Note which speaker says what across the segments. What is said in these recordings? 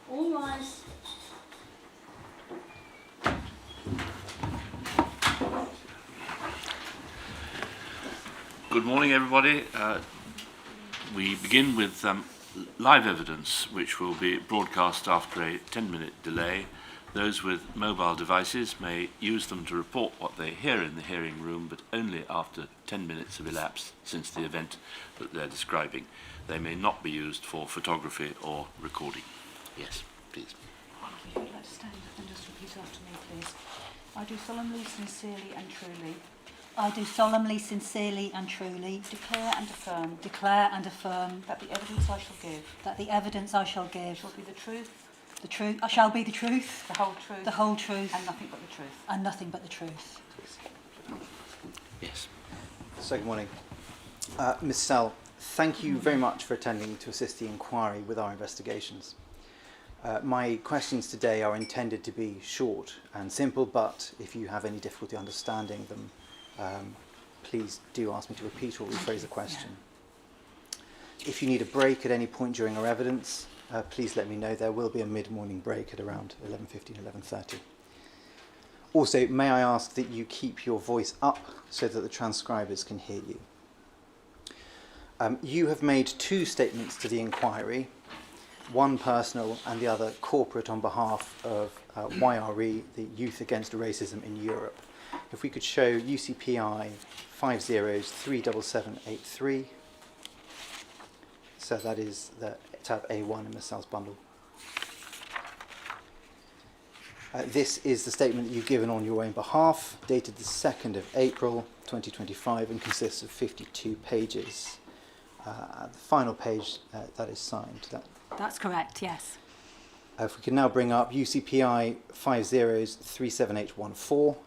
Speaker 1: All rise.
Speaker 2: Good morning, everybody. We begin with live evidence, which will be broadcast after a 10-minute delay. Those with mobile devices may use them to report what they hear in the hearing room, but only after 10 minutes have elapsed since the event that they're describing. They may not be used for photography or recording. Yes, please.
Speaker 3: If you'd like to stand and just repeat after me, please. I do solemnly, sincerely and truly.
Speaker 1: I do solemnly, sincerely and truly
Speaker 3: Declare and affirm.
Speaker 1: declare and affirm
Speaker 3: That the evidence I shall give.
Speaker 1: that the evidence I shall give
Speaker 3: Shall be the truth.
Speaker 1: shall be the truth,
Speaker 3: The whole truth.
Speaker 1: the whole truth,
Speaker 3: And nothing but the truth.
Speaker 1: and nothing but the truth.
Speaker 2: Yes.
Speaker 4: So good morning. Ms Sell, thank you very much for attending to assist the inquiry with our investigations. My questions today are intended to be short and simple, but if you have any difficulty understanding them, please do ask me to repeat or rephrase the question. If you need a break at any point during our evidence, please let me know. There will be a mid-morning break at around 11:15, 11:30. Also, may I ask that you keep your voice up so that the transcribers can hear you. You have made two statements to the inquiry, one personal and the other corporate on behalf of YRE, the Youth Against Racism in Europe. If we could show UCPI 50-37783. So that is the tab A1 in Ms Sell's bundle. This is the statement that you've given on your own behalf, dated the 2nd of April 2025 and consists of 52 pages. The final page that is signed.
Speaker 1: That's correct, yes.
Speaker 4: If we can now bring up UCPI 50-37814,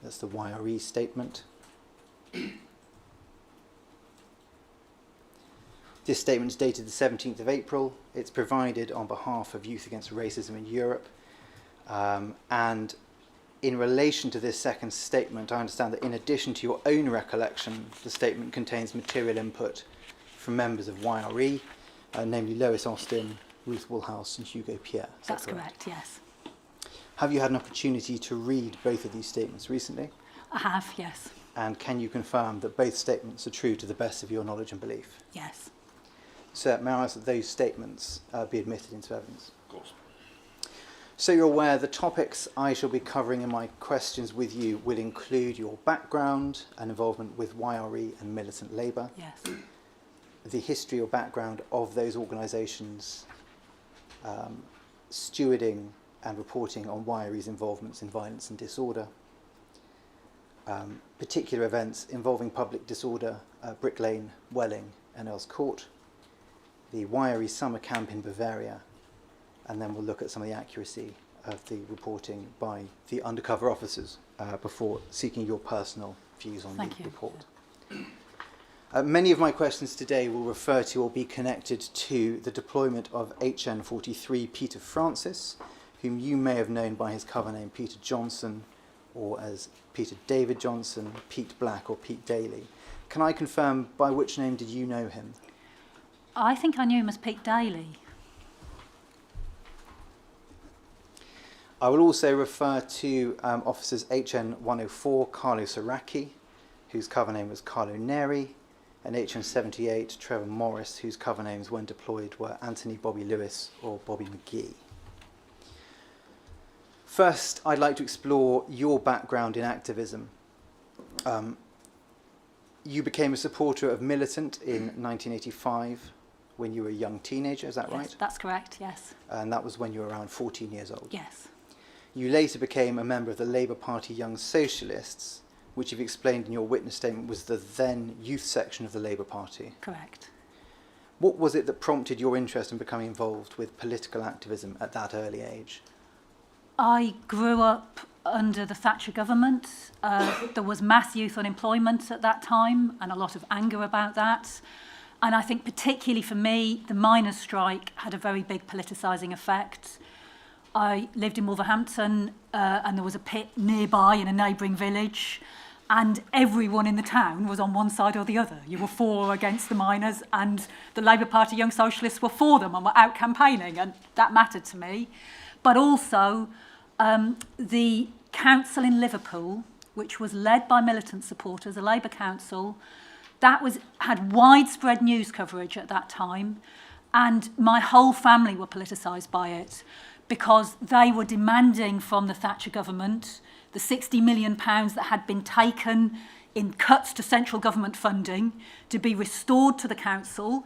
Speaker 4: that's the YRE statement. This statement is dated the 17th of April. It's provided on behalf of Youth Against Racism in Europe. And in relation to this second statement, I understand that in addition to your own recollection, the statement contains material input from members of YRE, namely Lois Austin, Ruth Woolhouse and Hugo Pierre.
Speaker 1: That's correct, yes.
Speaker 4: Have you had an opportunity to read both of these statements recently?
Speaker 1: I have, yes.
Speaker 4: And can you confirm that both statements are true to the best of your knowledge and belief?
Speaker 1: Yes.
Speaker 4: So may I ask that those statements be admitted into evidence?
Speaker 2: Of course.
Speaker 4: So you're aware the topics I shall be covering in my questions with you will include your background and involvement with YRE and militant labour,
Speaker 1: Yes.
Speaker 4: the history or background of those organisations, stewarding and reporting on YRE's involvements in violence and disorder, particular events involving public disorder, Brick Lane, Welling and Earls Court, the YRE summer camp in Bavaria, and then we'll look at some of the accuracy of the reporting by the undercover officers before seeking your personal views on the report. Many of my questions today will refer to or be connected to the deployment of HN43 Peter Francis, whom you may have known by his cover name Peter Johnson, or as Peter David Johnson, Pete Black or Pete Daly. Can I confirm by which name did you know him?
Speaker 1: I think I knew him as Pete Daly.
Speaker 4: I will also refer to officers HN104 Carlo Saracchi, whose cover name was Carlo Neri, and HN78 Trevor Morris, whose cover names when deployed were Anthony Bobby Lewis or Bobby McGee. First, I'd like to explore your background in activism. You became a supporter of Militant in 1985 when you were a young teenager, is that
Speaker 1: Yes,
Speaker 4: right?
Speaker 1: that's correct, yes.
Speaker 4: And that was when you were around 14 years old.
Speaker 1: Yes.
Speaker 4: You later became a member of the Labour Party Young Socialists, which you've explained in your witness statement was the then youth section of the Labour Party.
Speaker 1: Correct.
Speaker 4: What was it that prompted your interest in becoming involved with political activism at that early age?
Speaker 1: I grew up under the Thatcher government. There was mass youth unemployment at that time and a lot of anger about that. And I think particularly for me, the miners' strike had a very big politicising effect. I lived in Wolverhampton and there was a pit nearby in a neighbouring village. and everyone in the town was on one side or the other. You were for or against the miners, and the Labour Party Young Socialists were for them and were out campaigning, and that mattered to me. But also, the council in Liverpool, which was led by militant supporters, a Labour council, had widespread news coverage at that time, and my whole family were politicised by it because they were demanding from the Thatcher government the £60 million that had been taken in cuts to central government funding to be restored to the council,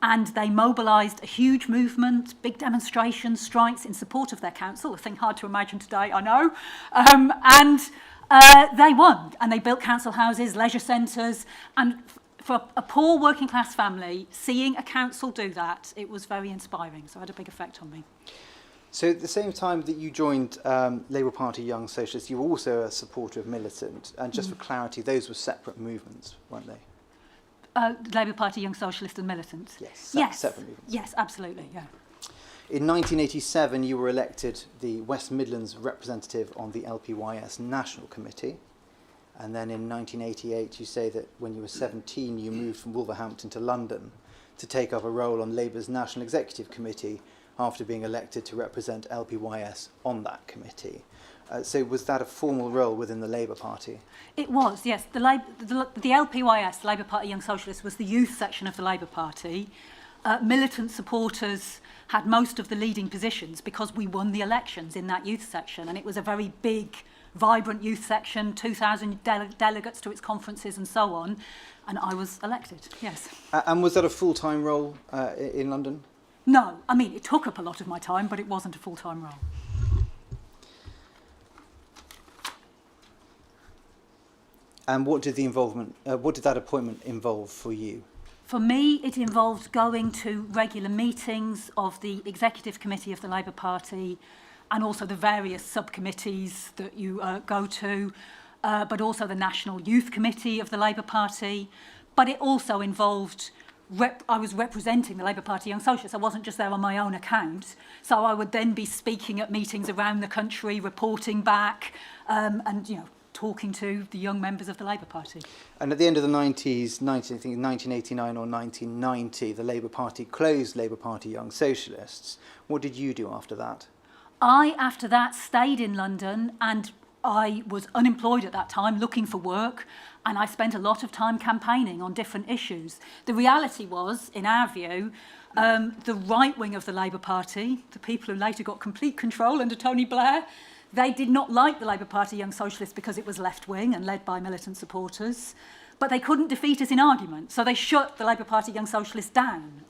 Speaker 1: and they mobilised a huge movement, big demonstrations, strikes in support of their council, a thing hard to imagine today, I know, and they won, and they built council houses, leisure centres, and for a poor working class family, seeing a council do that, it was very inspiring, so it had a big effect on me.
Speaker 4: So at the same time that you joined Labour Party Young Socialists, you were also a supporter of Militant, and just for clarity, those were separate movements, weren't they?
Speaker 1: Labour Party Young Socialist and Militant?
Speaker 4: Yes, separate movements.
Speaker 1: Yes, absolutely, yeah.
Speaker 4: In 1987, you were elected the West Midlands representative on the LPYS National Committee. And then in 1988, you say that when you were 17, you moved from Wolverhampton to London to take up a role on Labour's National Executive Committee after being elected to represent LPYS on that committee. So was that a formal role within the Labour Party?
Speaker 1: It was, yes. The LPYS, the Labour Party Young Socialists, was the youth section of the Labour Party. Militant supporters had most of the leading positions because we won the elections in that youth section, and it was a very big, vibrant youth section, 2,000 delegates to its conferences and so on, and I was elected, yes.
Speaker 4: And was that a full-time role in London?
Speaker 1: No, I mean, it took up a lot of my time, but it wasn't a full-time role.
Speaker 4: And what did that appointment involve for you?
Speaker 1: For me, it involved going to regular meetings of the Executive Committee of the Labour Party and also the various subcommittees that you go to, but also the National Youth Committee of the Labour Party. But it also involved, I was representing the Labour Party Young Socialists. I wasn't just there on my own account. So I would then be speaking at meetings around the country, reporting back, and, you know, talking to the young members of the Labour Party. And
Speaker 4: at the end of the 90s, I think 1989 or 1990, the Labour Party closed Labour Party Young Socialists. What did you do after that?
Speaker 1: I, after that, stayed in London, and I was unemployed at that time, looking for work, and I spent a lot of time campaigning on different issues. The reality was, in our view, the right wing of the Labour Party, the people who later got complete control under Tony Blair, they did not like the Labour Party Young Socialists because it was left-wing and led by militant supporters, but they couldn't defeat us in argument, so they shut the Labour Party Young Socialists down.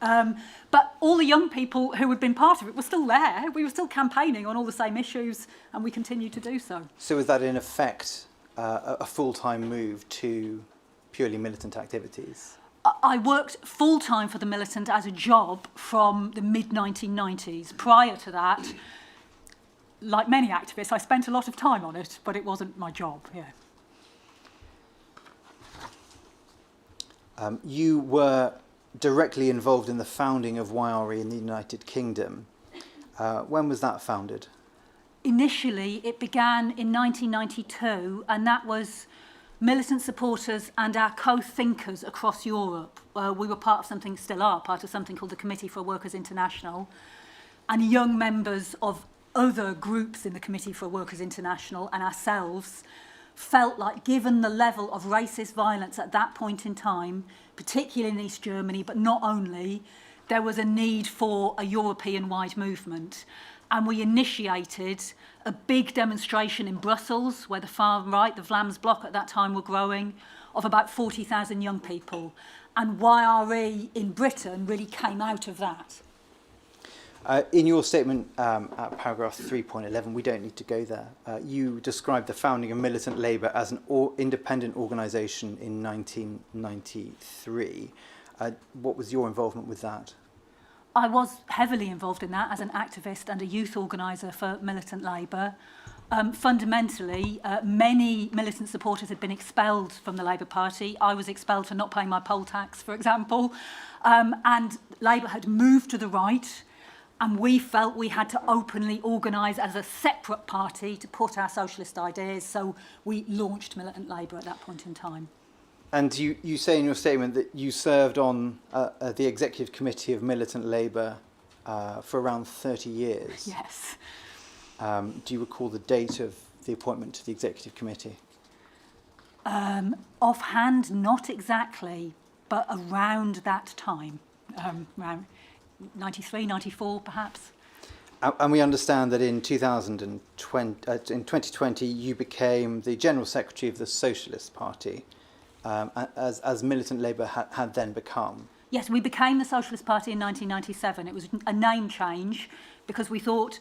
Speaker 1: But all the young people who had been part of it were still there. We were still campaigning on all the same issues, and we continued to do so.
Speaker 4: So was that, in effect, a full-time move to purely militant activities?
Speaker 1: I worked full-time for the Militant as a job from the mid-1990s. Prior to that, like many activists, I spent a lot of time on it, but it wasn't my job, yeah.
Speaker 4: You were directly involved in the founding of YRE in the United Kingdom. When was that founded?
Speaker 1: Initially, it began in 1992, and that was militant supporters and our co-thinkers across Europe. We were part of something, still are, part of something called the Committee for Workers International, and young members of other groups in the Committee for Workers International and ourselves felt like, given the level of racist violence at that point in time, particularly in East Germany, but not only, there was a need for a European-wide movement. And we initiated a big demonstration in Brussels, where the far right, the Vlaams Bloc at that time, were growing, of about 40,000 young people. And YRE in Britain really came out of that.
Speaker 4: In your statement at paragraph 3.11, we don't need to go there, you described the founding of Militant Labour as an independent organisation in 1993. What was your involvement with that?
Speaker 1: I was heavily involved in that as an activist and a youth organiser for Militant Labour. Fundamentally, many militant supporters had been expelled from the Labour Party. I was expelled for not paying my poll tax, for example. And Labour had moved to the right. And we felt we had to openly organise as a separate party to put our socialist ideas, so we launched Militant Labour at that point in time.
Speaker 4: And you say in your statement that you served on the Executive Committee of Militant Labour for around 30 years.
Speaker 1: Yes.
Speaker 4: Do you recall the date of the appointment to the Executive Committee?
Speaker 1: Offhand, not exactly, but around that time, around 93, 94 perhaps.
Speaker 4: And we understand that in 2020 you became the General Secretary of the Socialist Party, as Militant Labour had then become.
Speaker 1: Yes, we became the Socialist Party in 1997. It was a name change because we thought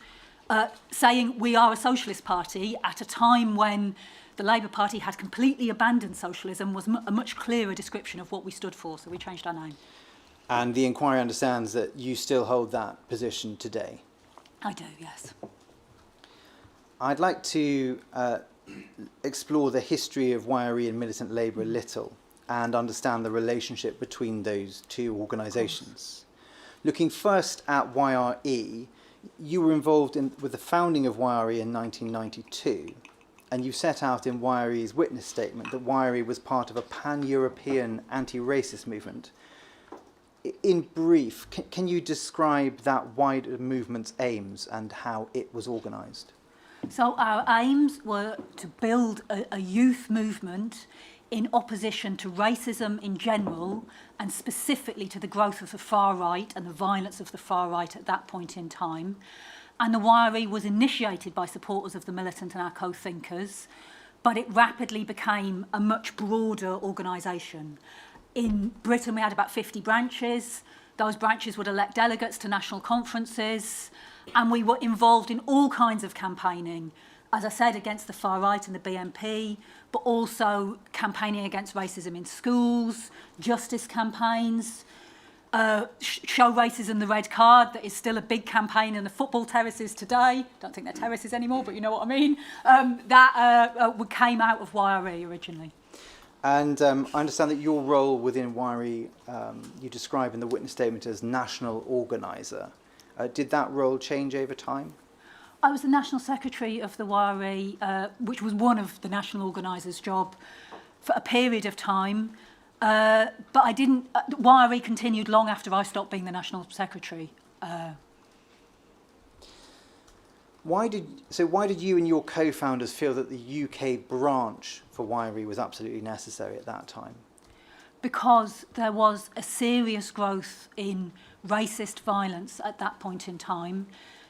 Speaker 1: saying we are a socialist party at a time when the Labour Party had completely abandoned socialism was a much clearer description of what we stood for, so we changed our name.
Speaker 4: And the inquiry understands that you still hold that position today.
Speaker 1: I do, yes.
Speaker 4: I'd like to explore the history of YRE and Militant Labour a little and understand the relationship between those two organisations. Looking first at YRE, you were involved with the founding of YRE in 1992, and you set out in YRE's witness statement that YRE was part of a pan-European anti-racist movement. In brief, can you describe that wider movement's aims and how it was organised?
Speaker 1: So our aims were to build a youth movement in opposition to racism in general and specifically to the growth of the far right and the violence of the far right at that point in time. And the YRE was initiated by supporters of the militant and our co-thinkers, but it rapidly became a much broader organisation. In Britain, we had about 50 branches. Those branches would elect delegates to national conferences, and we were involved in all kinds of campaigning, as I said, against the far right and the BNP, but also campaigning against racism in schools, justice campaigns, Show Racism the Red Card, that is still a big campaign in the football terraces today. Don't think they're terraces anymore, but you know what I mean. That came out of YRE originally.
Speaker 4: And I understand that your role within YRE, you describe in the witness statement as national organiser. Did that role change over time?
Speaker 1: I was the National Secretary of the YRE, which was one of the national organisers' job for a period of time. But I didn't. YRE continued long after I stopped being the National Secretary.
Speaker 4: Why did you and your co-founders feel that the UK branch for YRE was absolutely necessary at that time?
Speaker 1: Because there was a serious growth in racist violence at that point in time.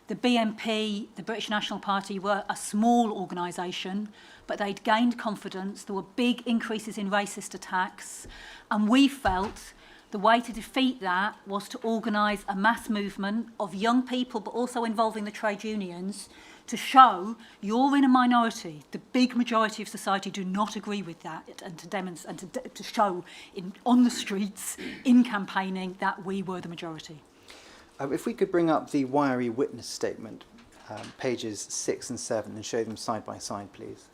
Speaker 1: The BNP, the British National Party, were a small organisation, but they'd gained confidence. There were big increases in racist attacks, and we felt the way to defeat that was to organise a mass movement of young people, but also involving the trade unions, to show you're in a minority. The big majority of society do not agree with that, and to demonstrate and to show on the streets, in campaigning, that we were the majority.
Speaker 4: If we could bring up the YRE witness statement, pages 6 and 7, and show them side by side, please.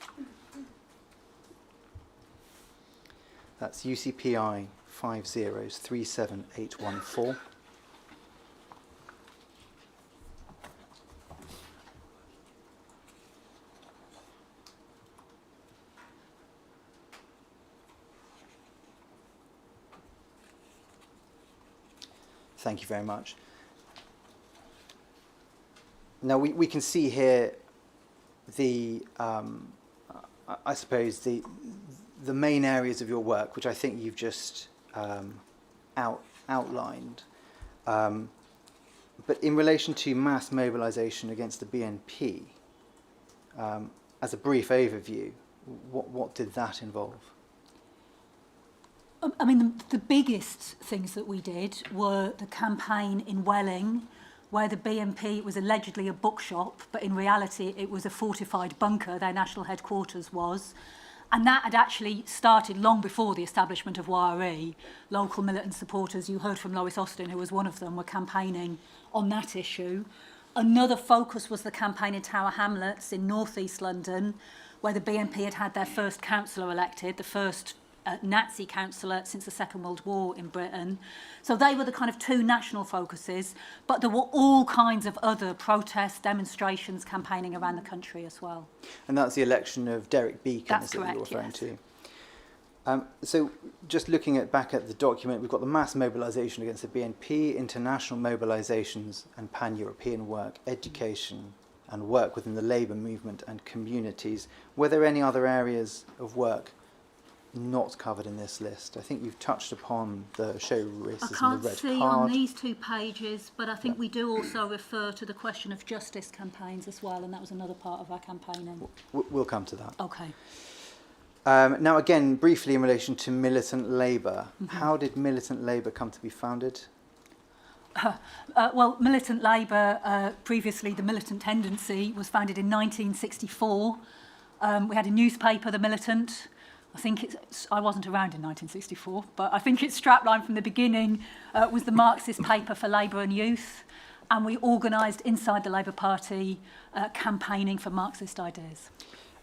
Speaker 4: That's UCPI 5037814. Thank you very much. Now we can see here the I suppose the main areas of your work, which I think you've just outlined. But in relation to mass mobilisation against the BNP, as a brief overview, what did that involve?
Speaker 1: I mean, the biggest things that we did were the campaign in Welling, where the BNP was allegedly a bookshop, but in reality it was a fortified bunker, their national headquarters was. And that had actually started long before the establishment of YRE. Local militant supporters, you heard from Lois Austin, who was one of them, were campaigning on that issue. Another focus was the campaign in Tower Hamlets in North East London, where the BNP had their first councillor elected, the first Nazi councillor since the Second World War in Britain. So they were the kind of two national focuses, but there were all kinds of other protests, demonstrations, campaigning around the country as well.
Speaker 4: And that's the election of Derek Beacon,
Speaker 1: That's
Speaker 4: is it,
Speaker 1: correct,
Speaker 4: you're referring
Speaker 1: yes.
Speaker 4: to? So just looking back at the document, we've got the mass mobilisation against the BNP, international mobilisations and pan-European work, education and work within the labour movement and communities. Were there any other areas of work not covered in this list? I think you've touched upon the show
Speaker 1: I
Speaker 4: racism,
Speaker 1: can't
Speaker 4: the red
Speaker 1: see
Speaker 4: card.
Speaker 1: on these 2 pages, but I think we do also refer to the question of justice campaigns as well, and that was another part of our campaigning.
Speaker 4: We'll come to that.
Speaker 1: Okay.
Speaker 4: Now, again, briefly in relation to militant labour, how did militant labour come to be founded?
Speaker 1: Well, militant labour, previously the Militant Tendency, was founded in 1964. We had a newspaper, The Militant. I wasn't around in 1964, but I think its strapline from the beginning was the Marxist paper for labour and youth, and we organised inside the Labour Party campaigning for Marxist ideas.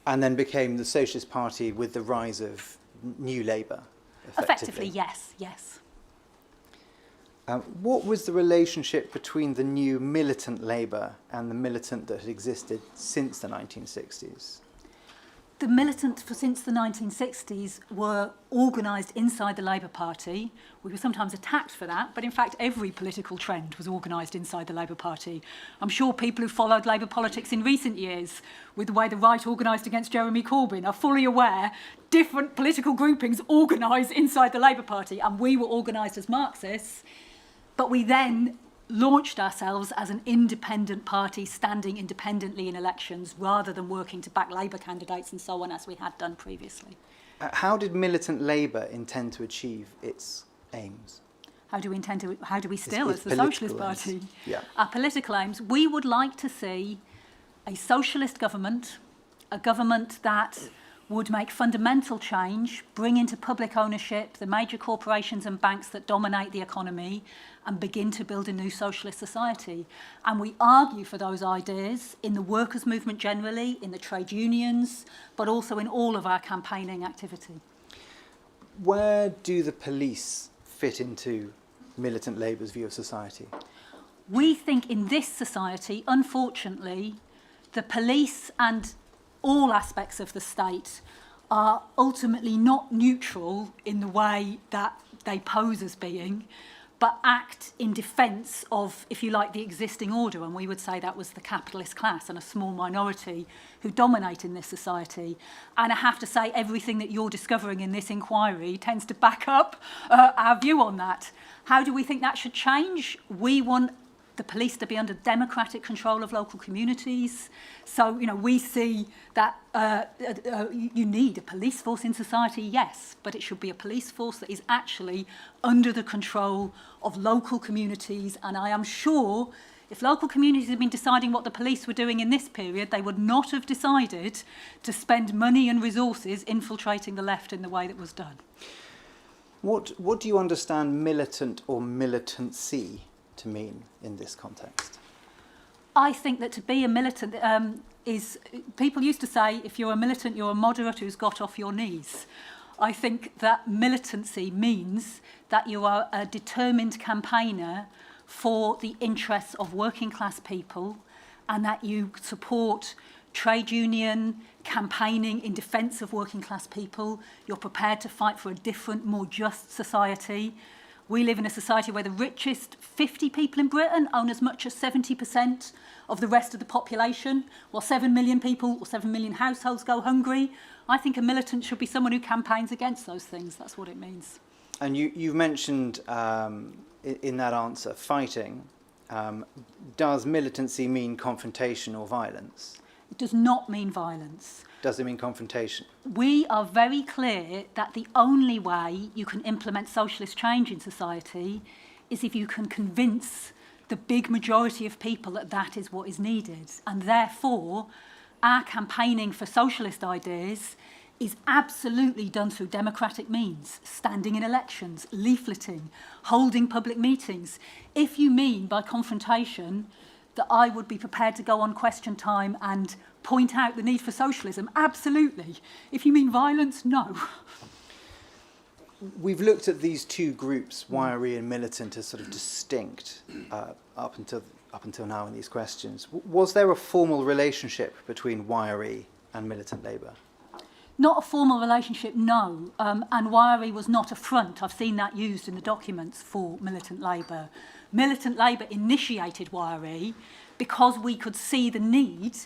Speaker 4: And then became the Socialist Party with the rise of New Labour,
Speaker 1: Effectively, yes.
Speaker 4: What was the relationship between the new militant Labour and the militant that had existed since the 1960s?
Speaker 1: The militant since the 1960s were organised inside the Labour Party. We were sometimes attacked for that, but in fact every political trend was organised inside the Labour Party. I'm sure people who followed Labour politics in recent years, with the way the right organised against Jeremy Corbyn, are fully aware different political groupings organise inside the Labour Party, and we were organised as Marxists, but we then launched ourselves as an independent party standing independently in elections rather than working to back Labour candidates and so on as we had done previously.
Speaker 4: How did militant Labour intend to achieve its aims?
Speaker 1: How do we still,
Speaker 4: Its
Speaker 1: as the Socialist
Speaker 4: political aims.
Speaker 1: Party?
Speaker 4: Yeah.
Speaker 1: Our political aims, we would like to see a socialist government, a government that would make fundamental change, bring into public ownership the major corporations and banks that dominate the economy, and begin to build a new socialist society. And we argue for those ideas in the workers' movement generally, in the trade unions, but also in all of our campaigning activity.
Speaker 4: Where do the police fit into militant Labour's view of society?
Speaker 1: We think in this society, unfortunately, the police and all aspects of the state are ultimately not neutral in the way that they pose as being, but act in defence of, if you like, the existing order. And we would say that was the capitalist class and a small minority who dominate in this society. And I have to say, everything that you're discovering in this inquiry tends to back up our view on that. How do we think that should change? We want the police to be under democratic control of local communities. So, we see that you need a police force in society, yes, but it should be a police force that is actually under the control of local communities. And I am sure if local communities had been deciding what the police were doing in this period, they would not have decided to spend money and resources infiltrating the left in the way that was done.
Speaker 4: What do you understand militant or militancy to mean in this context?
Speaker 1: I think that to be a militant is, people used to say, if you're a militant, you're a moderate who's got off your knees. I think that militancy means that you are a determined campaigner for the interests of working class people, and that you support trade union campaigning in defence of working class people. You're prepared to fight for a different, more just society. We live in a society where the richest 50 people in Britain own as much as 70% of the rest of the population, while 7 million people or 7 million households go hungry. I think a militant should be someone who campaigns against those things. That's what it means.
Speaker 4: And you've mentioned in that answer fighting. Does militancy mean confrontation or violence?
Speaker 1: It does not mean violence.
Speaker 4: Does it mean confrontation?
Speaker 1: We are very clear that the only way you can implement socialist change in society is if you can convince the big majority of people that that is what is needed. And therefore, our campaigning for socialist ideas is absolutely done through democratic means, standing in elections, leafleting, holding public meetings. If you mean by confrontation that I would be prepared to go on Question Time and point out the need for socialism, absolutely. If you mean violence, no.
Speaker 4: we've looked at these two groups, wiry and militant, as sort of distinct up until now in these questions. Was there a formal relationship between wiry and militant Labour?
Speaker 1: Not a formal relationship, no. And wiry was not a front. I've seen that used in the documents for militant Labour. Militant Labour initiated wiry because we could see the need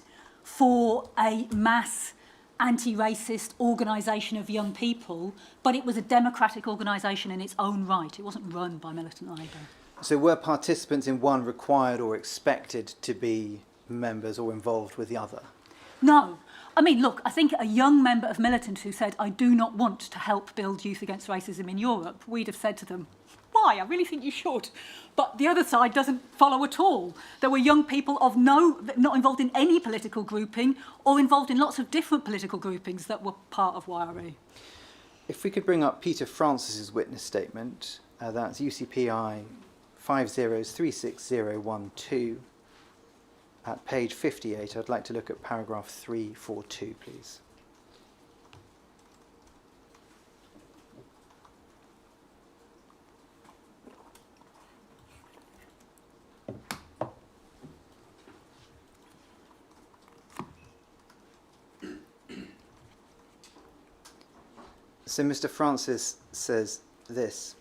Speaker 1: for a mass anti-racist organisation of young people, but it was a democratic organisation in its own right. It wasn't run by militant Labour.
Speaker 4: So were participants in one required or expected to be members or involved with the other?
Speaker 1: No. I mean, look, I think a young member of militant who said, I do not want to help build Youth Against Racism in Europe, we'd have said to them, why? I really think you should. But the other side doesn't follow at all. There were young people of not involved in any political grouping or involved in lots of different political groupings that were part of YRE.
Speaker 4: If we could bring up Peter Francis's witness statement, that's UCPI 50360012 at page 58. I'd like to look at paragraph 342, please. So Mr. Francis says this: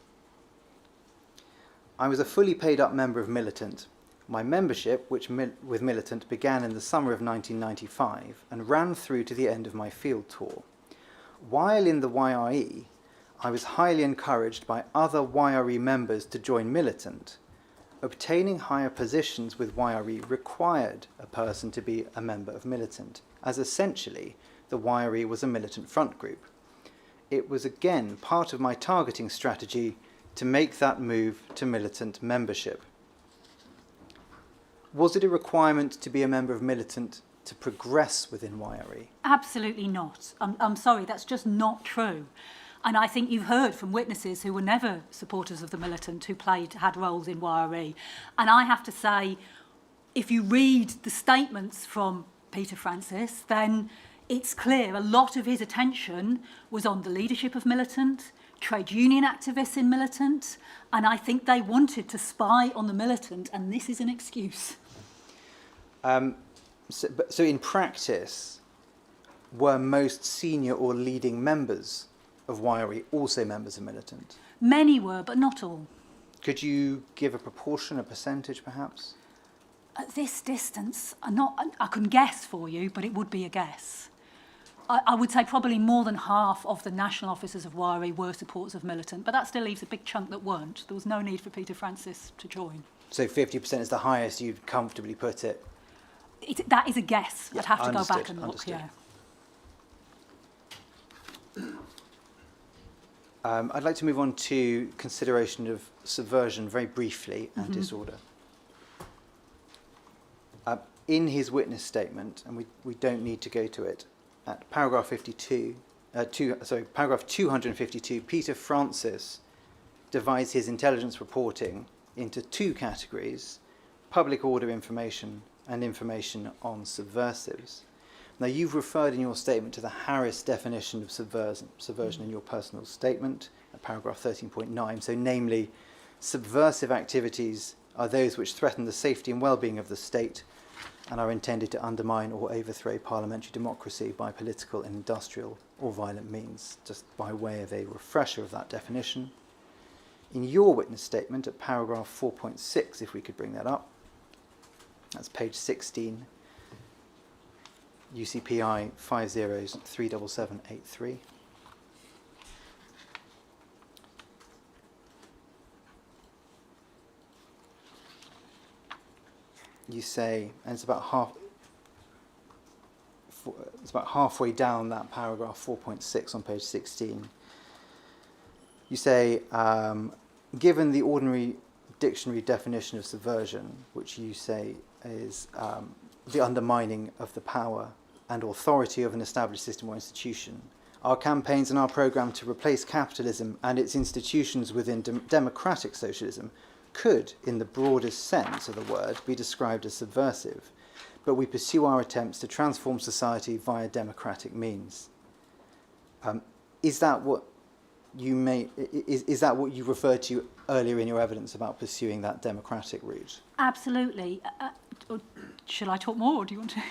Speaker 4: I was a fully paid up member of Militant. My membership with Militant began in the summer of 1995 and ran through to the end of my field tour. While in the YRE, I was highly encouraged by other YRE members to join Militant. Obtaining higher positions with YRE required a person to be a member of Militant, as essentially the YRE was a militant front group. It was again part of my targeting strategy to make that move to Militant membership. Was it a requirement to be a member of Militant to progress within YRE?
Speaker 1: Absolutely not. I'm sorry, that's just not true. And I think you've heard from witnesses who were never supporters of the Militant, who had roles in YRE. And I have to say, if you read the statements from Peter Francis, then it's clear a lot of his attention was on the leadership of Militant, trade union activists in Militant, and I think they wanted to spy on the Militant, and this is an excuse.
Speaker 4: So in practice, were most senior or leading members of YRE also members of Militant?
Speaker 1: Many were, but not all.
Speaker 4: Could you give a proportion, a percentage perhaps?
Speaker 1: At this distance, I couldn't guess for you, but it would be a guess. I would say probably more than half of the national officers of YRE were supporters of Militant, but that still leaves a big chunk that weren't. There was no need for Peter Francis to join.
Speaker 4: So 50% is the highest you'd comfortably put it?
Speaker 1: That is a guess.
Speaker 4: Yeah,
Speaker 1: I'd have to go
Speaker 4: understood,
Speaker 1: back and look,
Speaker 4: understood.
Speaker 1: yeah.
Speaker 4: I'd like to move on to consideration of subversion very briefly and disorder. In his witness statement, and we don't need to go to it, at paragraph 252, Peter Francis divides his intelligence reporting into two categories: public order information and information on subversives. Now, you've referred in your statement to the Harris definition of subversion in your personal statement, at paragraph 13.9. So, namely, subversive activities are those which threaten the safety and well-being of the state and are intended to undermine or overthrow parliamentary democracy by political, industrial or violent means. Just by way of a refresher of that definition, in your witness statement at paragraph 4.6, if we could bring that up, that's page 16, UCPI 50377783. You say, and it's about halfway down that paragraph 4.6 on page 16. You say, given the ordinary dictionary definition of subversion, which you say is the undermining of the power and authority of an established system or institution, our campaigns and our programme to replace capitalism and its institutions within democratic socialism could, in the broadest sense of the word, be described as subversive, but we pursue our attempts to transform society via democratic means. Is that what is that what you referred to earlier in your evidence about pursuing that democratic route?
Speaker 1: Absolutely. Or shall I talk more, or do you want to?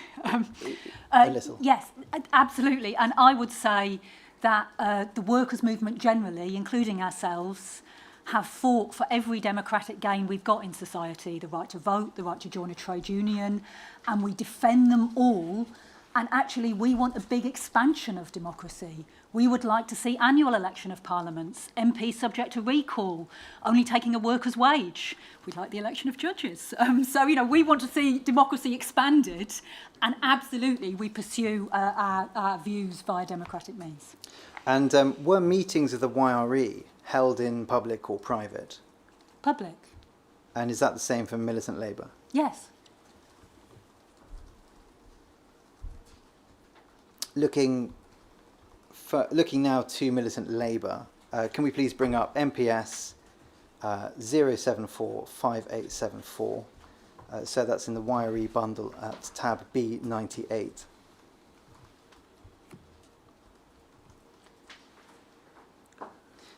Speaker 4: A little.
Speaker 1: Yes, absolutely. And I would say that the workers' movement generally, including ourselves, have fought for every democratic gain we've got in society, the right to vote, the right to join a trade union, and we defend them all. And actually, we want a big expansion of democracy. We would like to see annual election of parliaments, MPs subject to recall, only taking a worker's wage. We'd like the election of judges. So, we want to see democracy expanded, and absolutely we pursue our views via democratic means.
Speaker 4: And were meetings of the YRE held in public or private?
Speaker 1: Public.
Speaker 4: And is that the same for militant labour?
Speaker 1: Yes.
Speaker 4: Looking now to militant labour, can we please bring up MPS 0745874? So that's in the YRE bundle at tab B98.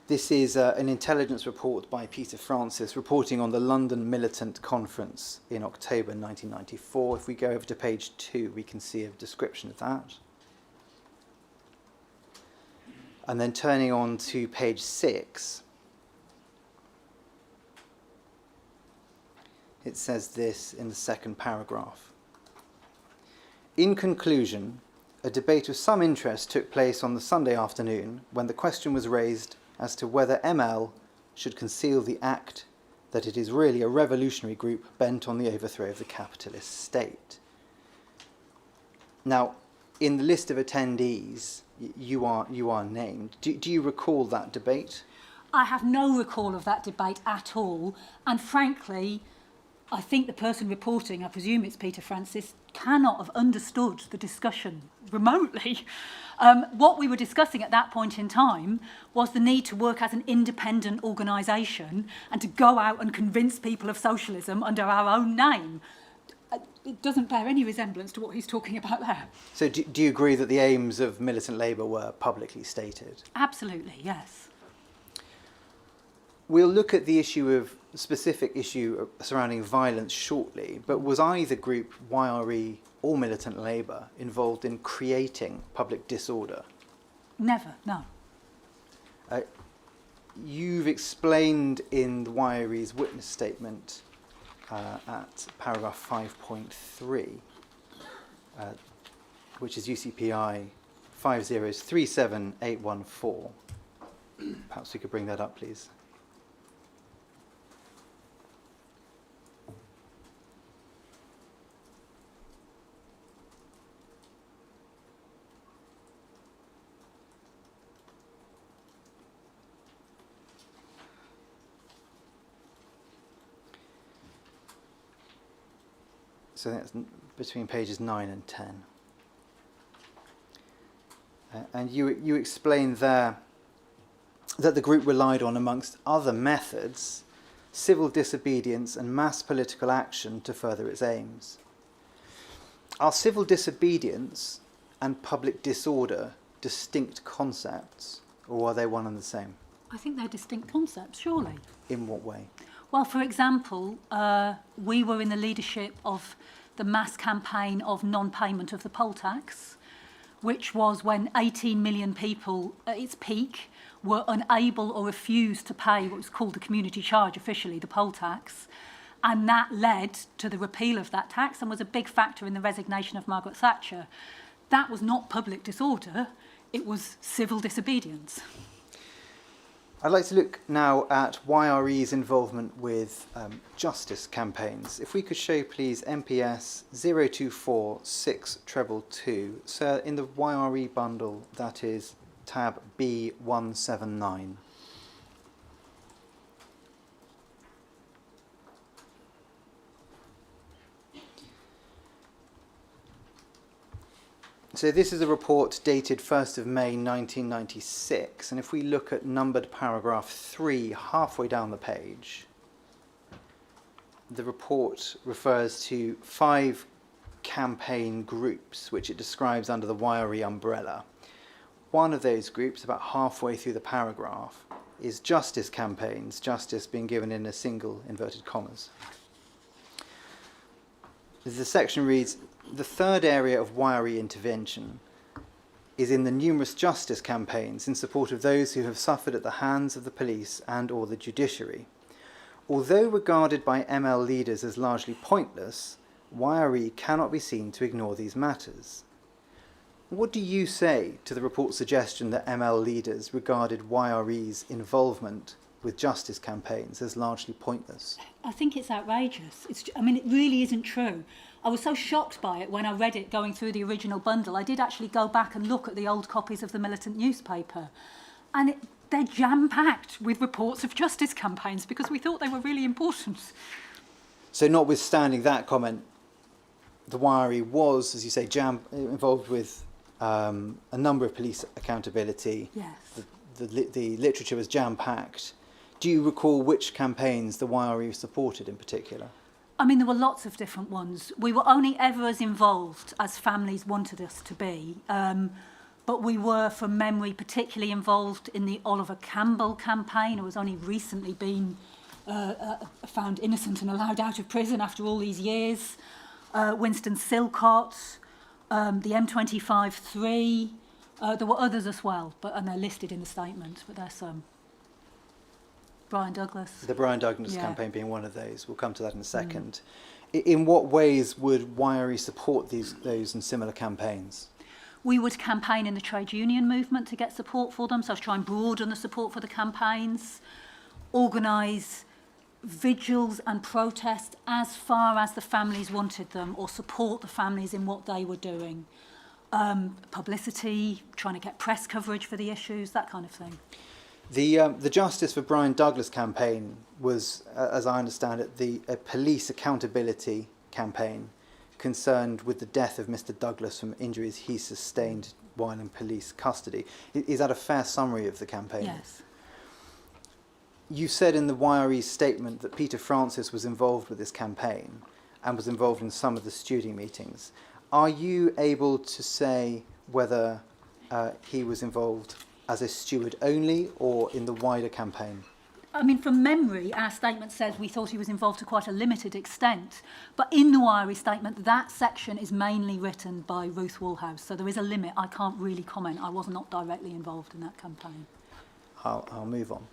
Speaker 4: This is an intelligence report by Peter Francis reporting on the London Militant Conference in October 1994. If we go over to page 2, we can see a description of that. And then turning on to page 6, it says this in the second paragraph. In conclusion, a debate of some interest took place on the Sunday afternoon when the question was raised as to whether ML should conceal the act that it is really a revolutionary group bent on the overthrow of the capitalist state. Now, in the list of attendees, you are named. Do you recall that debate?
Speaker 1: I have no recall of that debate at all, and frankly, I think the person reporting, I presume it's Peter Francis, cannot have understood the discussion remotely. What we were discussing at that point in time was the need to work as an independent organisation and to go out and convince people of socialism under our own name. It doesn't bear any resemblance to what he's talking about there.
Speaker 4: So do you agree that the aims of militant labour were publicly stated?
Speaker 1: Absolutely, yes.
Speaker 4: We'll look at the specific issue surrounding violence shortly, but was either group, YRE or militant labour, involved in creating public disorder?
Speaker 1: Never, no.
Speaker 4: You've explained in the YRE's witness statement at paragraph 5.3, which is UCPI 5037814. Perhaps we could bring that up, please. So that's between pages 9 and 10. And you explained there that the group relied on, amongst other methods, civil disobedience and mass political action to further its aims. Are civil disobedience and public disorder distinct concepts, or are they one and the same?
Speaker 1: I think they're distinct concepts, surely.
Speaker 4: In what way?
Speaker 1: Well, for example, we were in the leadership of the mass campaign of non-payment of the poll tax, which was when 18 million people at its peak were unable or refused to pay what was called the community charge, officially the poll tax. And that led to the repeal of that tax and was a big factor in the resignation of Margaret Thatcher. That was not public disorder, it was civil disobedience.
Speaker 4: I'd like to look now at YRE's involvement with justice campaigns. If we could show, please, MPS 024622. So in the YRE bundle, that is tab B179. So this is a report dated 1st of May 1996, and if we look at numbered paragraph 3 halfway down the page, the report refers to 5 campaign groups which it describes under the YRE umbrella. one of those groups, about halfway through the paragraph, is justice campaigns, justice being given in a single inverted commas. The section reads, the third area of wiry intervention is in the numerous justice campaigns in support of those who have suffered at the hands of the police and or the judiciary. Although regarded by ML leaders as largely pointless, YRE cannot be seen to ignore these matters. What do you say to the report's suggestion that ML leaders regarded YRE's involvement with justice campaigns as largely pointless?
Speaker 1: I think it's outrageous. I mean, it really isn't true. I was so shocked by it when I read it going through the original bundle. I did actually go back and look at the old copies of the Militant newspaper. And they're jam-packed with reports of justice campaigns because we thought they were really important.
Speaker 4: So notwithstanding that comment, the YRE was, as you say, involved with a number of police accountability.
Speaker 1: Yes.
Speaker 4: The literature was jam-packed. Do you recall which campaigns the YRE supported in particular?
Speaker 1: I mean, there were lots of different ones. We were only ever as involved as families wanted us to be. But we were, from memory, particularly involved in the Oliver Campbell campaign, who has only recently been found innocent and allowed out of prison after all these years. Winston Silcott, the M25-3. There were others as well, and they're listed in the statement, but there's some. Brian Douglas.
Speaker 4: The Brian Douglas campaign being one of those. We'll come to that in a second. In what ways would YRE support those and similar campaigns?
Speaker 1: We would campaign in the trade union movement to get support for them, so try and broaden the support for the campaigns, organise vigils and protests as far as the families wanted them, or support the families in what they were doing. Publicity, trying to get press coverage for the issues, that kind of thing.
Speaker 4: The Justice for Brian Douglas campaign was, as I understand it, a police accountability campaign concerned with the death of Mr. Douglas from injuries he sustained while in police custody. Is that a fair summary of the campaign?
Speaker 1: Yes.
Speaker 4: You said in the YRE's statement that Peter Francis was involved with this campaign and was involved in some of the stewarding meetings. Are you able to say whether he was involved as a steward only or in the wider campaign?
Speaker 1: I mean, from memory, our statement says we thought he was involved to quite a limited extent. But in the YRE statement, that section is mainly written by Ruth Woolhouse. So there is a limit. I can't really comment. I was not directly involved in that campaign.
Speaker 4: I'll move on.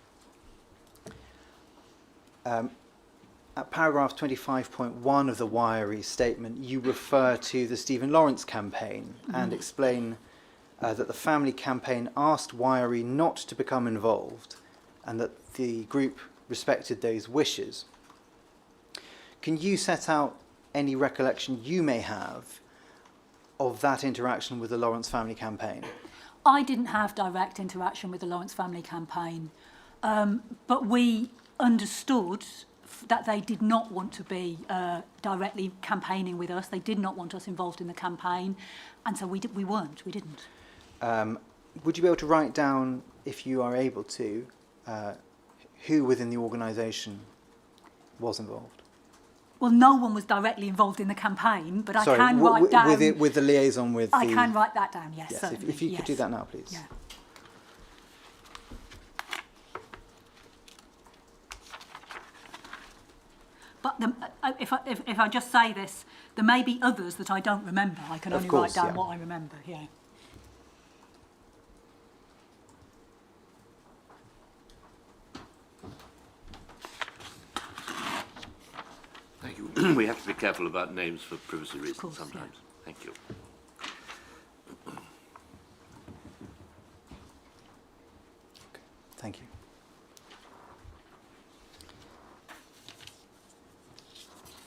Speaker 4: At paragraph 25.1 of the YRE statement, you refer to the Stephen Lawrence campaign and explain that the family campaign asked YRE not to become involved and that the group respected those wishes. Can you set out any recollection you may have of that interaction with the Lawrence family campaign?
Speaker 1: I didn't have direct interaction with the Lawrence family campaign, but we understood that they did not want to be directly campaigning with us. They did not want us involved in the campaign, and so we didn't.
Speaker 4: Would you be able to write down, if you are able to, who within the organisation was involved?
Speaker 1: Well, no one was directly involved in the campaign, but I
Speaker 4: Sorry,
Speaker 1: can write down...
Speaker 4: with the liaison with
Speaker 1: I can write that down, yes,
Speaker 4: yes,
Speaker 1: certainly.
Speaker 4: if you could do that now, please.
Speaker 1: Yeah. But if I just say this, there may be others that I don't remember. I can only write down what I remember, yeah.
Speaker 2: Thank you. We have to be careful about names for privacy reasons
Speaker 1: course,
Speaker 2: sometimes. Yeah. Thank you.
Speaker 4: Thank you.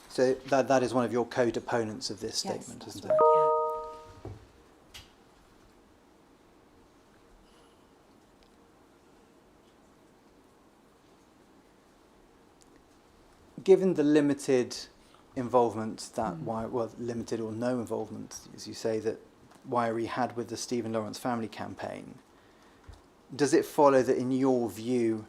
Speaker 4: So that is one of your co-deponents of this statement,
Speaker 1: Yes,
Speaker 4: isn't
Speaker 1: that's
Speaker 4: it?
Speaker 1: right,
Speaker 4: Given the limited involvement that limited or no involvement, as you say, that YRE had with the Stephen Lawrence family campaign, does it follow that, in your view,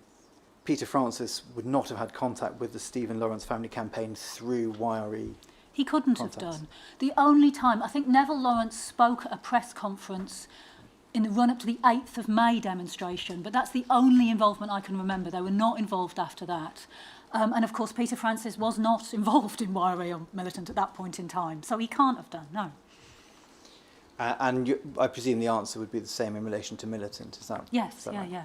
Speaker 4: Peter Francis would not have had contact with the Stephen Lawrence family campaign through YRE?
Speaker 1: He couldn't
Speaker 4: contacts?
Speaker 1: have done. The only time, I think Neville Lawrence spoke at a press conference in the run-up to the 8th of May demonstration, but that's the only involvement I can remember. They were not involved after that. And of course, Peter Francis was not involved in YRE or militant at that point in time, so he can't have done, no.
Speaker 4: I presume the answer would be the same in relation to militant, is that?
Speaker 1: Yes,
Speaker 4: is that
Speaker 1: yeah,
Speaker 4: right?
Speaker 1: yeah.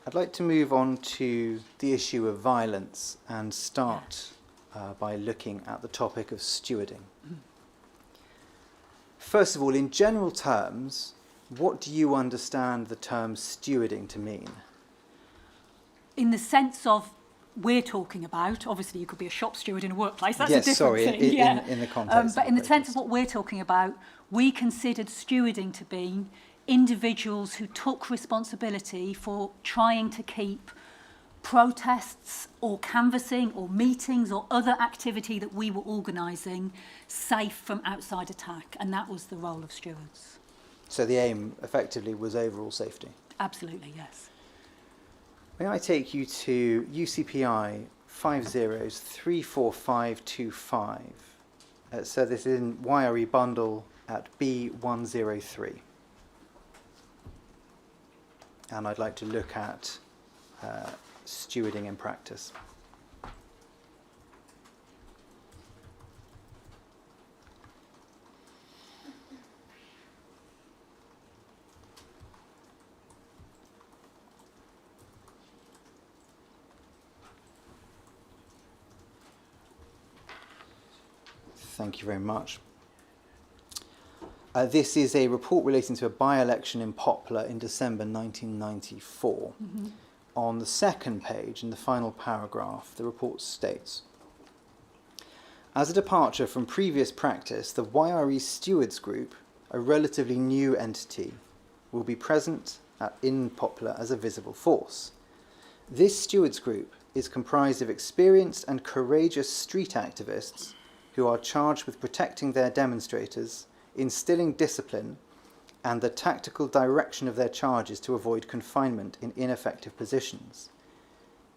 Speaker 4: I'd like to move on to the issue of violence and start by looking at the topic of stewarding. First of all, in general terms, what do you understand the term stewarding to mean?
Speaker 1: In the sense of we're talking about, obviously you could be a shop steward in a workplace, that's
Speaker 4: yes,
Speaker 1: a different
Speaker 4: sorry,
Speaker 1: thing.
Speaker 4: in the context
Speaker 1: but
Speaker 4: of
Speaker 1: in the
Speaker 4: the
Speaker 1: sense of
Speaker 4: protest.
Speaker 1: what we're talking about, we considered stewarding to be individuals who took responsibility for trying to keep protests or canvassing or meetings or other activity that we were organising safe from outside attack, and that was the role of stewards.
Speaker 4: So the aim, effectively, was overall safety?
Speaker 1: Absolutely, yes.
Speaker 4: May I take you to UCPI 50-34525? So this is in YRE bundle at B103. And I'd like to look at stewarding in practice. Thank you very much. This is a report relating to a by-election in Poplar in December 1994. Mm-hmm. On the second page, in the final paragraph, the report states, as a departure from previous practice, the YRE Stewards Group, a relatively new entity, will be present in Poplar as a visible force. This Stewards Group is comprised of experienced and courageous street activists who are charged with protecting their demonstrators, instilling discipline, and the tactical direction of their charges to avoid confinement in ineffective positions.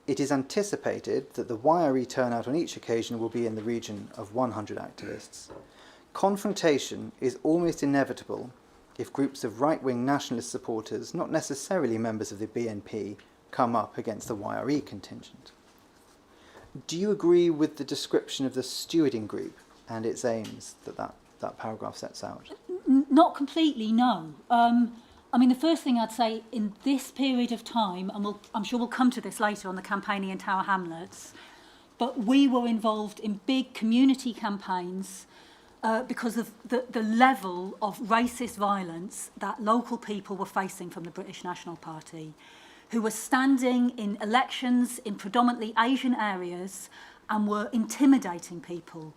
Speaker 4: It is anticipated that the YRE turnout on each occasion will be in the region of 100 activists. Confrontation is almost inevitable if groups of right-wing nationalist supporters, not necessarily members of the BNP, come up against the YRE contingent. Do you agree with the description of the stewarding group and its aims that paragraph sets out?
Speaker 1: Not completely, no. I mean, the first thing I'd say in this period of time, and I'm sure we'll come to this later on the campaigning in Tower Hamlets, but we were involved in big community campaigns because of the level of racist violence that local people were facing from the British National Party, who were standing in elections in predominantly Asian areas and were intimidating people,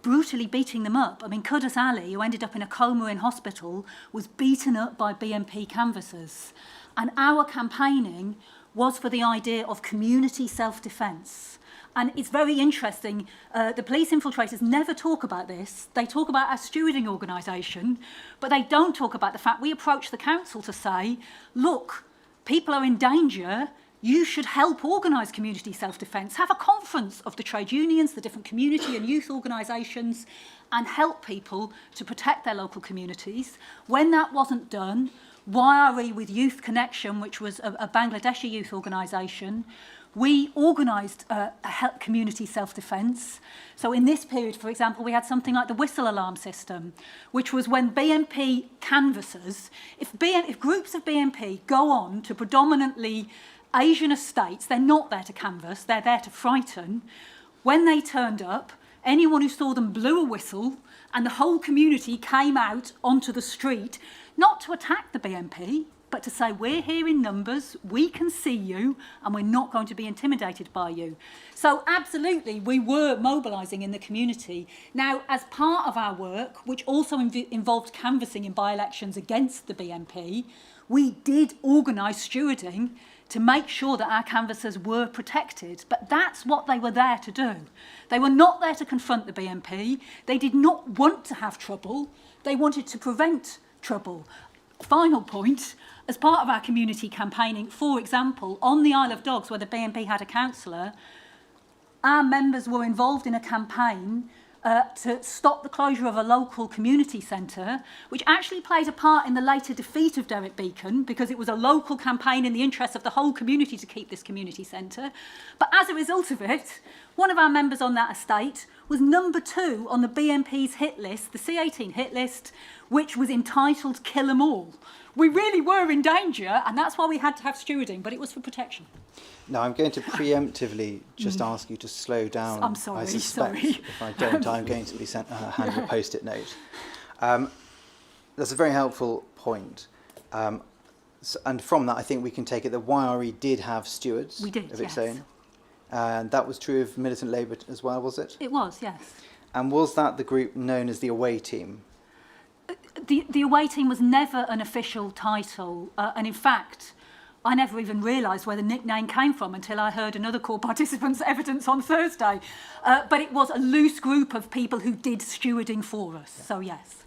Speaker 1: brutally beating them up. I mean, Qudus Ali, who ended up in a coma in hospital, was beaten up by BNP canvassers. And our campaigning was for the idea of community self-defence. And it's very interesting, the police infiltrators never talk about this. They talk about our stewarding organisation, but they don't talk about the fact we approached the council to say, look, people are in danger, you should help organise community self-defence, have a conference of the trade unions, the different community and youth organisations, and help people to protect their local communities. When that wasn't done, YRE with Youth Connection, which was a Bangladeshi youth organisation, we organised community self-defence. So in this period, for example, we had something like the whistle alarm system, which was when BNP canvassers, if groups of BNP go on to predominantly Asian estates, they're not there to canvass, they're there to frighten. When they turned up, anyone who saw them blew a whistle and the whole community came out onto the street, not to attack the BNP, but to say, we're here in numbers, we can see you, and we're not going to be intimidated by you. So absolutely, we were mobilising in the community. Now, as part of our work, which also involved canvassing in by-elections against the BNP, we did organise stewarding to make sure that our canvassers were protected. But that's what they were there to do. They were not there to confront the BNP. They did not want to have trouble. They wanted to prevent trouble. Final point, as part of our community campaigning, for example, on the Isle of Dogs, where the BNP had a councillor, our members were involved in a campaign to stop the closure of a local community centre, which actually played a part in the later defeat of Derek Beacon, because it was a local campaign in the interest of the whole community to keep this community centre. But as a result of it, one of our members on that estate was number 2 on the BNP's hit list, the C18 hit list, which was entitled Kill 'Em All. We really were in danger, and that's why we had to have stewarding, but it was for protection.
Speaker 4: Now, I'm going to preemptively just ask you to slow down.
Speaker 1: I'm sorry,
Speaker 4: I suspect
Speaker 1: sorry.
Speaker 4: if I don't, I'm going to be handed a post-it note. That's a very helpful point. And from that, I think we can take it that YRE did have stewards
Speaker 1: We did,
Speaker 4: of its
Speaker 1: yes.
Speaker 4: own. And that was true of Militant Labour as well, was it?
Speaker 1: It was, yes.
Speaker 4: And was that the group known as the away team?
Speaker 1: The away team was never an official title, and in fact, I never even realised where the nickname came from until I heard another core participant's evidence on Thursday. But it was a loose group of people who did stewarding for us, so yes.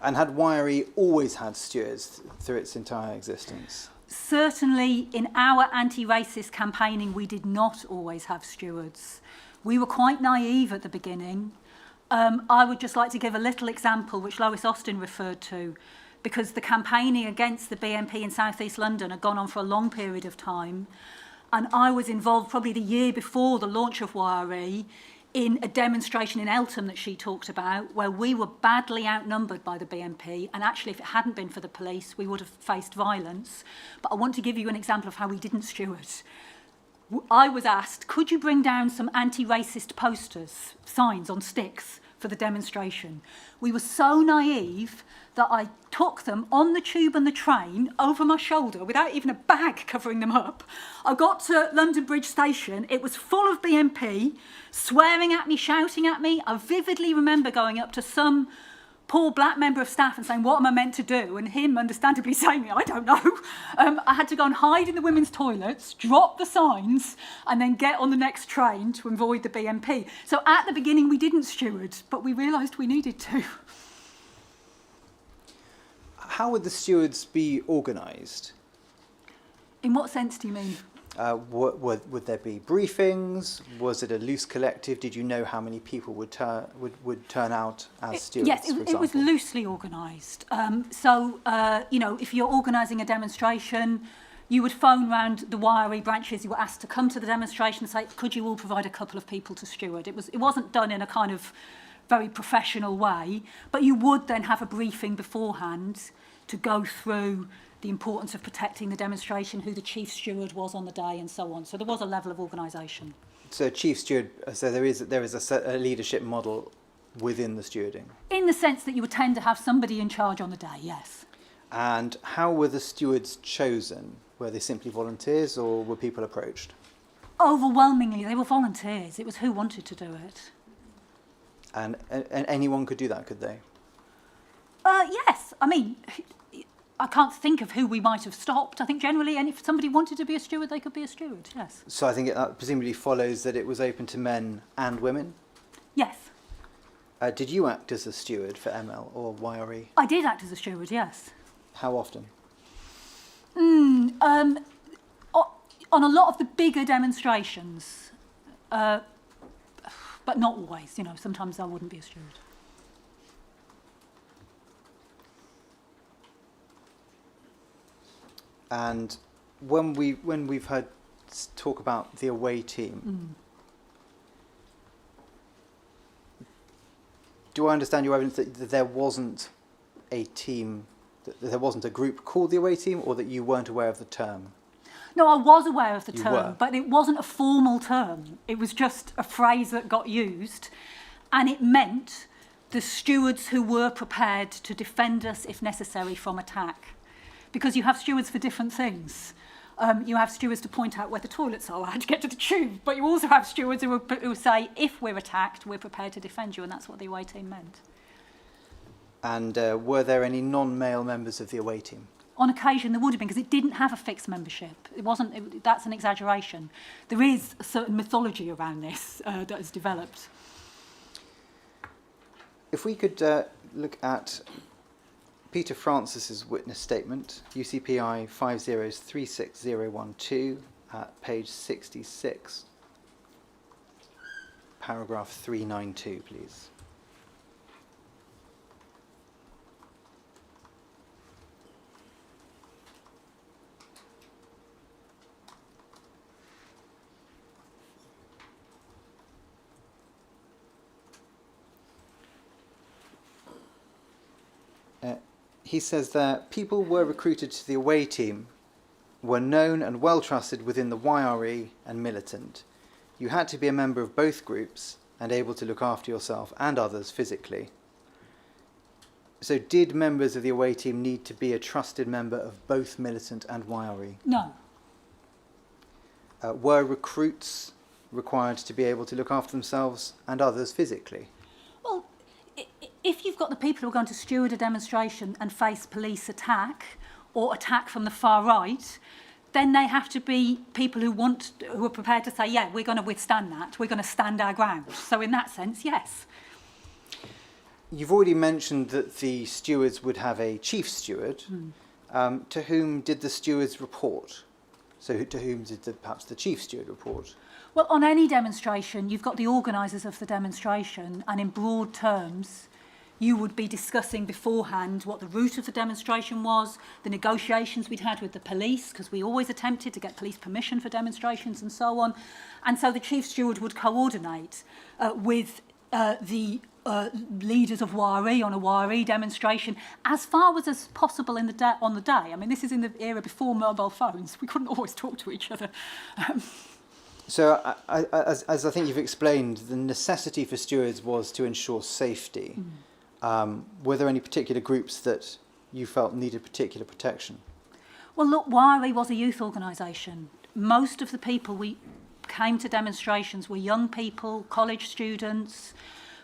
Speaker 4: And had YRE always had stewards through its entire existence?
Speaker 1: Certainly in our anti-racist campaigning, we did not always have stewards. We were quite naive at the beginning. I would just like to give a little example, which Lois Austin referred to, because the campaigning against the BNP in South East London had gone on for a long period of time. And I was involved probably the year before the launch of YRE in a demonstration in Eltham that she talked about, where we were badly outnumbered by the BNP. And actually, if it hadn't been for the police, we would have faced violence. But I want to give you an example of how we didn't steward. I was asked, could you bring down some anti-racist posters, signs on sticks for the demonstration? We were so naive that I took them on the tube and the train over my shoulder without even a bag covering them up. I got to London Bridge Station. It was full of BNP, swearing at me, shouting at me. I vividly remember going up to some poor black member of staff and saying, what am I meant to do? And him understandably saying, I don't know. I had to go and hide in the women's toilets, drop the signs, and then get on the next train to avoid the BNP. So at the beginning, we didn't steward, but we realised we needed to.
Speaker 4: How would the stewards be organised?
Speaker 1: In what sense do you mean?
Speaker 4: Would there be briefings? Was it a loose collective? Did you know how many people would turn out as stewards?
Speaker 1: Yes,
Speaker 4: for
Speaker 1: it was
Speaker 4: example?
Speaker 1: loosely organised. If you're organising a demonstration, you would phone round the YRE branches. You were asked to come to the demonstration and say, could you all provide a couple of people to steward? It wasn't done in a kind of very professional way, but you would then have a briefing beforehand to go through the importance of protecting the demonstration, who the chief steward was on the day, and so on. So there was a level of organisation.
Speaker 4: So chief steward, so there is a leadership model within the stewarding.
Speaker 1: In the sense that you would tend to have somebody in charge on the day, yes.
Speaker 4: And how were the stewards chosen? Were they simply volunteers or were people approached?
Speaker 1: Overwhelmingly, they were volunteers. It was who wanted to do it.
Speaker 4: And anyone could do that, could they?
Speaker 1: Yes. I mean, I can't think of who we might have stopped. I think generally, if somebody wanted to be a steward, they could be a steward, yes.
Speaker 4: So I think that presumably follows that it was open to men and women.
Speaker 1: Yes.
Speaker 4: Did you act as a steward for ML or YRE?
Speaker 1: I did act as a steward, yes.
Speaker 4: How often?
Speaker 1: On a lot of the bigger demonstrations, but not always. Sometimes I wouldn't be a steward.
Speaker 4: And when we've heard talk about the away team, do I understand your evidence that there wasn't a team, that there wasn't a group called the away team, or that you weren't aware of the term?
Speaker 1: No, I was aware of the
Speaker 4: You
Speaker 1: term,
Speaker 4: were.
Speaker 1: but it wasn't a formal term. It was just a phrase that got used, and it meant the stewards who were prepared to defend us if necessary from attack. Because you have stewards for different things. You have stewards to point out where the toilets are, how to get to the tube, but you also have stewards who say, if we're attacked, we're prepared to defend you, and that's what the away team meant.
Speaker 4: And were there any non-male members of the away team?
Speaker 1: On occasion, there would have been, because it didn't have a fixed membership. That's an exaggeration. There is a certain mythology around this that has developed.
Speaker 4: If we could look at Peter Francis's witness statement, UCPI 5036012, at page 66, paragraph 392, please. he says that people were recruited to the away team, were known and well trusted within the YRE and militant. You had to be a member of both groups and able to look after yourself and others physically. So did members of the away team need to be a trusted member of both militant and YRE?
Speaker 1: No.
Speaker 4: Were recruits required to be able to look after themselves and others physically?
Speaker 1: Well, if you've got the people who are going to steward a demonstration and face police attack or attack from the far right, then they have to be people who are prepared to say, yeah, we're going to withstand that. We're going to stand our ground. So in that sense, yes.
Speaker 4: You've already mentioned that the stewards would have a chief steward. To whom did the stewards report? So to whom did perhaps the chief steward report?
Speaker 1: Well, on any demonstration, you've got the organisers of the demonstration, and in broad terms, you would be discussing beforehand what the route of the demonstration was, the negotiations we'd had with the police, because we always attempted to get police permission for demonstrations and so on. And so the chief steward would coordinate with the leaders of YRE on a YRE demonstration as far as possible on the day. I mean, this is in the era before mobile phones. We couldn't always talk to each other.
Speaker 4: So, as I think you've explained, the necessity for stewards was to ensure safety. Were there any particular groups that you felt needed particular protection?
Speaker 1: Well, look, YRE was a youth organisation. Most of the people we came to demonstrations were young people, college students.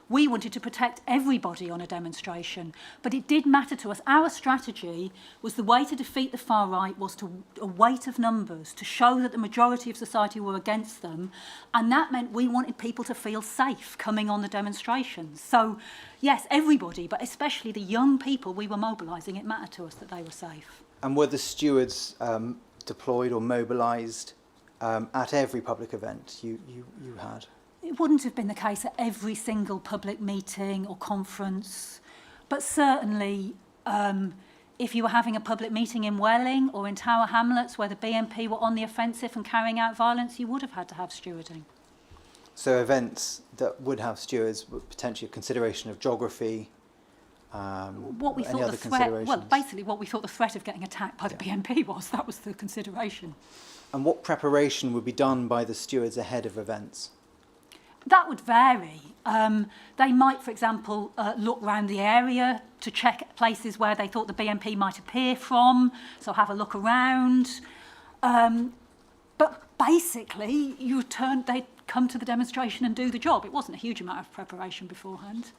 Speaker 1: We wanted to protect everybody on a demonstration, but it did matter to us. Our strategy was the way to defeat the far right was a weight of numbers, to show that the majority of society were against them, and that meant we wanted people to feel safe coming on the demonstrations. So, yes, everybody, but especially the young people we were mobilising, it mattered to us that they were safe.
Speaker 4: And were the stewards deployed or mobilised at every public event you had?
Speaker 1: It wouldn't have been the case at every single public meeting or conference, but certainly if you were having a public meeting in Welling or in Tower Hamlets where the BNP were on the offensive and carrying out violence, you would have had to have stewarding.
Speaker 4: So events that would have stewards were potentially a consideration of geography,
Speaker 1: what we
Speaker 4: any
Speaker 1: thought
Speaker 4: other
Speaker 1: the threat,
Speaker 4: considerations?
Speaker 1: well, basically what we thought the threat of getting attacked by the BNP was, that was the consideration.
Speaker 4: And what preparation would be done by the stewards ahead of events?
Speaker 1: That would vary. They might, for example, look around the area to check places where they thought the BNP might appear from, so have a look around. But basically, they'd come to the demonstration and do the job. It wasn't a huge amount of preparation beforehand.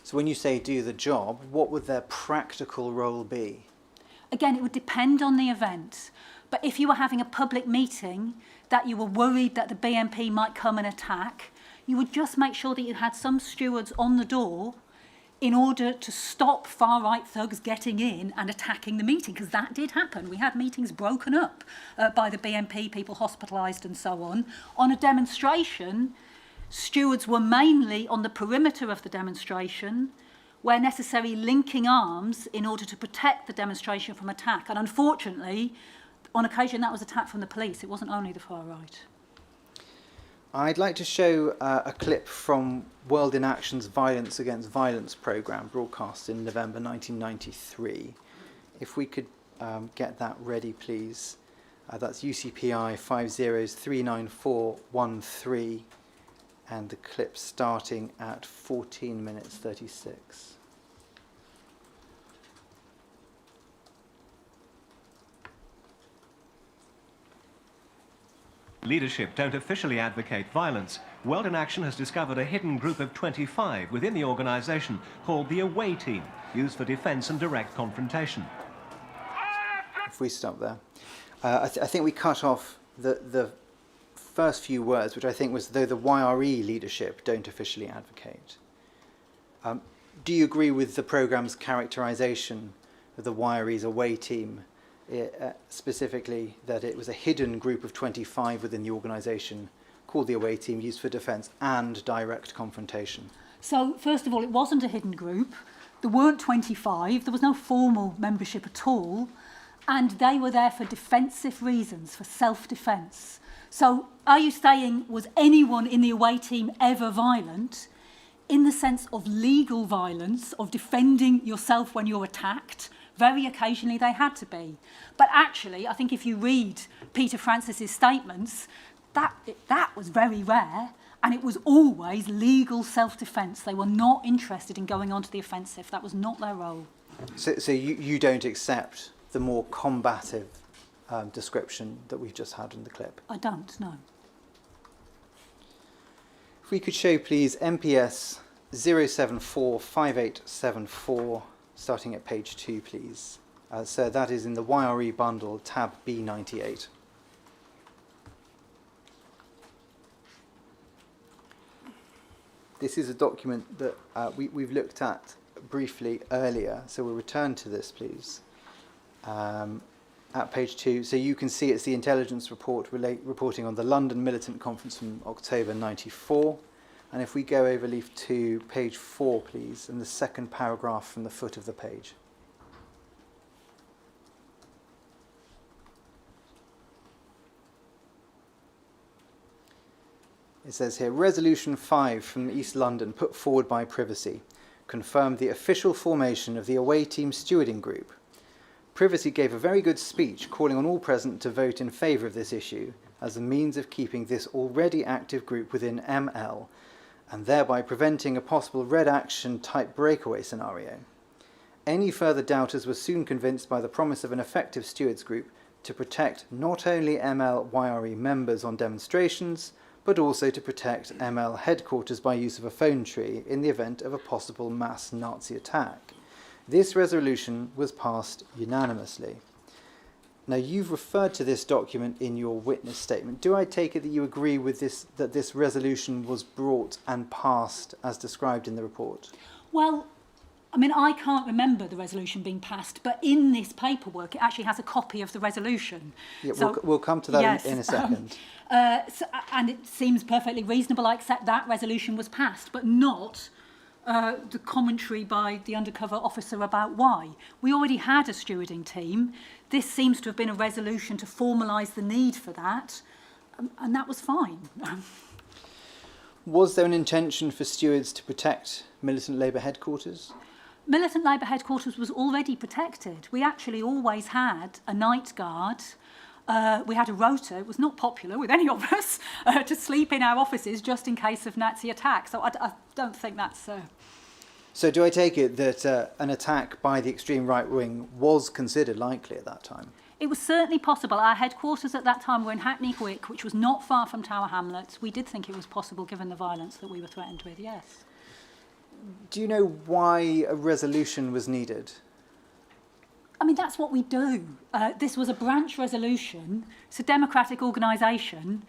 Speaker 4: So when you say do the job, what would their practical role be?
Speaker 1: Again, it would depend on the event. But if you were having a public meeting that you were worried that the BNP might come and attack, you would just make sure that you had some stewards on the door in order to stop far-right thugs getting in and attacking the meeting, because that did happen. We had meetings broken up by the BNP, people hospitalised and so on. On a demonstration, stewards were mainly on the perimeter of the demonstration, where necessary linking arms in order to protect the demonstration from attack. And unfortunately, on occasion that was attack from the police. It wasn't only the far right.
Speaker 4: I'd like to show a clip from World in Action's Violence Against Violence programme, broadcast in November 1993. If we could get that ready, please. That's UCPI 5039413, and the clip starting at 14 minutes 36.
Speaker 5: Leadership don't officially advocate violence. World in Action has discovered a hidden group of 25 within the organisation called the Away Team, used for defence and direct confrontation.
Speaker 4: If we stop there. I think we cut off the first few words, which I think was, though the YRE leadership don't officially advocate. Do you agree with the programme's characterisation of the YRE's Away Team, specifically that it was a hidden group of 25 within the organisation called the Away Team, used for defence and direct confrontation?
Speaker 1: So, first of all, it wasn't a hidden group. There weren't 25. There was no formal membership at all. And they were there for defensive reasons, for self-defence. So, are you saying, was anyone in the Away Team ever violent? In the sense of legal violence, of defending yourself when you're attacked, Very occasionally they had to be. But actually, I think if you read Peter Francis's statements, that was very rare, and it was always legal self-defence. They were not interested in going onto the offensive. That was not their role.
Speaker 4: So you don't accept the more combative description that we've just had in the clip?
Speaker 1: I don't, no.
Speaker 4: If we could show, please, MPS 0745874, starting at page 2, please. So that is in the YRE bundle, tab B98. This is a document that we've looked at briefly earlier, so we'll return to this, please. At page 2, so you can see it's the intelligence report reporting on the London Militant Conference from October 94. And if we go over leaf 2, page 4, please, and the second paragraph from the foot of the page. It says here, Resolution 5 from East London put forward by Privacy confirmed the official formation of the away team stewarding group. Privacy gave a very good speech calling on all present to vote in favour of this issue as a means of keeping this already active group within ML and thereby preventing a possible red action type breakaway scenario. Any further doubters were soon convinced by the promise of an effective stewards group to protect not only ML YRE members on demonstrations, but also to protect ML headquarters by use of a phone tree in the event of a possible mass Nazi attack. This resolution was passed unanimously. Now, you've referred to this document in your witness statement. Do I take it that you agree with this, that this resolution was brought and passed as described in the report?
Speaker 1: Well, I mean, I can't remember the resolution being passed, but in this paperwork, it actually has a copy of the resolution.
Speaker 4: Yeah,
Speaker 1: so,
Speaker 4: we'll come to that
Speaker 1: yes,
Speaker 4: in a second.
Speaker 1: And it seems perfectly reasonable. I accept that resolution was passed, but not the commentary by the undercover officer about why. We already had a stewarding team. This seems to have been a resolution to formalise the need for that, and that was fine.
Speaker 4: Was there an intention for stewards to protect Militant Labour headquarters?
Speaker 1: Militant Labour headquarters was already protected. We actually always had a night guard. We had a rota. It was not popular with any of us to sleep in our offices just in case of Nazi attack. So I don't think that's...
Speaker 4: So do I take it that an attack by the extreme right wing was considered likely at that time?
Speaker 1: It was certainly possible. Our headquarters at that time were in Hackney Wick, which was not far from Tower Hamlets. We did think it was possible given the violence that we were threatened with, yes.
Speaker 4: Do you know why a resolution was needed?
Speaker 1: I mean, that's what we do. This was a branch resolution. It's a democratic organisation.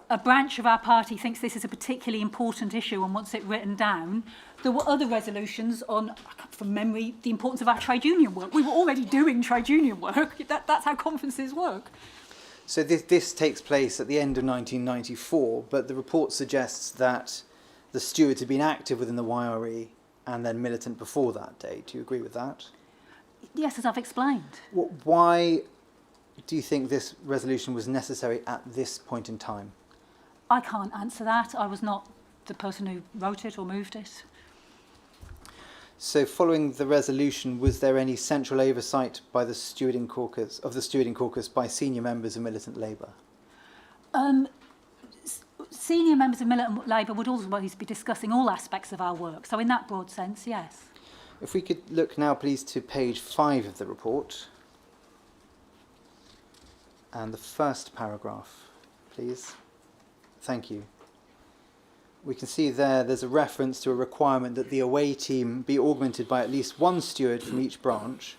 Speaker 1: A branch of our party thinks this is a particularly important issue and wants it written down. There were other resolutions on, from memory, the importance of our trade union work. We were already doing trade union work. That's how conferences work.
Speaker 4: So this takes place at the end of 1994, but the report suggests that the stewards had been active within the YRE and then militant before that date. Do you agree with that?
Speaker 1: Yes, as I've explained.
Speaker 4: Why do you think this resolution was necessary at this point in time?
Speaker 1: I can't answer that. I was not the person who wrote it or moved it.
Speaker 4: So following the resolution, was there any central oversight by the stewarding caucus, by senior members of Militant Labour?
Speaker 1: Senior members of Militant Labour would always be discussing all aspects of our work. So in that broad sense, yes.
Speaker 4: If we could look now, please, to page 5 of the report. And the first paragraph, please. Thank you. We can see there's a reference to a requirement that the away team be augmented by at least one steward from each branch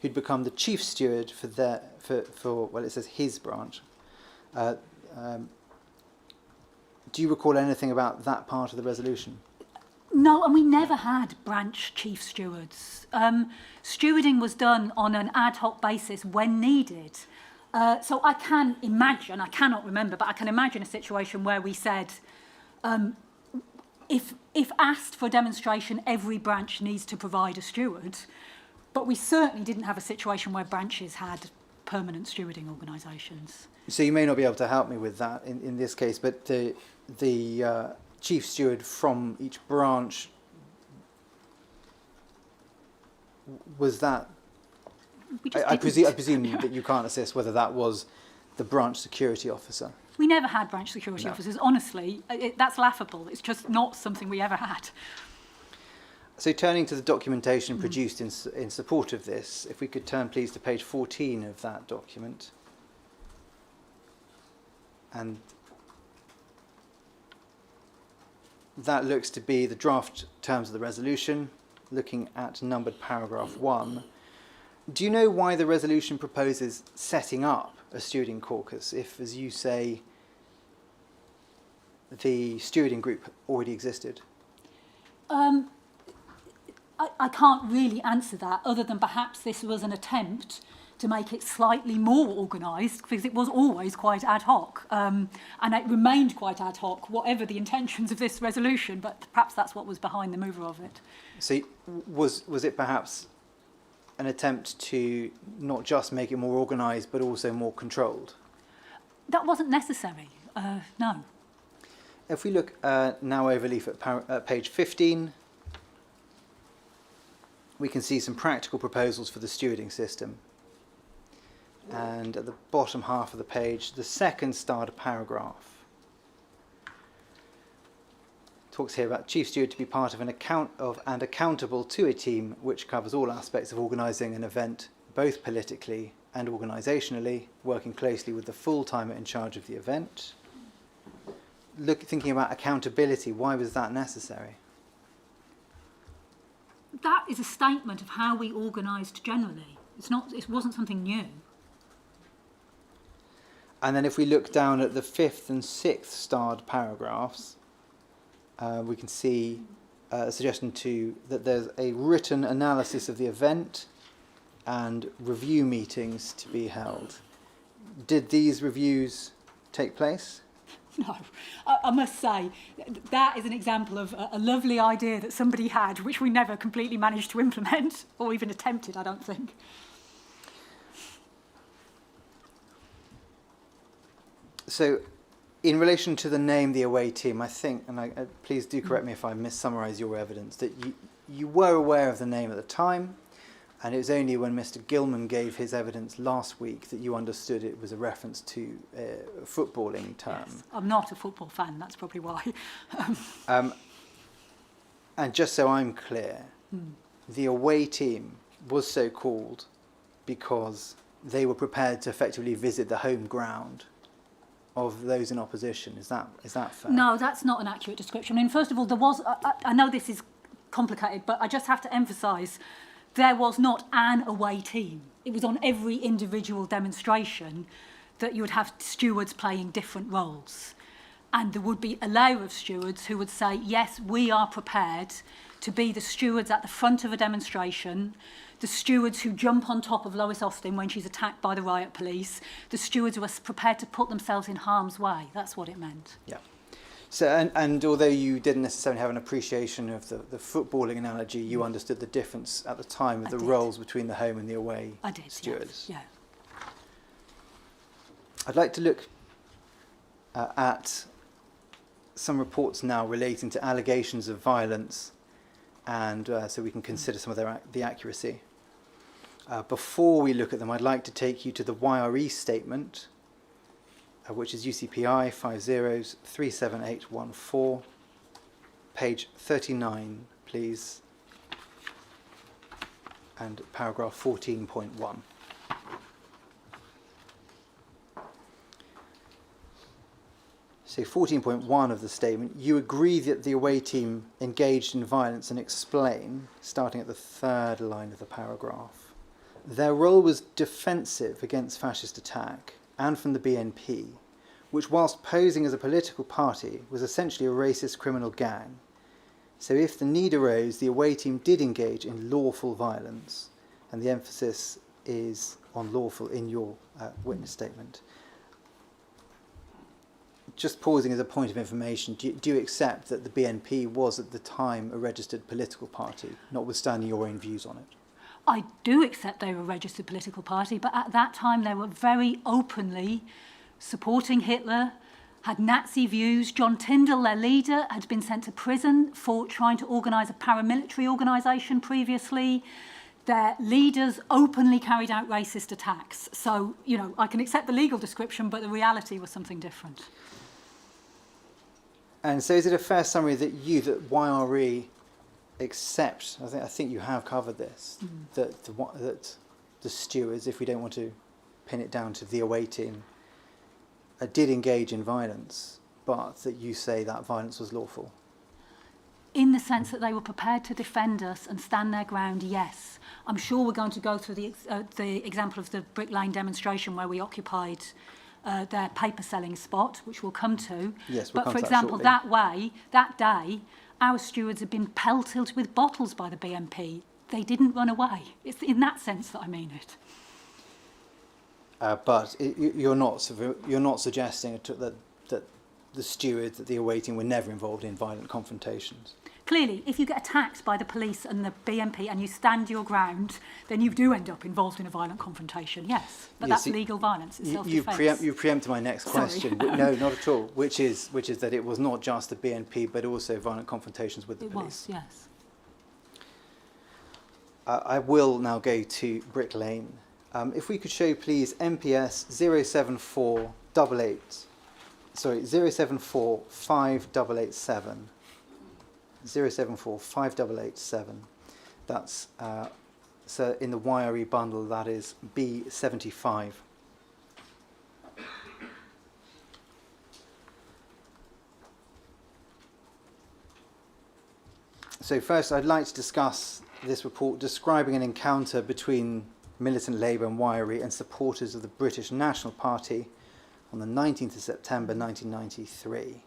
Speaker 4: who'd become the chief steward for well, it says his branch. Do you recall anything about that part of the resolution?
Speaker 1: No, and we never had branch chief stewards. Stewarding was done on an ad hoc basis when needed. So I can imagine, I cannot remember, but I can imagine a situation where we said, if asked for a demonstration, every branch needs to provide a steward. But we certainly didn't have a situation where branches had permanent stewarding organisations.
Speaker 4: So you may not be able to help me with that in this case, but the chief steward from each branch, was that
Speaker 1: We just
Speaker 4: I
Speaker 1: didn't.
Speaker 4: presume that you can't assess whether that was the branch security officer.
Speaker 1: We never had branch security
Speaker 4: No.
Speaker 1: officers, honestly. That's laughable. It's just not something we ever had.
Speaker 4: So turning to the documentation produced in support of this, if we could turn please to page 14 of that document. And that looks to be the draft terms of the resolution, looking at numbered paragraph 1. Do you know why the resolution proposes setting up a stewarding caucus if, as you say, the stewarding group already existed?
Speaker 1: I can't really answer that, other than perhaps this was an attempt to make it slightly more organised, because it was always quite ad hoc, and it remained quite ad hoc, whatever the intentions of this resolution, but perhaps that's what was behind the mover of it.
Speaker 4: So was it perhaps an attempt to not just make it more organised, but also more controlled?
Speaker 1: That wasn't necessary, no.
Speaker 4: If we look now overleaf at page 15, we can see some practical proposals for the stewarding system. And at the bottom half of the page, the second starter paragraph talks here about chief steward to be part of and accountable to a team which covers all aspects of organising an event, both politically and organisationally, working closely with the full-timer in charge of the event. Thinking about accountability, why was that necessary?
Speaker 1: That is a statement of how we organised generally. It wasn't something new.
Speaker 4: And then if we look down at the 5th and 6th starred paragraphs, we can see a suggestion that there's a written analysis of the event and review meetings to be held. Did these reviews take place?
Speaker 1: No, I must say, that is an example of a lovely idea that somebody had, which we never completely managed to implement, or even attempted, I don't think.
Speaker 4: So, in relation to the name, the away team, I think, and please do correct me if I missummarise your evidence, that you were aware of the name at the time, and it was only when Mr. Gilman gave his evidence last week that you understood it was a reference to a footballing term.
Speaker 1: Yes, I'm not a football fan, that's probably why.
Speaker 4: And just so I'm clear, the away team was so called because they were prepared to effectively visit the home ground of those in opposition. Is that fair?
Speaker 1: No, that's not an accurate description. I mean, first of all, there was, I know this is complicated, but I just have to emphasise, there was not an away team. It was on every individual demonstration that you would have stewards playing different roles. And there would be a layer of stewards who would say, yes, we are prepared to be the stewards at the front of a demonstration, the stewards who jump on top of Lois Austin when she's attacked by the riot police, the stewards who are prepared to put themselves in harm's way. That's what it meant.
Speaker 4: Yeah. So, and although you didn't necessarily have an appreciation of the footballing analogy, you understood the difference at the time of the roles between the home and the away stewards.
Speaker 1: Yes, yeah.
Speaker 4: I'd like to look at some reports now relating to allegations of violence, and so we can consider some of the accuracy. Before we look at them, I'd like to take you to the YRE statement, which is UCPI 50/37814, page 39, please, and paragraph 14.1. So 14.1 of the statement, you agree that the away team engaged in violence and explain, starting at the third line of the paragraph. Their role was defensive against fascist attack and from the BNP, which whilst posing as a political party was essentially a racist criminal gang. So if the need arose, the away team did engage in lawful violence, and the emphasis is on lawful in your witness statement. Just pausing as a point of information, do you accept that the BNP was at the time a registered political party, notwithstanding your own views on it?
Speaker 1: I do accept they were a registered political party, but at that time they were very openly supporting Hitler, had Nazi views. John Tyndall, their leader, had been sent to prison for trying to organise a paramilitary organisation previously. Their leaders openly carried out racist attacks. So, you know, I can accept the legal description, but the reality was something different.
Speaker 4: And so is it a fair summary that YRE accept, I think you have covered this, that the stewards, if we don't want to pin it down to the away team, did engage in violence, but that you say that violence was lawful?
Speaker 1: In the sense that they were prepared to defend us and stand their ground, yes. I'm sure we're going to go through the example of the Brick Lane demonstration where we occupied their paper selling spot, which we'll come to.
Speaker 4: Yes, we'll
Speaker 1: but
Speaker 4: come
Speaker 1: for
Speaker 4: to
Speaker 1: example,
Speaker 4: that
Speaker 1: that day, our stewards had been pelted with bottles by the BNP. They didn't run away. It's in that sense that I mean it.
Speaker 4: But you're not suggesting that the stewards at the away team were never involved in violent confrontations?
Speaker 1: Clearly, if you get attacked by the police and the BNP and you stand your ground, then you do end up involved in a violent confrontation, yes. But
Speaker 4: Yes,
Speaker 1: that's legal violence, it's self-defence.
Speaker 4: You preempted my next question. No, not at all, which is that it was not just the BNP, but also violent confrontations with the police.
Speaker 1: It was, yes.
Speaker 4: I will now go to Brick Lane. If we could show, please, MPS 0745887. 0745887. That's so in the YRE bundle, that is B75. So first, I'd like to discuss this report describing an encounter between militant Labour and YRE and supporters of the British National Party on the 19th of September 1993.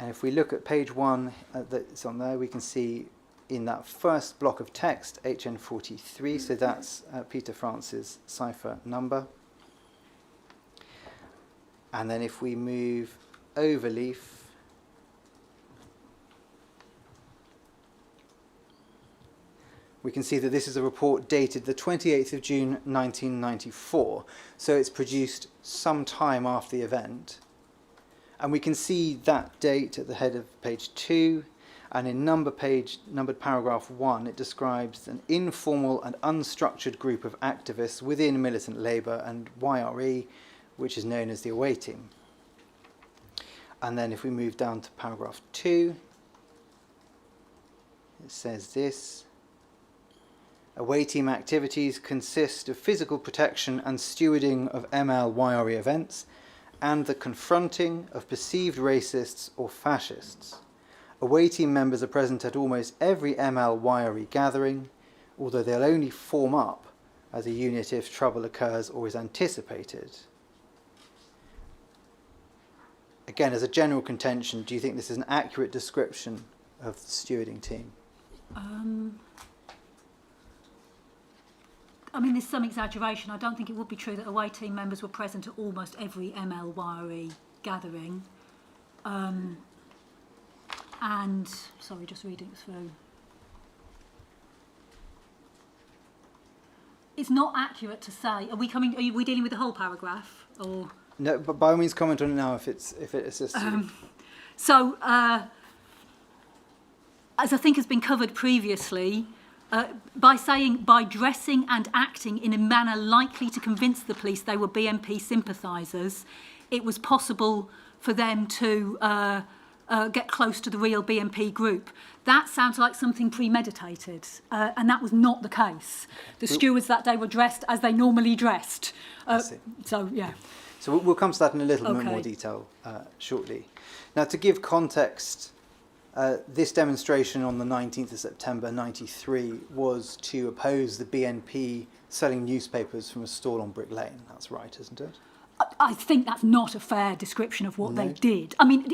Speaker 4: And if we look at page 1 that's on there, we can see in that first block of text, HN43, so that's Peter France's cipher number. And then if we move over leaf, we can see that this is a report dated the 28th of June 1994. So it's produced some time after the event. And we can see that date at the head of page 2, and in numbered paragraph 1, it describes an informal and unstructured group of activists within militant Labour and YRE, which is known as the away team. And then if we move down to paragraph 2, it says this: away team activities consist of physical protection and stewarding of ML-YRE events, and the confronting of perceived racists or fascists. Away team members are present at almost every ML-YRE gathering, although they'll only form up as a unit if trouble occurs or is anticipated. Again, as a general contention, do you think this is an accurate description of the stewarding team?
Speaker 1: I mean, there's some exaggeration. I don't think it would be true that away team members were present at almost every ML-YRE gathering. And, sorry, just reading through. It's not accurate to say. Are we dealing with the whole paragraph, or?
Speaker 4: No, but by all means comment on it now if it assists you.
Speaker 1: So, as I think has been covered previously, by dressing and acting in a manner likely to convince the police they were BNP sympathisers, it was possible for them to get close to the real BNP group. That sounds like something premeditated, and that was not the case. The stewards that day were dressed as they normally dressed. So, yeah.
Speaker 4: So we'll come to that in a little bit more detail shortly. Now, to give context, this demonstration on the 19th of September 93 was to oppose the BNP selling newspapers from a stall on Brick Lane. That's right, isn't it?
Speaker 1: I think that's not a fair description of what they did. I mean,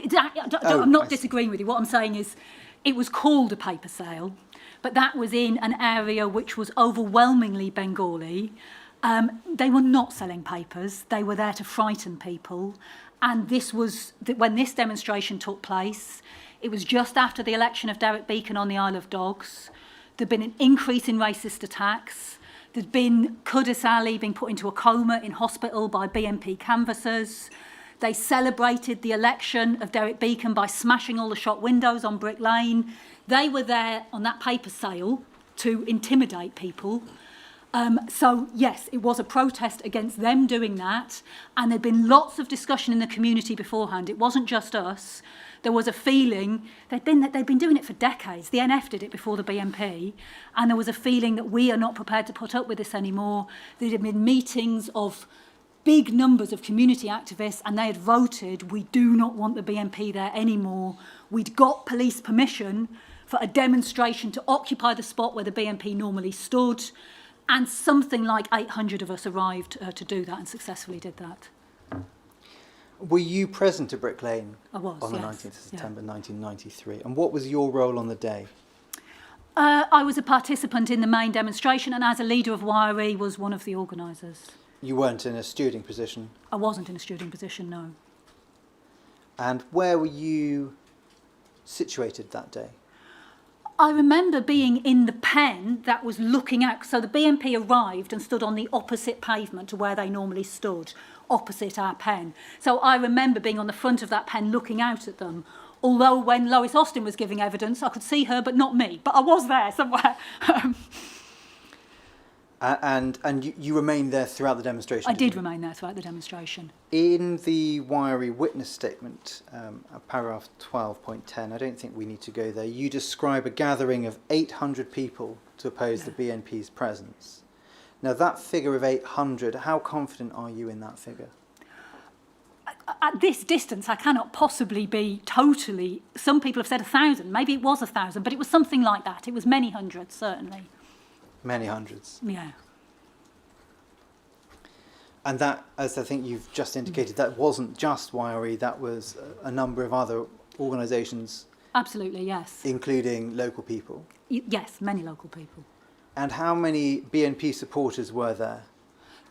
Speaker 1: I'm not disagreeing with you. What I'm saying is it was called a paper sale, but that was in an area which was overwhelmingly Bengali. They were not selling papers. They were there to frighten people. And when this demonstration took place, it was just after the election of Derek Beacon on the Isle of Dogs. There'd been an increase in racist attacks. There'd been Qudus Ali being put into a coma in hospital by BNP canvassers. They celebrated the election of Derek Beacon by smashing all the shop windows on Brick Lane. They were there on that paper sale to intimidate people. So, yes, it was a protest against them doing that, and there'd been lots of discussion in the community beforehand. It wasn't just us. There was a feeling, they'd been doing it for decades. The NF did it before the BNP, and there was a feeling that we are not prepared to put up with this anymore. There had been meetings of big numbers of community activists, and they had voted, we do not want the BNP there anymore. We'd got police permission for a demonstration to occupy the spot where the BNP normally stood, and something like 800 of us arrived to do that and successfully did that.
Speaker 4: Were you present at Brick Lane
Speaker 1: I was,
Speaker 4: on the
Speaker 1: yes.
Speaker 4: 19th of September 1993? And what was your role on the day?
Speaker 1: I was a participant in the main demonstration, and as a leader of YRE was one of the organisers.
Speaker 4: You weren't in a stewarding position.
Speaker 1: I wasn't in a stewarding position, no.
Speaker 4: And where were you situated that day?
Speaker 1: I remember being in the pen that was looking out. So the BNP arrived and stood on the opposite pavement to where they normally stood, opposite our pen. So I remember being on the front of that pen looking out at them. Although when Lois Austin was giving evidence, I could see her, but not me. But I was there somewhere.
Speaker 4: And you remained there throughout the demonstration?
Speaker 1: I did remain there throughout the demonstration.
Speaker 4: In the YRE witness statement, paragraph 12.10, I don't think we need to go there, you describe a gathering of 800 people to oppose the BNP's presence. Now, that figure of 800, how confident are you in that figure?
Speaker 1: At this distance, I cannot possibly be totally... Some people have said 1,000. Maybe it was 1,000, but it was something like that. It was many hundreds, certainly.
Speaker 4: Many hundreds.
Speaker 1: Yeah.
Speaker 4: And that, as I think you've just indicated, that wasn't just YRE, that was a number of other organisations.
Speaker 1: Absolutely, yes.
Speaker 4: Including local people.
Speaker 1: Yes, many local people.
Speaker 4: And how many BNP supporters were there?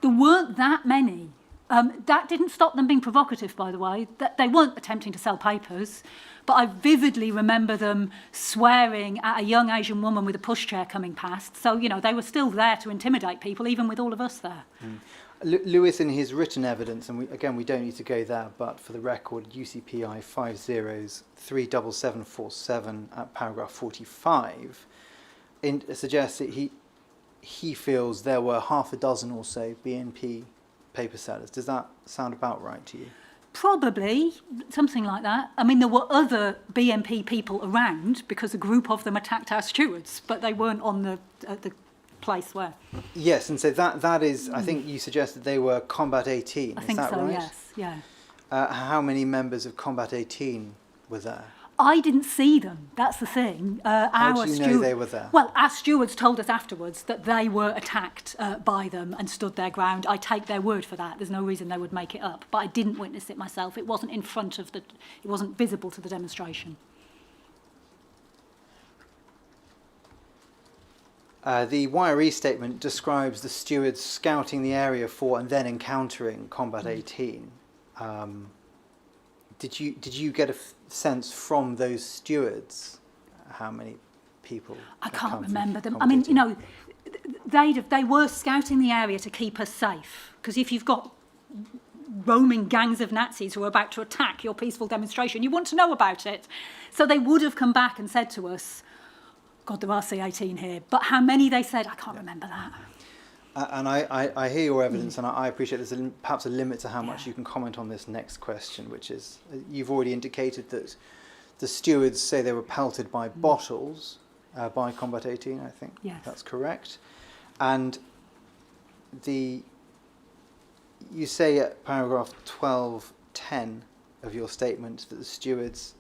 Speaker 1: There weren't that many. That didn't stop them being provocative, by the way. They weren't attempting to sell papers, but I vividly remember them swearing at a young Asian woman with a pushchair coming past. So, you know, they were still there to intimidate people, even with all of us there.
Speaker 4: Lewis, in his written evidence, and we don't need to go there, but for the record, UCPI 50-37747 at paragraph 45, suggests that he feels there were half a dozen or so BNP paper sellers. Does that sound about right to you?
Speaker 1: Probably, something like that. I mean, there were other BNP people around because a group of them attacked our stewards, but they weren't on the place where...
Speaker 4: Yes, and so that is, I think you suggested they were Combat 18,
Speaker 1: I think
Speaker 4: is that
Speaker 1: so,
Speaker 4: right?
Speaker 1: yes, yeah.
Speaker 4: How many members of Combat 18 were there?
Speaker 1: I didn't see them, that's the thing.
Speaker 4: How do you know they were there?
Speaker 1: Well, our stewards told us afterwards that they were attacked by them and stood their ground. I take their word for that. There's no reason they would make it up. But I didn't witness it myself. It wasn't in front of it wasn't visible to the demonstration.
Speaker 4: The YRE statement describes the stewards scouting the area for and then encountering Combat 18. Did you get a sense from those stewards how many people?
Speaker 1: I can't remember them. I mean, you know, they were scouting the area to keep us safe. Because if you've got roaming gangs of Nazis who are about to attack your peaceful demonstration, you want to know about it. So they would have come back and said to us, God, there are C-18 here. But how many they said, I can't remember that.
Speaker 4: And I hear your evidence, and I appreciate there's perhaps a limit to how much you can comment on this next question, which is, you've already indicated that the stewards say they were pelted by bottles by Combat 18, I think.
Speaker 1: Yes.
Speaker 4: That's correct. And you say at paragraph 12.10 of your statement that the stewards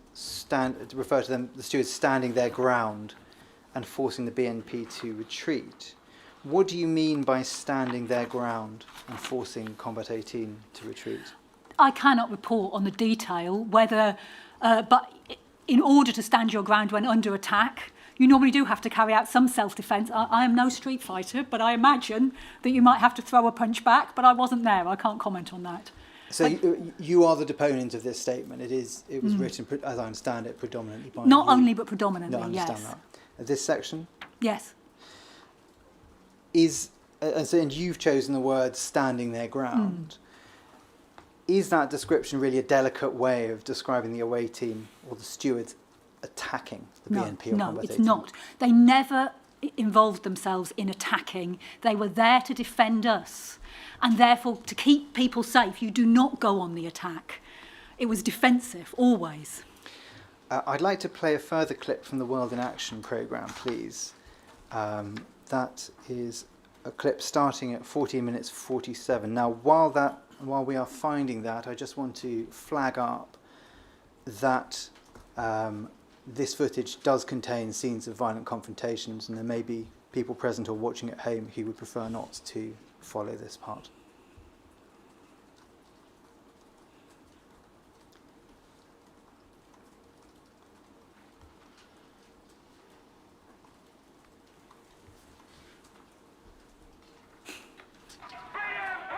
Speaker 4: refer to them, the stewards standing their ground and forcing the BNP to retreat. What do you mean by standing their ground and forcing Combat 18 to retreat?
Speaker 1: I cannot report on the detail whether, but in order to stand your ground when under attack, you normally do have to carry out some self-defence. I am no street fighter, but I imagine that you might have to throw a punch back, but I wasn't there. I can't comment on that.
Speaker 4: So you are the deponent of this statement. It was written, as I understand it, predominantly by
Speaker 1: Not
Speaker 4: you.
Speaker 1: only, but predominantly,
Speaker 4: No, I understand
Speaker 1: yes.
Speaker 4: that. This section?
Speaker 1: Yes.
Speaker 4: And you've chosen the word standing their ground. Is that description really a delicate way of describing the away team or the stewards attacking the BNP or
Speaker 1: No,
Speaker 4: Combat
Speaker 1: it's
Speaker 4: 18?
Speaker 1: not. They never involved themselves in attacking. They were there to defend us. And therefore, to keep people safe, you do not go on the attack. It was defensive, always.
Speaker 4: I'd like to play a further clip from the World in Action programme, please. That is a clip starting at 14 minutes 47. Now, while we are finding that, I just want to flag up that this footage does contain scenes of violent confrontations, and there may be people present or watching at home who would prefer not to follow this part.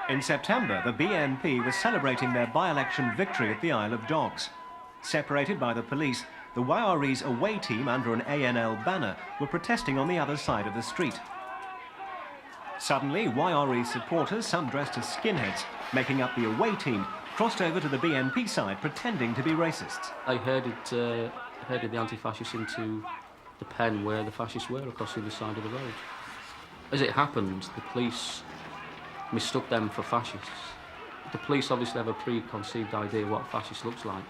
Speaker 5: In September, the BNP was celebrating their by-election victory at the Isle of Dogs. Separated by the police, the YRE's away team under an ANL banner were protesting on the other side of the street. Suddenly, YRE supporters, some dressed as skinheads, making up the away team, crossed over to the BNP side, pretending to be racists.
Speaker 6: I herded the anti-fascists into the pen where the fascists were, across the other side of the road. As it happened, the police mistook them for fascists. The police obviously have a preconceived idea what a fascist looks like.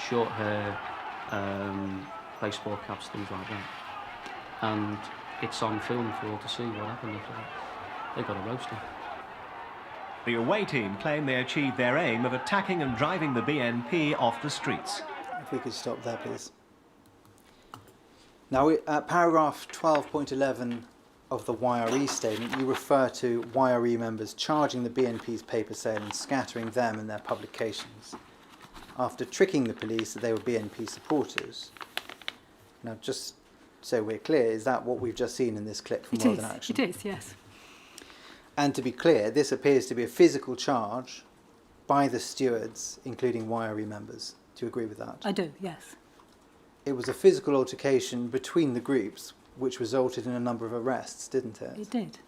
Speaker 6: Short hair, baseball caps, things like that. And it's on film for all to see what happened after that. They got a roasting.
Speaker 5: The away team claim they achieved their aim of attacking and driving the BNP off the streets.
Speaker 4: If we could stop there, please. Now, at paragraph 12.11 of the YRE statement, you refer to YRE members charging the BNP's paper sale and scattering them and their publications after tricking the police that they were BNP supporters. Now, just so we're clear, is that what we've just seen in this clip from World in Action?
Speaker 1: It is, yes.
Speaker 4: And to be clear, this appears to be a physical charge by the stewards, including YRE members. Do you agree with that?
Speaker 1: I do, yes.
Speaker 4: It was a physical altercation between the groups, which resulted in a number of arrests, didn't it?
Speaker 1: It did.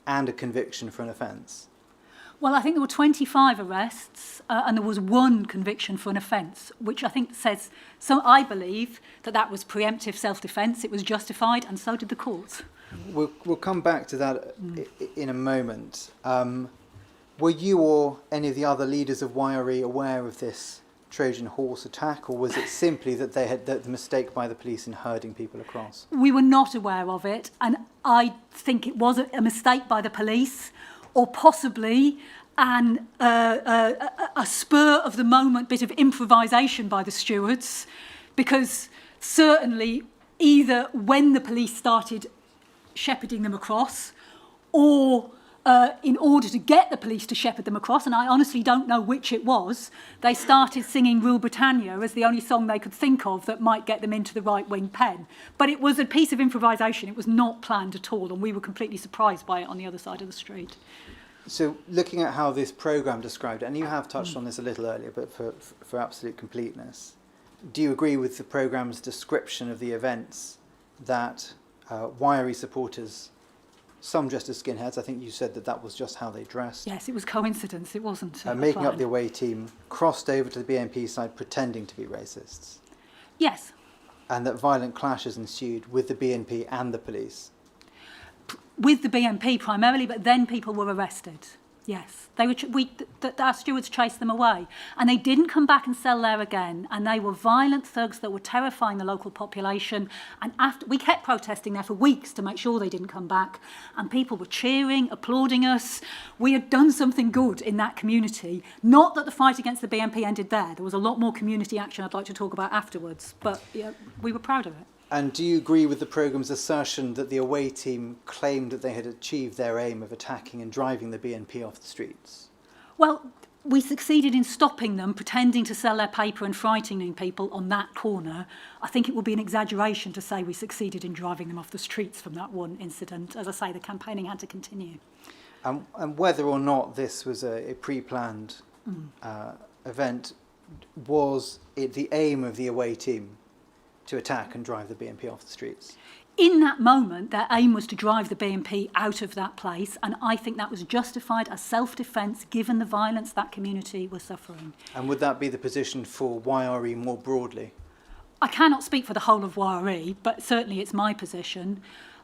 Speaker 4: And a conviction for an offence.
Speaker 1: Well, I think there were 25 arrests and there was one conviction for an offence, which I think says, so I believe that was preemptive self-defence, it was justified, and so did the courts.
Speaker 4: We'll come back to that in a moment. Were you or any of the other leaders of YRE aware of this Trojan horse attack, or was it simply that they had the mistake by the police in herding people across?
Speaker 1: We were not aware of it, and I think it was a mistake by the police, or possibly a spur of the moment bit of improvisation by the stewards, because certainly either when the police started shepherding them across, or in order to get the police to shepherd them across, and I honestly don't know which it was, they started singing Rule Britannia as the only song they could think of that might get them into the right-wing pen. But it was a piece of improvisation. It was not planned at all, and we were completely surprised by it on the other side of the street.
Speaker 4: So looking at how this programme described it, and you have touched on this a little earlier, but for absolute completeness, do you agree with the programme's description of the events that YRE supporters, some dressed as skinheads, I think you said that was just how they dressed.
Speaker 1: Yes, it was coincidence, it wasn't
Speaker 4: making up
Speaker 1: planned.
Speaker 4: the away team, crossed over to the BNP side pretending to be racists.
Speaker 1: Yes.
Speaker 4: And that violent clashes ensued with the BNP and the police.
Speaker 1: With the BNP primarily, but then people were arrested. Yes, our stewards chased them away, and they didn't come back and sell there again. And they were violent thugs that were terrifying the local population. And we kept protesting there for weeks to make sure they didn't come back. And people were cheering, applauding us. We had done something good in that community. Not that the fight against the BNP ended there. There was a lot more community action I'd like to talk about afterwards. But yeah, we were proud of it.
Speaker 4: And do you agree with the programme's assertion that the away team claimed that they had achieved their aim of attacking and driving the BNP off the streets?
Speaker 1: Well, we succeeded in stopping them pretending to sell their paper and frightening people on that corner. I think it would be an exaggeration to say we succeeded in driving them off the streets from that one incident. As I say, the campaigning had to continue.
Speaker 4: And whether or not this was a pre-planned event, was it the aim of the away team to attack and drive the BNP off the streets?
Speaker 1: In that moment, their aim was to drive the BNP out of that place, and I think that was justified as self-defence given the violence that community was suffering.
Speaker 4: And would that be the position for YRE more broadly?
Speaker 1: I cannot speak for the whole of YRE, but certainly it's my position.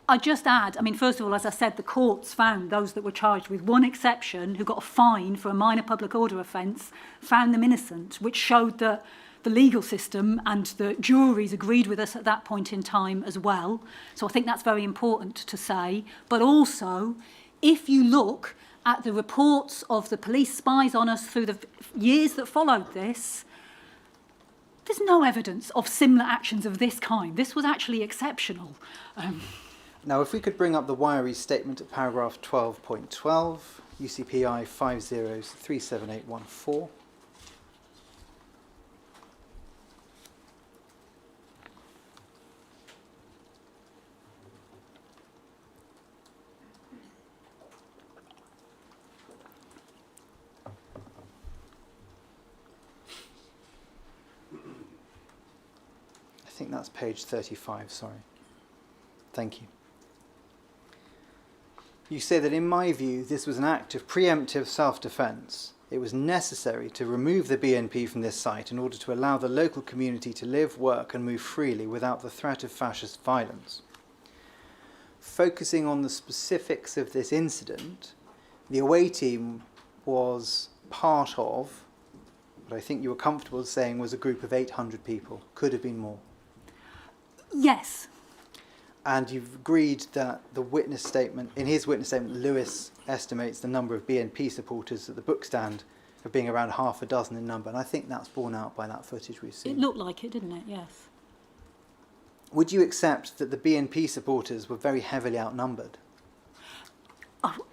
Speaker 1: I just add, I mean, first of all, as I said, the courts found those that were charged with one exception, who got a fine for a minor public order offence, found them innocent, which showed that the legal system and the juries agreed with us at that point in time as well. So I think that's very important to say. But also, if you look at the reports of the police spies on us through the years that followed this, there's no evidence of similar actions of this kind. This was actually exceptional.
Speaker 4: Now, if we could bring up the Wiry statement at paragraph 12.12, UCPI 50037814. I think that's page 35, sorry. Thank you. You say that, in my view, this was an act of preemptive self-defence. It was necessary to remove the BNP from this site in order to allow the local community to live, work and move freely without the threat of fascist violence. Focusing on the specifics of this incident, the away team was part of what I think you were comfortable saying was a group of 800 people. Could have been more.
Speaker 1: Yes.
Speaker 4: And you've agreed that the witness statement, in his witness statement, Lewis estimates the number of BNP supporters at the book stand of being around half a dozen in number, and I think that's borne out by that footage we've seen.
Speaker 1: It looked like it, didn't it? Yes.
Speaker 4: Would you accept that the BNP supporters were very heavily outnumbered?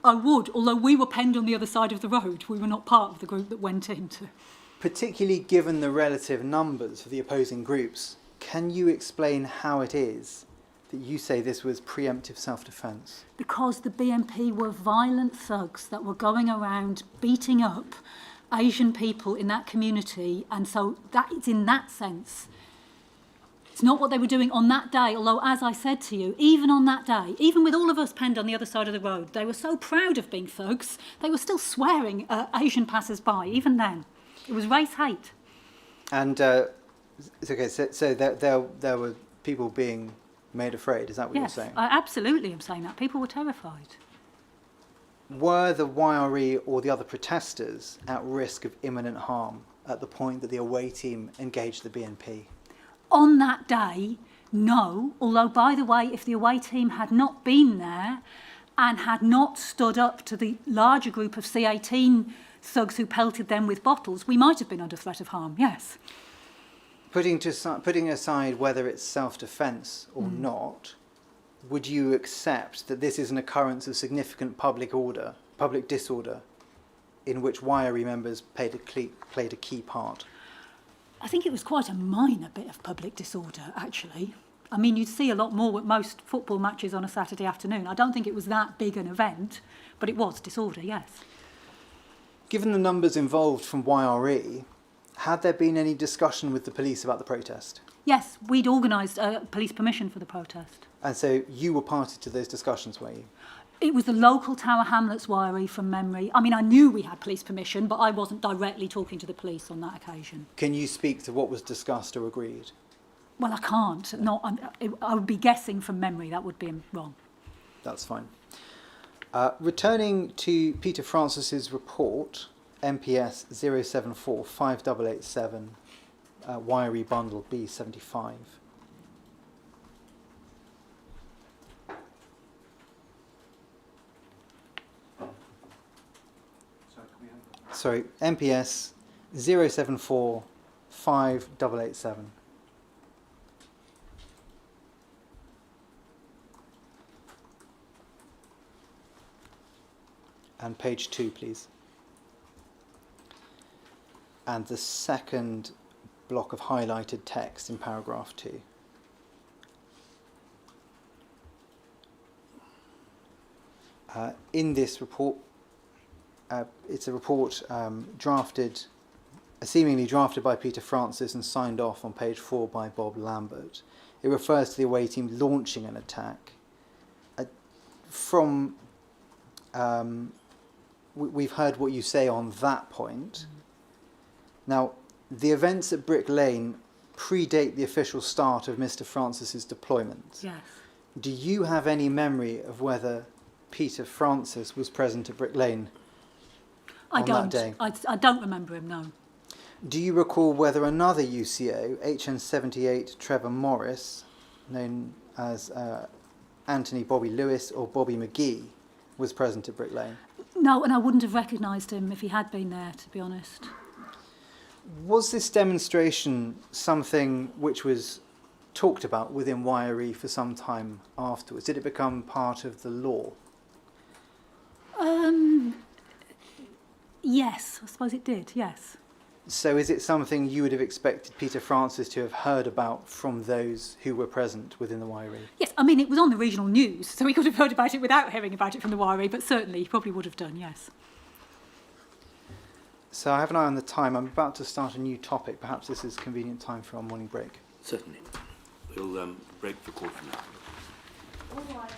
Speaker 1: I would, although we were penned on the other side of the road. We were not part of the group that went into.
Speaker 4: Particularly given the relative numbers of the opposing groups, can you explain how it is that you say this was preemptive self-defence?
Speaker 1: Because the BNP were violent thugs that were going around beating up Asian people in that community, and so that it's in that sense. It's not what they were doing on that day, although, as I said to you, even on that day, even with all of us penned on the other side of the road, they were so proud of being thugs, they were still swearing at Asian passers-by, even then. It was race hate.
Speaker 4: And, okay, so there were people being made afraid, is that what
Speaker 1: Yes,
Speaker 4: you're saying?
Speaker 1: I absolutely am saying that. People were terrified.
Speaker 4: Were the YRE or the other protesters at risk of imminent harm at the point that the away team engaged the BNP?
Speaker 1: On that day, no. Although, by the way, if the away team had not been there and had not stood up to the larger group of C-18 thugs who pelted them with bottles, we might have been under threat of harm, yes.
Speaker 4: Putting aside whether it's self-defence or not, would you accept that this is an occurrence of significant public disorder, in which YRE members played a key part?
Speaker 1: I think it was quite a minor bit of public disorder, actually. I mean, you'd see a lot more at most football matches on a Saturday afternoon. I don't think it was that big an event, but it was disorder, yes.
Speaker 4: Given the numbers involved from YRE, had there been any discussion with the police about the protest?
Speaker 1: Yes, we'd organised police permission for the protest.
Speaker 4: And so you were party to those discussions, were you?
Speaker 1: It was the local Tower Hamlets YRE from memory. I mean, I knew we had police permission, but I wasn't directly talking to the police on that occasion.
Speaker 4: Can you speak to what was discussed or agreed?
Speaker 1: Well, I can't. I would be guessing from memory. That would be wrong.
Speaker 4: That's fine. Returning to Peter Francis's report, MPS 0745887, YRE bundle B75. Sorry, MPS 0745887. And page 2, please. And the second block of highlighted text in paragraph 2. In this report, it's a report seemingly drafted by Peter Francis and signed off on page 4 by Bob Lambert. It refers to the away team launching an attack. We've heard what you say on that point. Now, the events at Brick Lane predate the official start of Mr. Francis's deployment.
Speaker 1: Yes.
Speaker 4: Do you have any memory of whether Peter Francis was present at Brick Lane
Speaker 1: I
Speaker 4: on
Speaker 1: don't.
Speaker 4: that day?
Speaker 1: I don't remember him, no.
Speaker 4: Do you recall whether another UCO, HN78 Trevor Morris, known as Anthony Bobby Lewis or Bobby McGee, was present at Brick Lane?
Speaker 1: No, and I wouldn't have recognised him if he had been there, to be honest.
Speaker 4: Was this demonstration something which was talked about within YRE for some time afterwards? Did it become part of the law?
Speaker 1: Yes, I suppose it did, yes.
Speaker 4: So is it something you would have expected Peter Francis to have heard about from those who were present within the YRE?
Speaker 1: Yes, I mean, it was on the regional news, so he could have heard about it without hearing about it from the YRE, but certainly he probably would have done, yes.
Speaker 4: So I have an eye on the time. I'm about to start a new topic. Perhaps this is a convenient time for our morning break.
Speaker 2: Certainly. We'll break for quarter now.
Speaker 3: All right.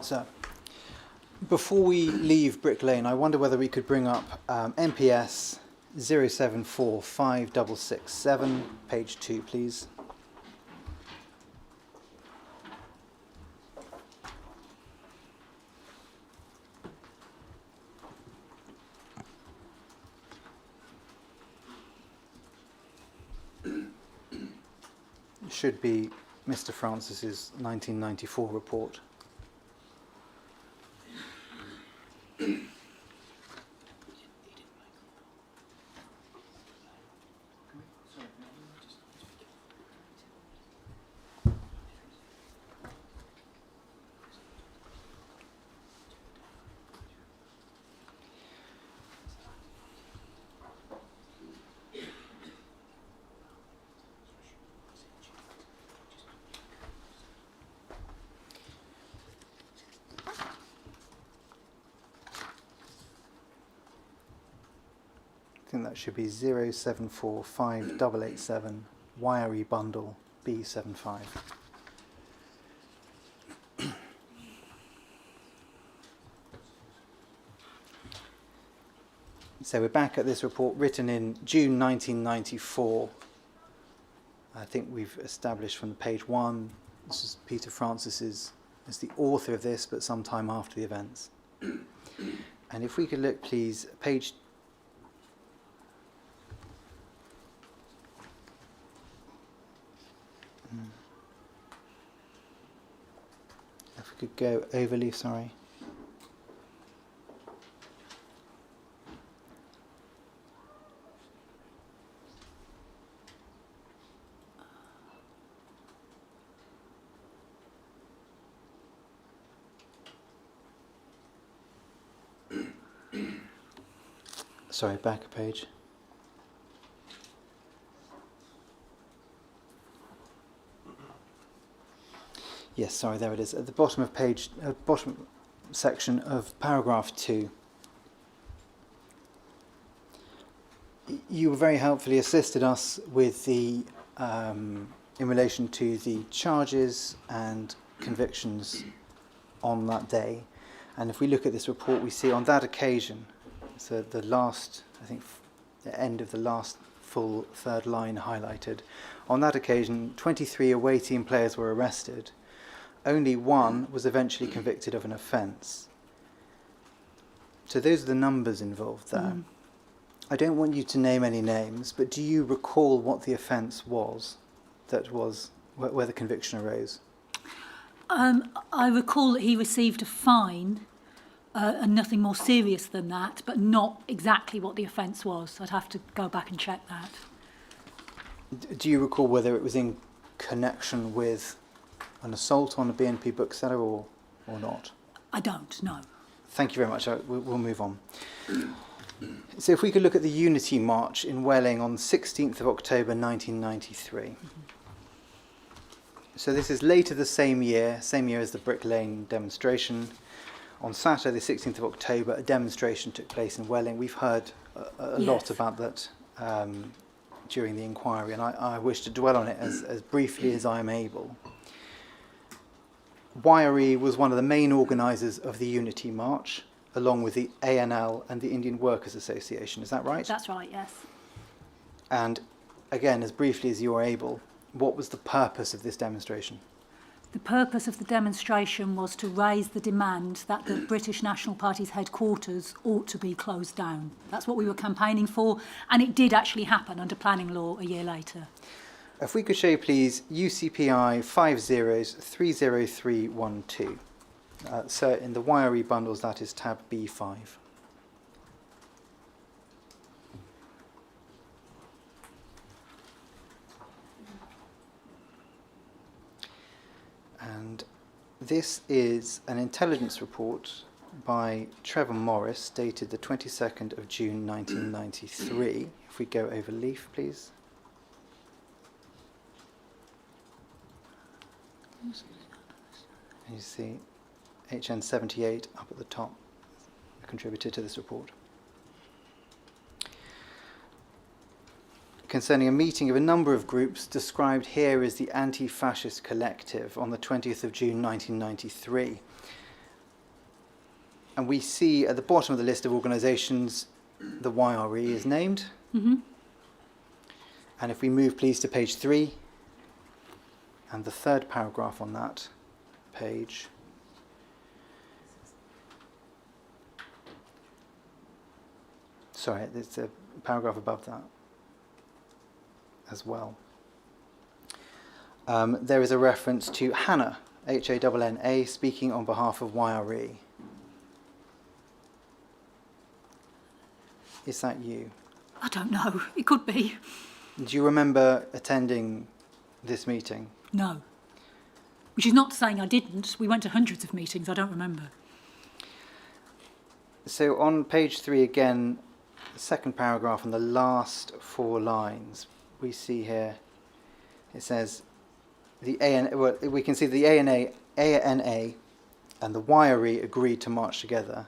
Speaker 4: So, before we leave Brick Lane, I wonder whether we could bring up MPS 0745667, page 2, please. It should be Mr. Francis's 1994 report. I think that should be 0745887 wiry bundle B75. So we're back at this report written in June 1994. I think we've established from the page 1, this is Peter Francis's, as the author of this, but sometime after the events. And if we could look, please, page if we could go overleaf, sorry. Sorry, back a page. Yes, sorry, there it is. At the bottom of page, bottom section of paragraph 2. You very helpfully assisted us with the, in relation to the charges and convictions on that day. And if we look at this report, we see on that occasion, so the last, I think, the end of the last full third line highlighted. On that occasion, 23 away team players were arrested. Only one was eventually convicted of an offence. So those are the numbers involved there. Mm. I don't want you to name any names, but do you recall what the offence was that was where the conviction arose?
Speaker 1: I recall that he received a fine and nothing more serious than that, but not exactly what the offence was. I'd have to go back and check that.
Speaker 4: Do you recall whether it was in connection with an assault on a BNP bookseller or not? I don't, no. Thank you very much. We'll move on. So if we could look at the Unity March in Welling on the 16th of October 1993. Mm-hmm. So this is later the same year as the Brick Lane demonstration. On Saturday, the 16th of October, a demonstration took place in Welling. We've heard a lot about that during the inquiry, and I wish to dwell on it as briefly as I am able. YRE was one of the main organisers of the Unity March, along with the ANL and the Indian Workers Association. Is that right?
Speaker 1: That's right, yes.
Speaker 4: And again, as briefly as you are able, what was the purpose of this demonstration?
Speaker 1: The purpose of the demonstration was to raise the demand that the British National Party's headquarters ought to be closed down. That's what we were campaigning for, and it did actually happen under planning law a year later.
Speaker 4: If we could show, please, UCPI 50030312. So in the YRE bundles, that is tab B5. And this is an intelligence report by Trevor Morris, dated the 22nd of June 1993. If we go over leaf, please. You see HN78 up at the top, a contributor to this report. Concerning a meeting of a number of groups described here as the Anti-Fascist Collective on the 20th of June 1993. And we see at the bottom of the list of organisations, the YRE is named.
Speaker 1: Mm-hmm.
Speaker 4: And if we move, please, to page 3, and the third paragraph on that page. Sorry, there's a paragraph above that as well. There is a reference to Hannah, Hanna, speaking on behalf of YRE. Is that you?
Speaker 1: I don't know. It could be.
Speaker 4: Do you remember attending this meeting?
Speaker 1: No. Which is not saying I didn't. We went to hundreds of meetings. I don't remember.
Speaker 4: So on page 3 again, the second paragraph and the last 4 lines, we see here, it says, we can see the ANA and the YRE agreed to march together,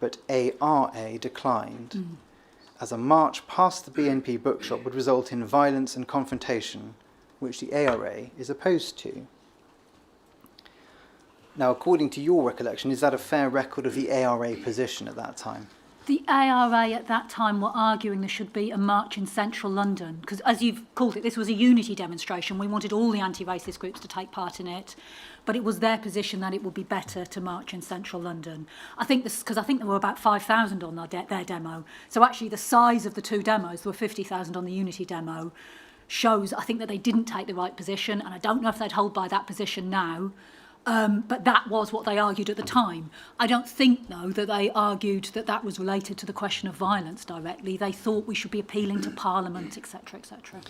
Speaker 4: but ARA declined, as a march past the BNP bookshop would result in violence and confrontation, which the ARA is opposed to. Now, according to your recollection, is that a fair record of the ARA position at that time?
Speaker 1: The ARA at that time were arguing there should be a march in central London, because as you've called it, this was a unity demonstration. We wanted all the anti-racist groups to take part in it, but it was their position that it would be better to march in central London. I think there were about 5,000 on their demo. So actually the size of the 2 demos, there were 50,000 on the unity demo, shows, I think, that they didn't take the right position, and I don't know if they'd hold by that position now. But that was what they argued at the time. I don't think, though, that they argued that that was related to the question of violence directly. They thought we should be appealing to Parliament, etc., etc.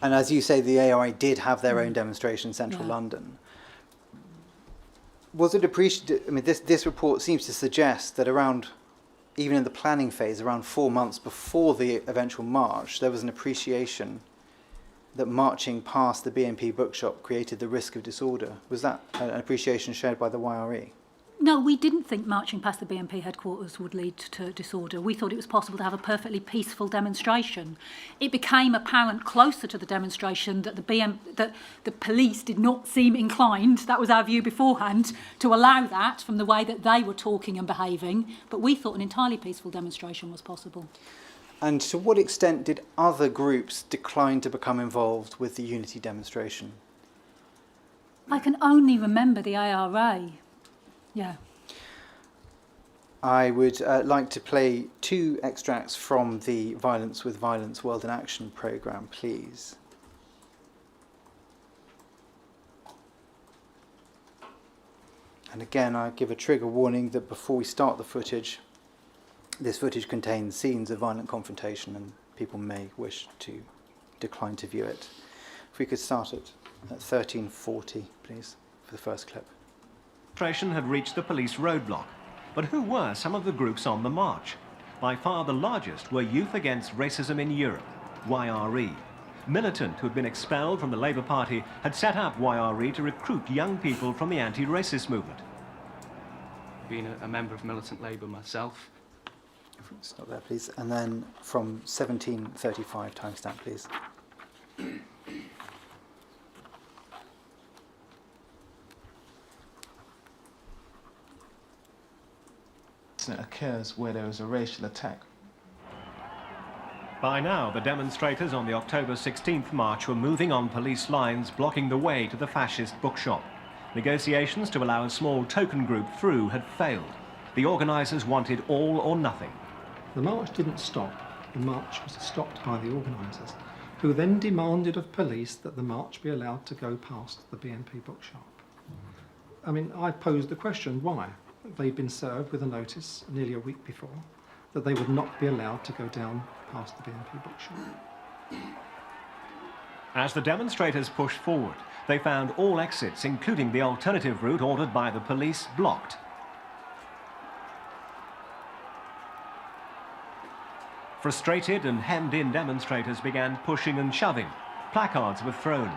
Speaker 4: And as you say, the ARA did have their own demonstration in central London. Was it appreciated? I mean, this report seems to suggest that around, even in the planning phase, around 4 months before the eventual march, there was an appreciation that marching past the BNP bookshop created the risk of disorder. Was that an appreciation shared by the YRE?
Speaker 1: No, we didn't think marching past the BNP headquarters would lead to disorder. We thought it was possible to have a perfectly peaceful demonstration. It became apparent closer to the demonstration that the police did not seem inclined, that was our view beforehand, to allow that from the way that they were talking and behaving. But we thought an entirely peaceful demonstration was possible.
Speaker 4: And to what extent did other groups decline to become involved with the unity demonstration?
Speaker 1: I can only remember the ARA. Yeah.
Speaker 4: I would like to play 2 extracts from the Violence with Violence World in Action programme, please. And again, I give a trigger warning that before we start the footage, this footage contains scenes of violent confrontation and people may wish to decline to view it. If we could start at 13:40, please, for the first clip.
Speaker 5: Demonstration had reached the police roadblock. But who were some of the groups on the march? By far the largest were Youth Against Racism in Europe, YRE. Militant who had been expelled from the Labour Party had set up YRE to recruit young people from the anti-racist movement.
Speaker 6: Being a member of militant Labour myself,
Speaker 4: Stop there, please. And then from 17:35, timestamp, please.
Speaker 7: It occurs where there is a racial attack.
Speaker 5: By now, the demonstrators on the October 16th march were moving on police lines, blocking the way to the fascist bookshop. Negotiations to allow a small token group through had failed. The organisers wanted all or nothing.
Speaker 8: The march didn't stop. The march was stopped by the organisers, who then demanded of police that the march be allowed to go past the BNP bookshop. I mean, I posed the question, why? They'd been served with a notice nearly a week before that they would not be allowed to go down past the BNP bookshop.
Speaker 5: As the demonstrators pushed forward, they found all exits, including the alternative route ordered by the police, blocked. Frustrated and hemmed-in demonstrators began pushing and shoving. Placards were thrown.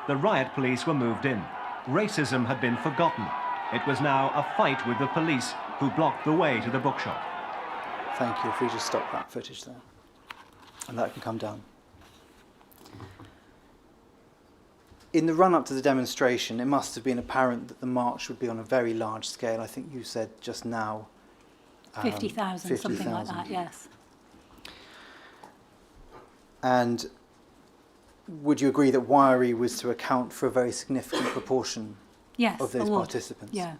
Speaker 5: The riot police were moved in. Racism had been forgotten. It was now a fight with the police, who blocked the way to the bookshop.
Speaker 4: Thank you. If we just stop that footage there. And that can come down. In the run-up to the demonstration, it must have been apparent that the march would be on a very large scale. I think you said just now
Speaker 1: 50,000, something like
Speaker 4: 50,000.
Speaker 1: that, yes.
Speaker 4: And would you agree that wiry was to account for a very significant proportion
Speaker 1: Yes,
Speaker 4: of
Speaker 1: I
Speaker 4: those
Speaker 1: would.
Speaker 4: participants?
Speaker 1: Yeah.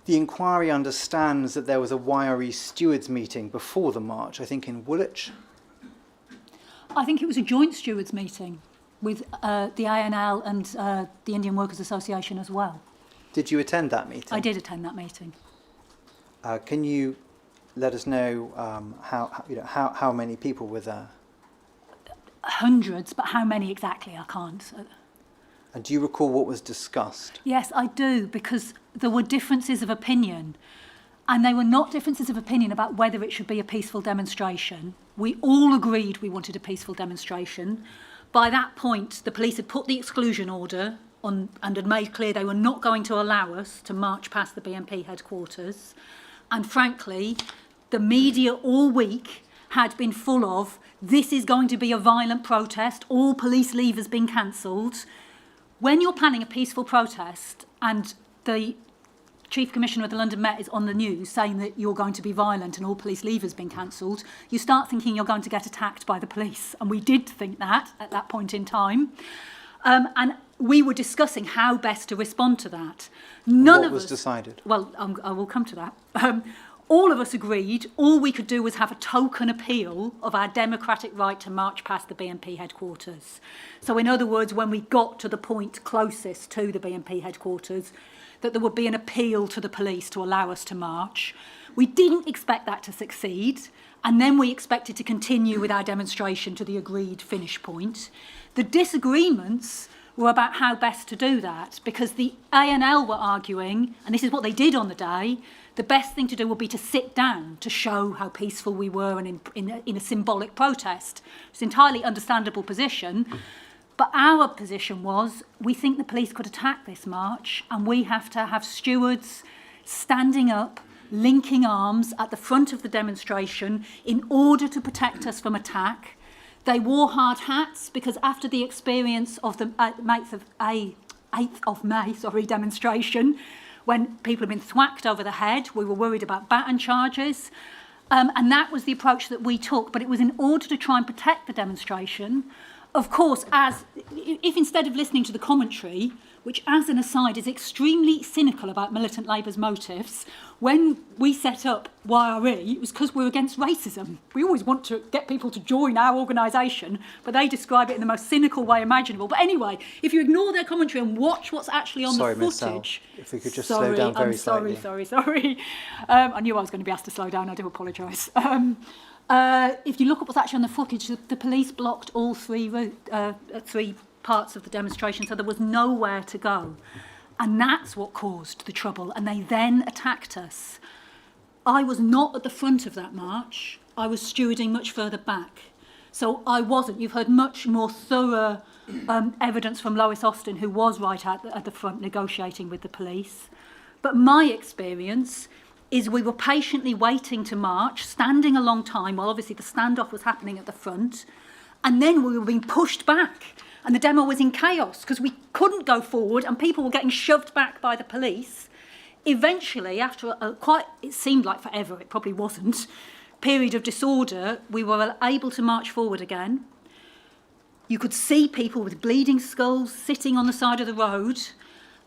Speaker 4: The inquiry understands that there was a wiry stewards meeting before the march, I think in Woolwich.
Speaker 1: I think it was a joint stewards meeting with the ANL and the Indian Workers Association as well.
Speaker 4: Did you attend that meeting?
Speaker 1: I did attend that meeting.
Speaker 4: Can you let us know how many people were there?
Speaker 1: Hundreds, but how many exactly, I can't.
Speaker 4: And do you recall what was discussed?
Speaker 1: Yes, I do, because there were differences of opinion. And they were not differences of opinion about whether it should be a peaceful demonstration. We all agreed we wanted a peaceful demonstration. By that point, the police had put the exclusion order on and had made clear they were not going to allow us to march past the BNP headquarters. And frankly, the media all week had been full of, this is going to be a violent protest, all police leave has been cancelled. When you're planning a peaceful protest and the Chief Commissioner of the London Met is on the news saying that you're going to be violent and all police leave has been cancelled, you start thinking you're going to get attacked by the police. And we did think that at that point in time. And we were discussing how best to respond to that.
Speaker 4: What was decided?
Speaker 1: Well, I will come to that. All of us agreed all we could do was have a token appeal of our democratic right to march past the BNP headquarters. So in other words, when we got to the point closest to the BNP headquarters, that there would be an appeal to the police to allow us to march. We didn't expect that to succeed, and then we expected to continue with our demonstration to the agreed finish point. The disagreements were about how best to do that, because the ANL were arguing, and this is what they did on the day, the best thing to do would be to sit down to show how peaceful we were and in a symbolic protest. It's an entirely understandable position. But our position was, we think the police could attack this march, and we have to have stewards standing up, linking arms at the front of the demonstration in order to protect us from attack. They wore hard hats because after the experience of the 8th of May demonstration, when people had been thwacked over the head, we were worried about baton charges. And that was the approach that we took. But it was in order to try and protect the demonstration. Of course, if instead of listening to the commentary, which as an aside is extremely cynical about militant Labour's motives, when we set up YRE, it was because we were against racism. We always want to get people to join our organisation, but they describe it in the most cynical way imaginable. But anyway, if you ignore their commentary and watch what's actually on the footage...
Speaker 4: If we could just slow down very slightly.
Speaker 1: Sorry. I knew I was going to be asked to slow down. I do apologise. If you look at what's actually on the footage, the police blocked all three parts of the demonstration, so there was nowhere to go. And that's what caused the trouble. And they then attacked us. I was not at the front of that march. I was stewarding much further back. So I wasn't. You've heard much more thorough evidence from Lois Austin, who was right at the front negotiating with the police. But my experience is we were patiently waiting to march, standing a long time while obviously the standoff was happening at the front. And then we were being pushed back. And the demo was in chaos because we couldn't go forward and people were getting shoved back by the police. Eventually, after it seemed like forever, it probably wasn't, period of disorder, we were able to march forward again. You could see people with bleeding skulls sitting on the side of the road.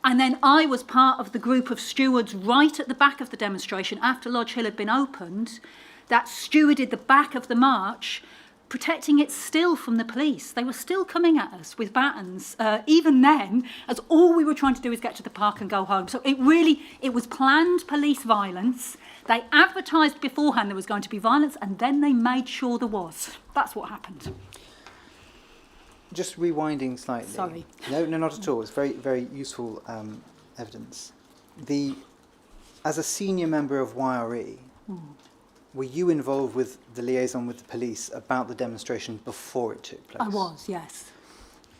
Speaker 1: And then I was part of the group of stewards right at the back of the demonstration after Lodge Hill had been opened that stewarded the back of the march, protecting it still from the police. They were still coming at us with batons, even then, as all we were trying to do is get to the park and go home. So it was planned police violence. They advertised beforehand there was going to be violence, and then they made sure there was. That's what happened.
Speaker 4: Just rewinding slightly.
Speaker 1: Sorry.
Speaker 4: No, not at all. It's very, very useful evidence. As a senior member of YRE, were you involved with the liaison with the police about the demonstration before it took place?
Speaker 1: I was, yes.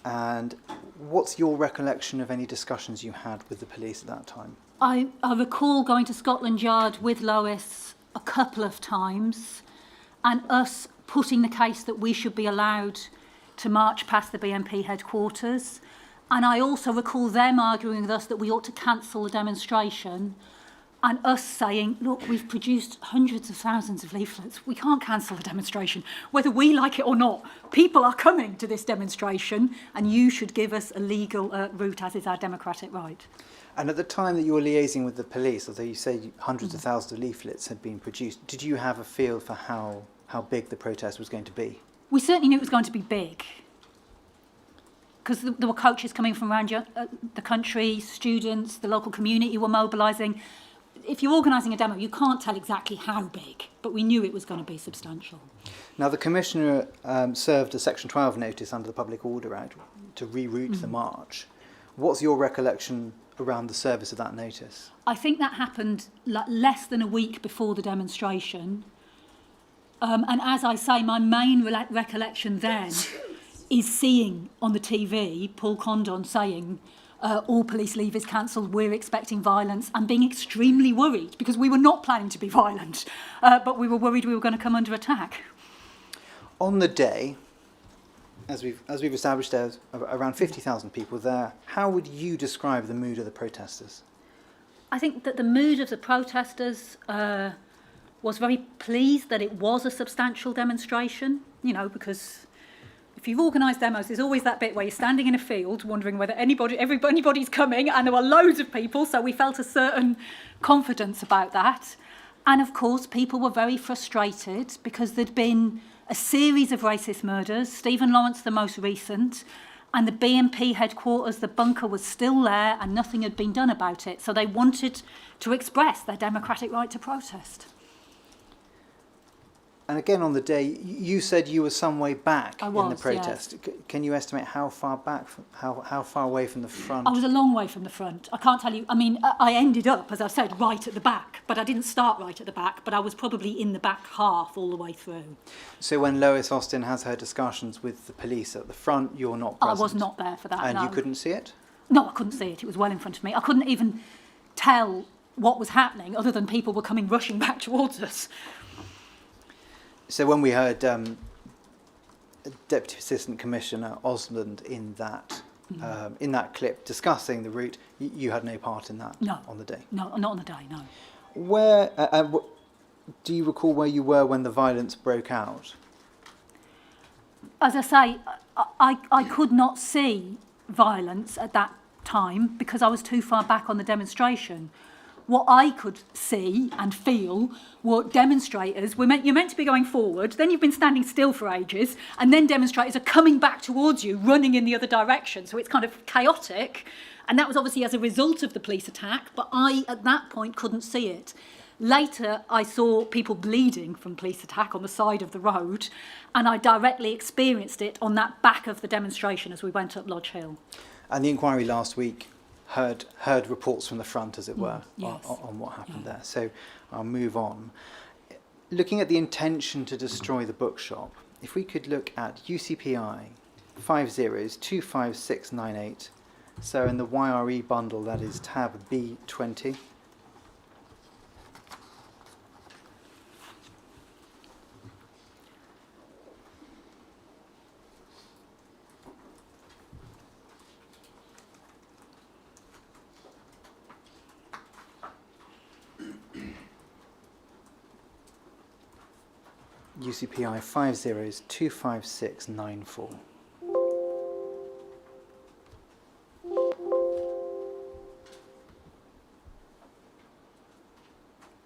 Speaker 4: And what's your recollection of any discussions you had with the police at that time?
Speaker 1: I recall going to Scotland Yard with Lois a couple of times and us putting the case that we should be allowed to march past the BNP headquarters. And I also recall them arguing with us that we ought to cancel the demonstration. and us saying, look, we've produced hundreds of thousands of leaflets. We can't cancel the demonstration, whether we like it or not. People are coming to this demonstration, and you should give us a legal route, as is our democratic right.
Speaker 4: And at the time that you were liaising with the police, although you say hundreds of thousands of leaflets had been produced, did you have a feel for how big the protest was going to be?
Speaker 1: We certainly knew it was going to be big, because there were coaches coming from around the country, students, the local community were mobilising. If you're organising a demo, you can't tell exactly how big, but we knew it was going to be substantial.
Speaker 4: Now, the Commissioner served a Section 12 notice under the Public Order Act to reroute the march. What's your recollection around the service of that notice?
Speaker 1: I think that happened less than a week before the demonstration. And as I say, my main recollection then is seeing on the TV Paul Condon saying, all police leave is cancelled, we're expecting violence, and being extremely worried because we were not planning to be violent, but we were worried we were going to come under attack.
Speaker 4: On the day, as we've established, there's around 50,000 people there. How would you describe the mood of the protesters?
Speaker 1: I think that the mood of the protesters was very pleased that it was a substantial demonstration, because if you've organised demos, there's always that bit where you're standing in a field wondering whether anybody's coming, and there were loads of people, so we felt a certain confidence about that. And of course, people were very frustrated because there'd been a series of racist murders, Stephen Lawrence the most recent, and the BNP headquarters, the bunker was still there and nothing had been done about it. So they wanted to express their democratic right to protest.
Speaker 4: And again, on the day, you said you were some way back in the protest.
Speaker 1: Yes.
Speaker 4: Can you estimate how far back, how far away from the front?
Speaker 1: I was a long way from the front. I can't tell you. I mean, I ended up, as I've said, right at the back, but I didn't start right at the back, but I was probably in the back half all the way through.
Speaker 4: So when Lois Austin has her discussions with the police at the front, you're not present?
Speaker 1: I was not there for that,
Speaker 4: And
Speaker 1: no.
Speaker 4: you couldn't see it?
Speaker 1: No, I couldn't see it. It was well in front of me. I couldn't even tell what was happening other than people were coming rushing back towards us.
Speaker 4: So when we heard Deputy Assistant Commissioner Osmond in that clip discussing the route, you had no part in that on the day?
Speaker 1: No, not on the day, no.
Speaker 4: Where do you recall where you were when the violence broke out?
Speaker 1: As I say, I could not see violence at that time because I was too far back on the demonstration. What I could see and feel were demonstrators. You're meant to be going forward, then you've been standing still for ages, and then demonstrators are coming back towards you, running in the other direction. So it's kind of chaotic. And that was obviously as a result of the police attack, but I, at that point, couldn't see it. Later, I saw people bleeding from police attack on the side of the road, and I directly experienced it on that back of the demonstration as we went up Lodge Hill.
Speaker 4: And the inquiry last week heard reports from the front, as it were,
Speaker 1: yes.
Speaker 4: on what happened there. So I'll move on. Looking at the intention to destroy the bookshop, if we could look at UCPI 50-25698, so in the YRE bundle, that is tab B20. UCPI 50-25694.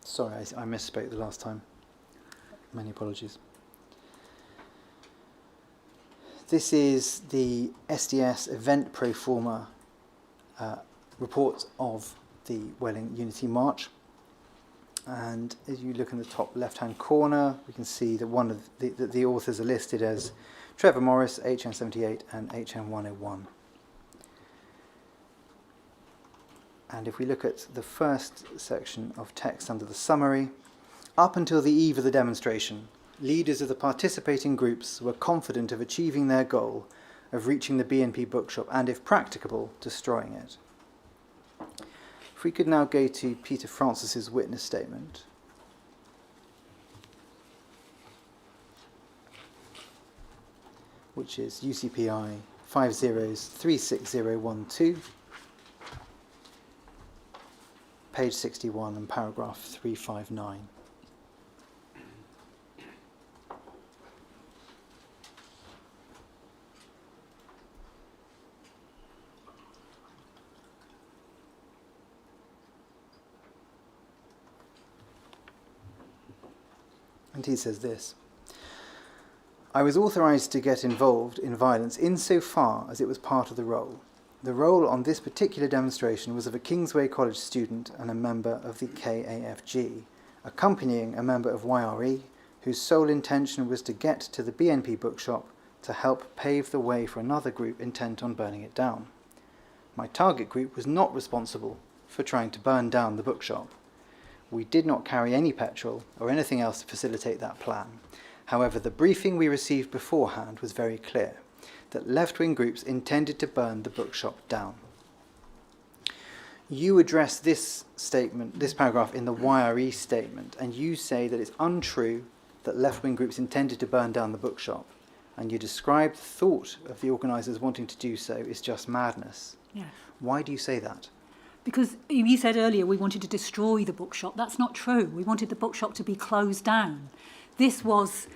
Speaker 4: Sorry, I misspoke the last time. Many apologies. This is the SDS event pro forma report of the Welling Unity March. And as you look in the top left-hand corner, we can see that one of the authors are listed as Trevor Morris, HN78 and HN101. And if we look at the first section of text under the summary, up until the eve of the demonstration, leaders of the participating groups were confident of achieving their goal of reaching the BNP bookshop and, if practicable, destroying it. If we could now go to Peter Francis's witness statement. Which is UCPI 50-36012. page 61 and paragraph 359. And he says this: I was authorised to get involved in violence insofar as it was part of the role. The role on this particular demonstration was of a Kingsway College student and a member of the KAFG, accompanying a member of YRE, whose sole intention was to get to the BNP bookshop to help pave the way for another group intent on burning it down. My target group was not responsible for trying to burn down the bookshop. We did not carry any petrol or anything else to facilitate that plan. However, the briefing we received beforehand was very clear, that left-wing groups intended to burn the bookshop down. You address this statement, this paragraph, in the YRE statement, and you say that it's untrue that left-wing groups intended to burn down the bookshop, and you describe the thought of the organisers wanting to do so is just madness.
Speaker 1: Yes.
Speaker 4: Why do you say that?
Speaker 1: Because you said earlier we wanted to destroy the bookshop. That's not true. We wanted the bookshop to be closed down. This was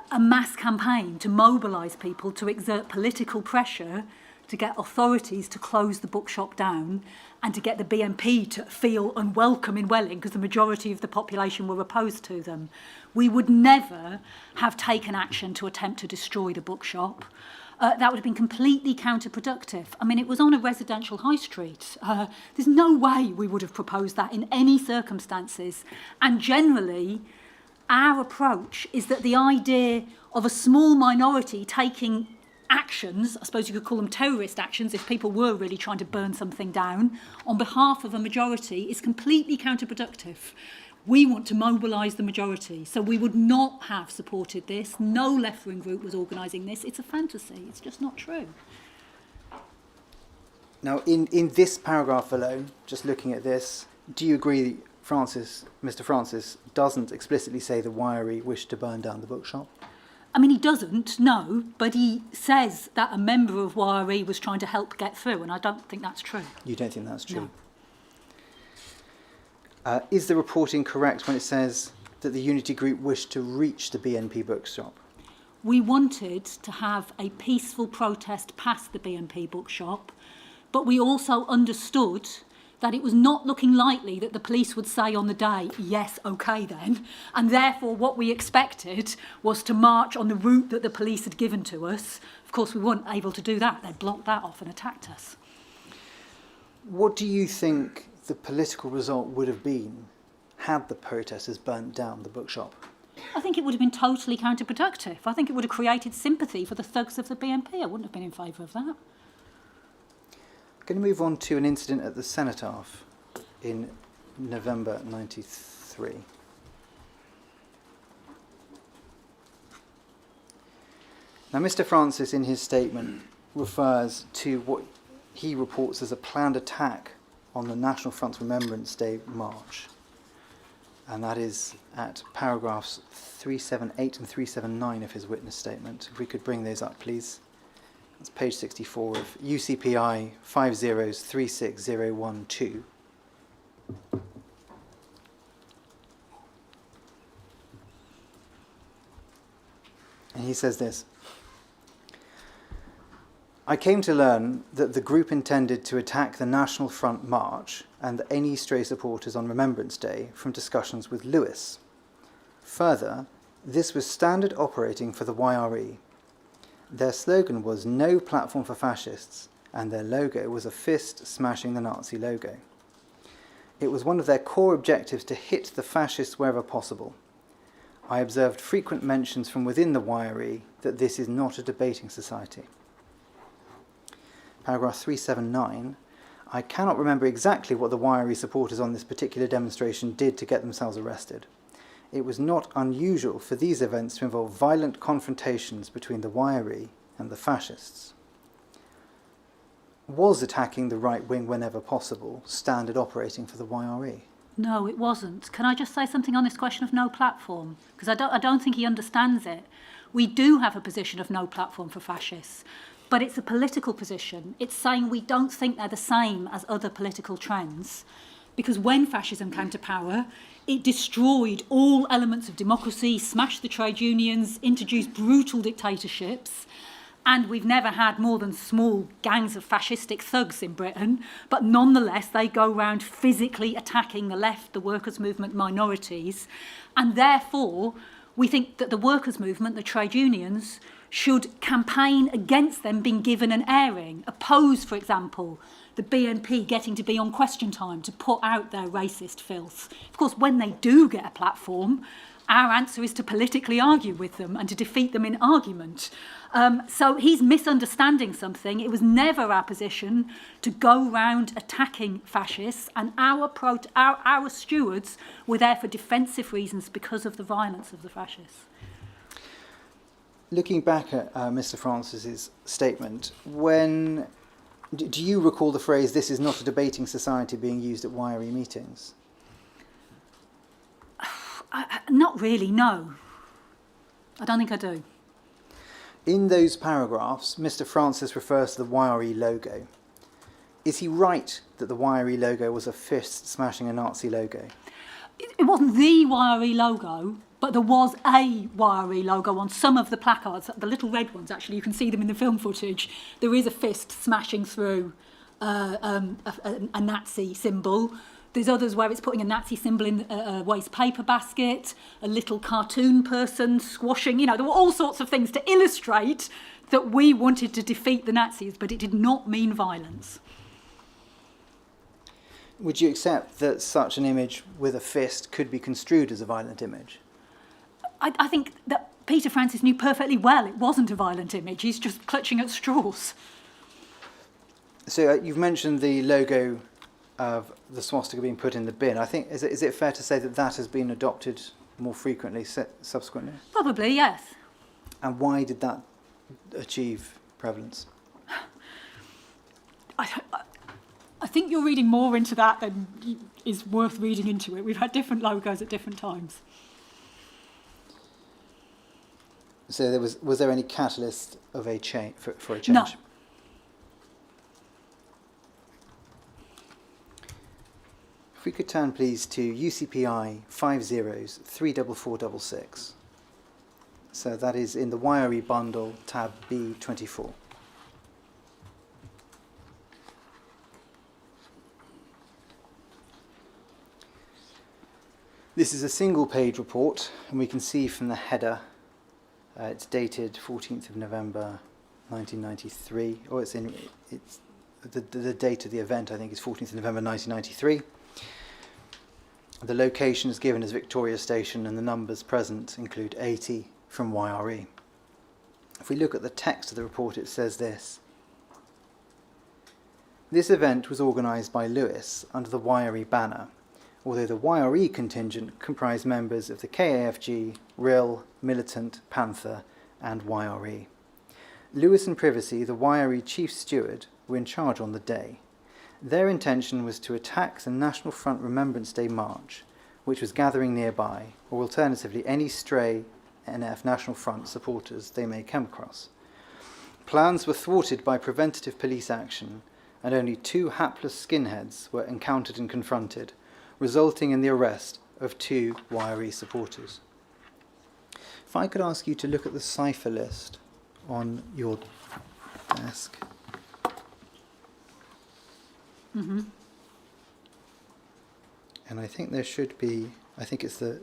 Speaker 1: a mass campaign to mobilise people, to exert political pressure, to get authorities to close the bookshop down and to get the BNP to feel unwelcome in Welling because the majority of the population were opposed to them. We would never have taken action to attempt to destroy the bookshop. That would have been completely counterproductive. I mean, it was on a residential high street. There's no way we would have proposed that in any circumstances. And generally, our approach is that the idea of a small minority taking actions, I suppose you could call them terrorist actions if people were really trying to burn something down, on behalf of a majority is completely counterproductive. We want to mobilise the majority, so we would not have supported this. No left-wing group was organising this. It's a fantasy. It's just not true.
Speaker 4: Now, in this paragraph alone, just looking at this, do you agree Mr. Francis doesn't explicitly say the YRE wished to burn down the bookshop?
Speaker 1: I mean, he doesn't, no, but he says that a member of YRE was trying to help get through, and I don't think that's true.
Speaker 4: You don't think that's true?
Speaker 1: No.
Speaker 4: Is the reporting correct when it says that the Unity Group wished to reach the BNP bookshop?
Speaker 1: We wanted to have a peaceful protest past the BNP bookshop, but we also understood that it was not looking likely that the police would say on the day, yes, OK then, and therefore what we expected was to march on the route that the police had given to us. Of course, we weren't able to do that. They blocked that off and attacked us.
Speaker 4: What do you think the political result would have been had the protesters burnt down the bookshop?
Speaker 1: I think it would have been totally counterproductive. I think it would have created sympathy for the thugs of the BNP. I wouldn't have been in favour of that.
Speaker 4: I'm going to move on to an incident at the Cenotaph in November 93. Now, Mr. Francis, in his statement, refers to what he reports as a planned attack on the National Front's Remembrance Day march. And that is at paragraphs 378 and 379 of his witness statement. If we could bring those up, please. That's page 64 of UCPI 5036012. And he says this: I came to learn that the group intended to attack the National Front march and any stray supporters on Remembrance Day from discussions with Lewis. Further, this was standard operating for the YRE. Their slogan was "No Platform for Fascists," and their logo was a fist smashing the Nazi logo. It was one of their core objectives to hit the fascists wherever possible. I observed frequent mentions from within the YRE that this is not a debating society. Paragraph 379, I cannot remember exactly what the YRE supporters on this particular demonstration did to get themselves arrested. It was not unusual for these events to involve violent confrontations between the YRE and the fascists. Was attacking the right wing whenever possible standard operating for the YRE?
Speaker 1: No, it wasn't. Can I just say something on this question of no platform? Because I don't think he understands it. We do have a position of no platform for fascists, but it's a political position. It's saying we don't think they're the same as other political trends, because when fascism came to power, it destroyed all elements of democracy, smashed the trade unions, introduced brutal dictatorships, and we've never had more than small gangs of fascistic thugs in Britain, but nonetheless they go around physically attacking the left, the workers' movement, minorities, and therefore we think that the workers' movement, the trade unions, should campaign against them being given an airing, oppose, for example, the BNP getting to be on Question Time to put out their racist filth. Of course, when they do get a platform, our answer is to politically argue with them and to defeat them in argument. So he's misunderstanding something. It was never our position to go round attacking fascists, and our stewards were there for defensive reasons because of the violence of the fascists.
Speaker 4: Looking back at Mr. Francis's statement, do you recall the phrase, "this is not a debating society," being used at YRE meetings?
Speaker 1: Not really, no. I don't think I do.
Speaker 4: In those paragraphs, Mr. Francis refers to the YRE logo. Is he right that the YRE logo was a fist smashing a Nazi logo?
Speaker 1: It wasn't the YRE logo, but there was a YRE logo on some of the placards, the little red ones, actually, you can see them in the film footage. There is a fist smashing through a Nazi symbol. There's others where it's putting a Nazi symbol in a waste paper basket, a little cartoon person squashing, there were all sorts of things to illustrate that we wanted to defeat the Nazis, but it did not mean violence.
Speaker 4: Would you accept that such an image with a fist could be construed as a violent image?
Speaker 1: I think that Peter Francis knew perfectly well it wasn't a violent image. He's just clutching at straws.
Speaker 4: So you've mentioned the logo of the swastika being put in the bin. I think, is it fair to say that that has been adopted more frequently subsequently?
Speaker 1: Probably, yes.
Speaker 4: And why did that achieve prevalence?
Speaker 1: I think you're reading more into that than is worth reading into it. We've had different logos at different times.
Speaker 4: So was there any catalyst of a change for a change?
Speaker 1: No.
Speaker 4: If we could turn, please, to UCPI 50-34466. So that is in the YRE bundle, tab B24. This is a single-page report, and we can see from the header, it's dated 14th of November 1993, or it's the date of the event, I think, is 14th of November 1993. The location is given as Victoria Station, and the numbers present include 80 from YRE. If we look at the text of the report, it says this. This event was organised by Lewis under the YRE banner, although the YRE contingent comprised members of the KAFG, RIL, Militant, Panther and YRE. Lewis and Privacy, the YRE chief steward, were in charge on the day. Their intention was to attack the National Front Remembrance Day March, which was gathering nearby, or alternatively any stray NF National Front supporters they may come across. Plans were thwarted by preventative police action, and only 2 hapless skinheads were encountered and confronted, resulting in the arrest of 2 YRE supporters. If I could ask you to look at the cipher list on your desk.
Speaker 1: Mm-hmm.
Speaker 4: And I think there should be, I think it's the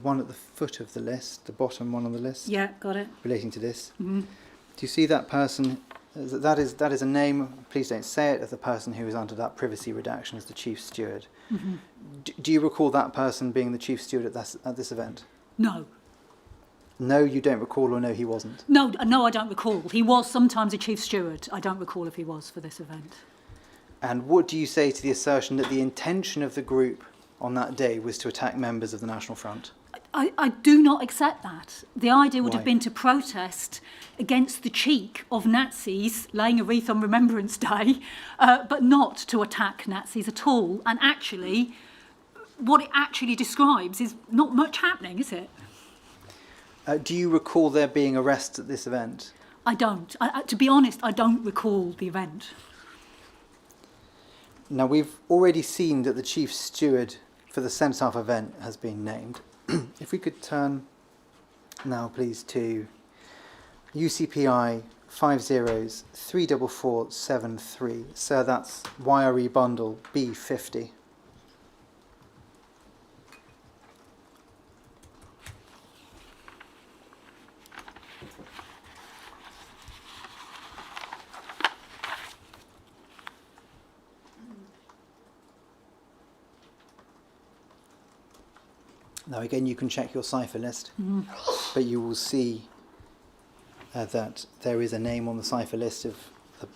Speaker 4: one at the foot of the list, the bottom one on the list.
Speaker 1: Yeah, got it.
Speaker 4: Relating to this.
Speaker 1: Mm-hmm.
Speaker 4: Do you see that person? That is a name, please don't say it, of the person who is under that privacy redaction as the chief steward.
Speaker 1: Mm-hmm.
Speaker 4: Do you recall that person being the chief steward at this event?
Speaker 1: No.
Speaker 4: No, you don't recall, or no, he wasn't?
Speaker 1: No, I don't recall. He was sometimes a chief steward. I don't recall if he was for this event.
Speaker 4: And what do you say to the assertion that the intention of the group on that day was to attack members of the National Front?
Speaker 1: I do not accept that. The idea would
Speaker 4: Why?
Speaker 1: have been to protest against the cheek of Nazis laying a wreath on Remembrance Day, but not to attack Nazis at all. And actually, what it actually describes is not much happening, is it?
Speaker 4: Do you recall there being arrests at this event?
Speaker 1: I don't. To be honest, I don't recall the event.
Speaker 4: Now, we've already seen that the chief steward for the Cenotaph event has been named. If we could turn now, please, to UCPI 50-34473. So that's YRE bundle B50. Now again, you can check your cipher list, but you will see that there is a name on the cipher list of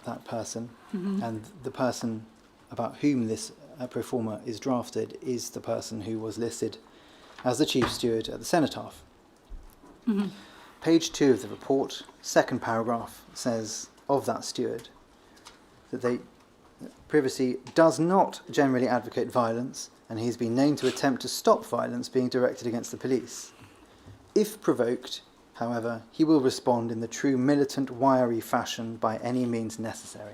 Speaker 4: that person, and the person about whom this pro forma is drafted is the person who was listed as the chief steward at the Cenotaph. Page 2 of the report, second paragraph, says of that steward that privacy does not generally advocate violence, and he's been named to attempt to stop violence being directed against the police. If provoked, however, he will respond in the true militant wiry fashion by any means necessary.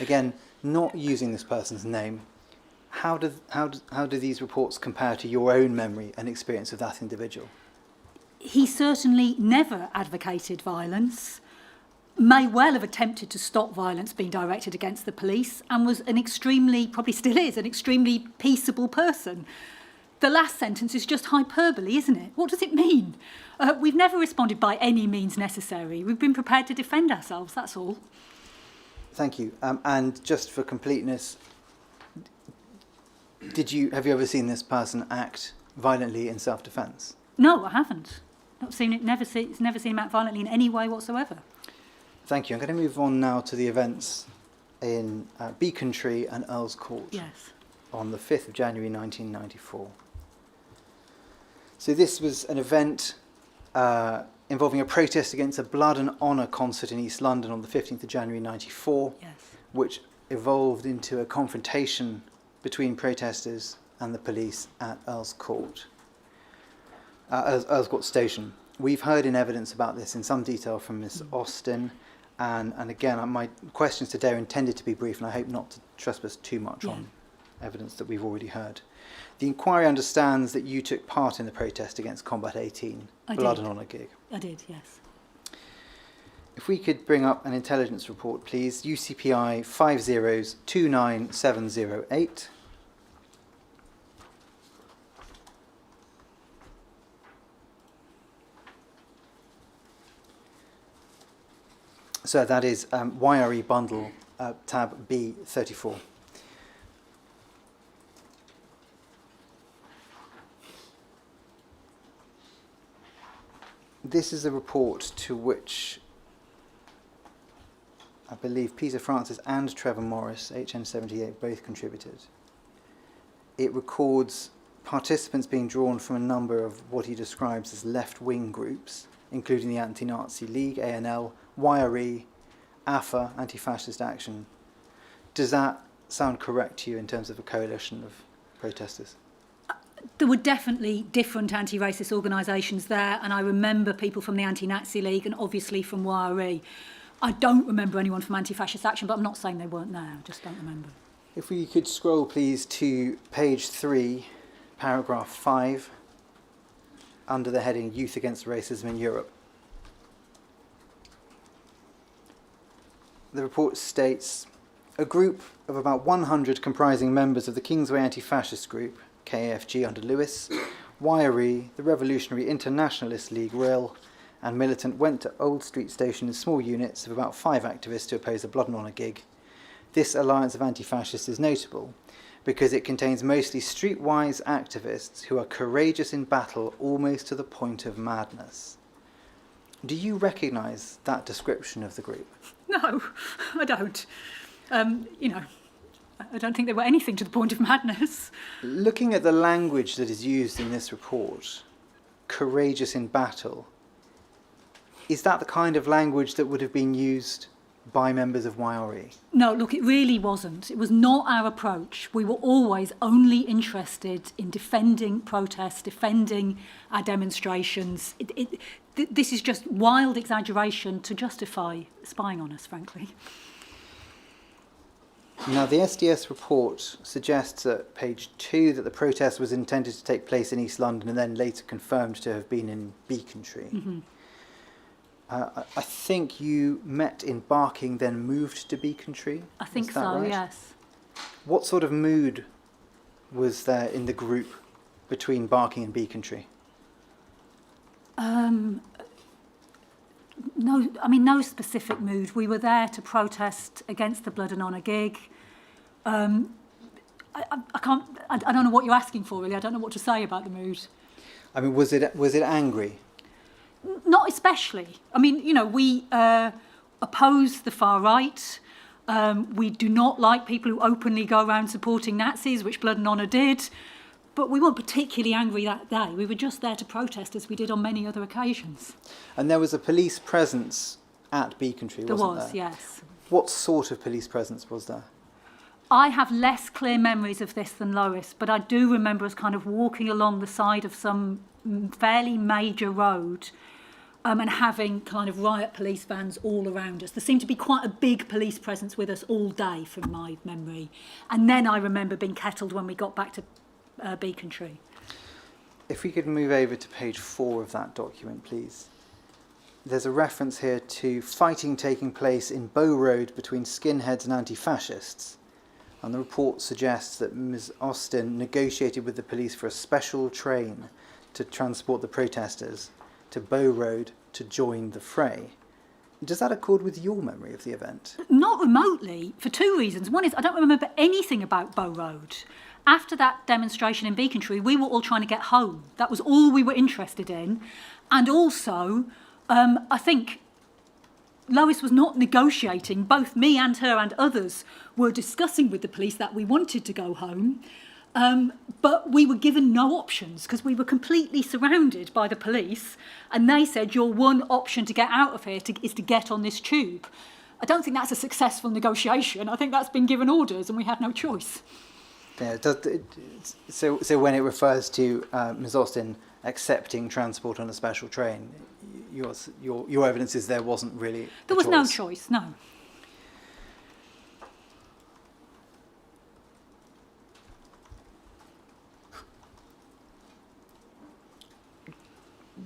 Speaker 4: Again, not using this person's name, how do these reports compare to your own memory and experience of that individual?
Speaker 1: He certainly never advocated violence, may well have attempted to stop violence being directed against the police, and was an extremely, probably still is, an extremely peaceable person. The last sentence is just hyperbole, isn't it? What does it mean? We've never responded by any means necessary. We've been prepared to defend ourselves, that's all.
Speaker 4: Thank you. And just for completeness, have you ever seen this person act violently in self-defence?
Speaker 1: No, I haven't. Not seen it. Never seen him act violently in any way whatsoever.
Speaker 4: Thank you. I'm going to move on now to the events in Beacon Tree and Earl's Court.
Speaker 1: Yes.
Speaker 4: On the 5th of January 1994. So this was an event involving a protest against a Blood and Honour concert in East London on the 15th of January 94,
Speaker 1: Yes.
Speaker 4: which evolved into a confrontation between protesters and the police at Earl's Court. Earl's Court Station. We've heard in evidence about this in some detail from Ms. Austin, and again, my questions today are intended to be brief, and I hope not to trespass too much on evidence that we've already heard. The inquiry understands that you took part in the protest against Combat 18, Blood and Honour gig.
Speaker 1: I did, yes.
Speaker 4: If we could bring up an intelligence report, please, UCPI 50-29708. So that is YRE bundle tab B34. This is a report to which I believe Peter Francis and Trevor Morris, HN78, both contributed. It records participants being drawn from a number of what he describes as left-wing groups, including the Anti-Nazi League, ANL, YRE, AFA, Anti-Fascist Action. Does that sound correct to you in terms of a coalition of protesters?
Speaker 1: There were definitely different anti-racist organisations there, and I remember people from the Anti-Nazi League and obviously from YRE. I don't remember anyone from Anti-Fascist Action, but I'm not saying they weren't there, I just don't remember.
Speaker 4: If we could scroll, please, to page 3, paragraph 5, under the heading Youth Against Racism in Europe. The report states, a group of about 100 comprising members of the Kingsway Anti-Fascist Group, KAFG under Lewis, YRE, the Revolutionary Internationalist League, RIL, and Militant went to Old Street Station in small units of about 5 activists to oppose a Blood and Honour gig. This alliance of anti-fascists is notable because it contains mostly streetwise activists who are courageous in battle almost to the point of madness. Do you recognise that description of the group?
Speaker 1: No, I don't. I don't think they were anything to the point of madness.
Speaker 4: Looking at the language that is used in this report, courageous in battle, is that the kind of language that would have been used by members of YRE?
Speaker 1: No, look, it really wasn't. It was not our approach. We were always only interested in defending protests, defending our demonstrations. This is just wild exaggeration to justify spying on us, frankly.
Speaker 4: Now, the SDS report suggests at page 2 that the protest was intended to take place in East London and then later confirmed to have been in Beaconstree.
Speaker 1: Mm-hmm.
Speaker 4: I think you met in Barking, then moved to Beaconstree.
Speaker 1: I think
Speaker 4: Is that
Speaker 1: so,
Speaker 4: right?
Speaker 1: yes.
Speaker 4: What sort of mood was there in the group between Barking and Beaconstree?
Speaker 1: No specific mood. We were there to protest against the Blood and Honour gig. I don't know what you're asking for, really. I don't know what to say about the mood.
Speaker 4: I mean, was it angry?
Speaker 1: Not especially. I mean, we oppose the far right. We do not like people who openly go around supporting Nazis, which Blood and Honour did. But we weren't particularly angry that day. We were just there to protest, as we did on many other occasions.
Speaker 4: And there was a police presence at Beaconstree,
Speaker 1: There
Speaker 4: wasn't
Speaker 1: was,
Speaker 4: there?
Speaker 1: yes.
Speaker 4: What sort of police presence was there?
Speaker 1: I have less clear memories of this than Lois, but I do remember us kind of walking along the side of some fairly major road and having kind of riot police vans all around us. There seemed to be quite a big police presence with us all day, from my memory. And then I remember being kettled when we got back to Beaconstree.
Speaker 4: If we could move over to page 4 of that document, please. There's a reference here to fighting taking place in Bow Road between skinheads and anti-fascists. And the report suggests that Ms. Austin negotiated with the police for a special train to transport the protesters to Bow Road to join the fray. Does that accord with your memory of the event?
Speaker 1: Not remotely, for two reasons. One is I don't remember anything about Bow Road. After that demonstration in Beaconstree, we were all trying to get home. That was all we were interested in. And also, I think Lois was not negotiating. Both me and her and others were discussing with the police that we wanted to go home. But we were given no options because we were completely surrounded by the police. And they said, your one option to get out of here is to get on this tube. I don't think that's a successful negotiation. I think that's been given orders and we had no choice.
Speaker 4: Yeah, so when it refers to Ms. Austin accepting transport on a special train, your evidence is there wasn't really
Speaker 1: There was no choice, no.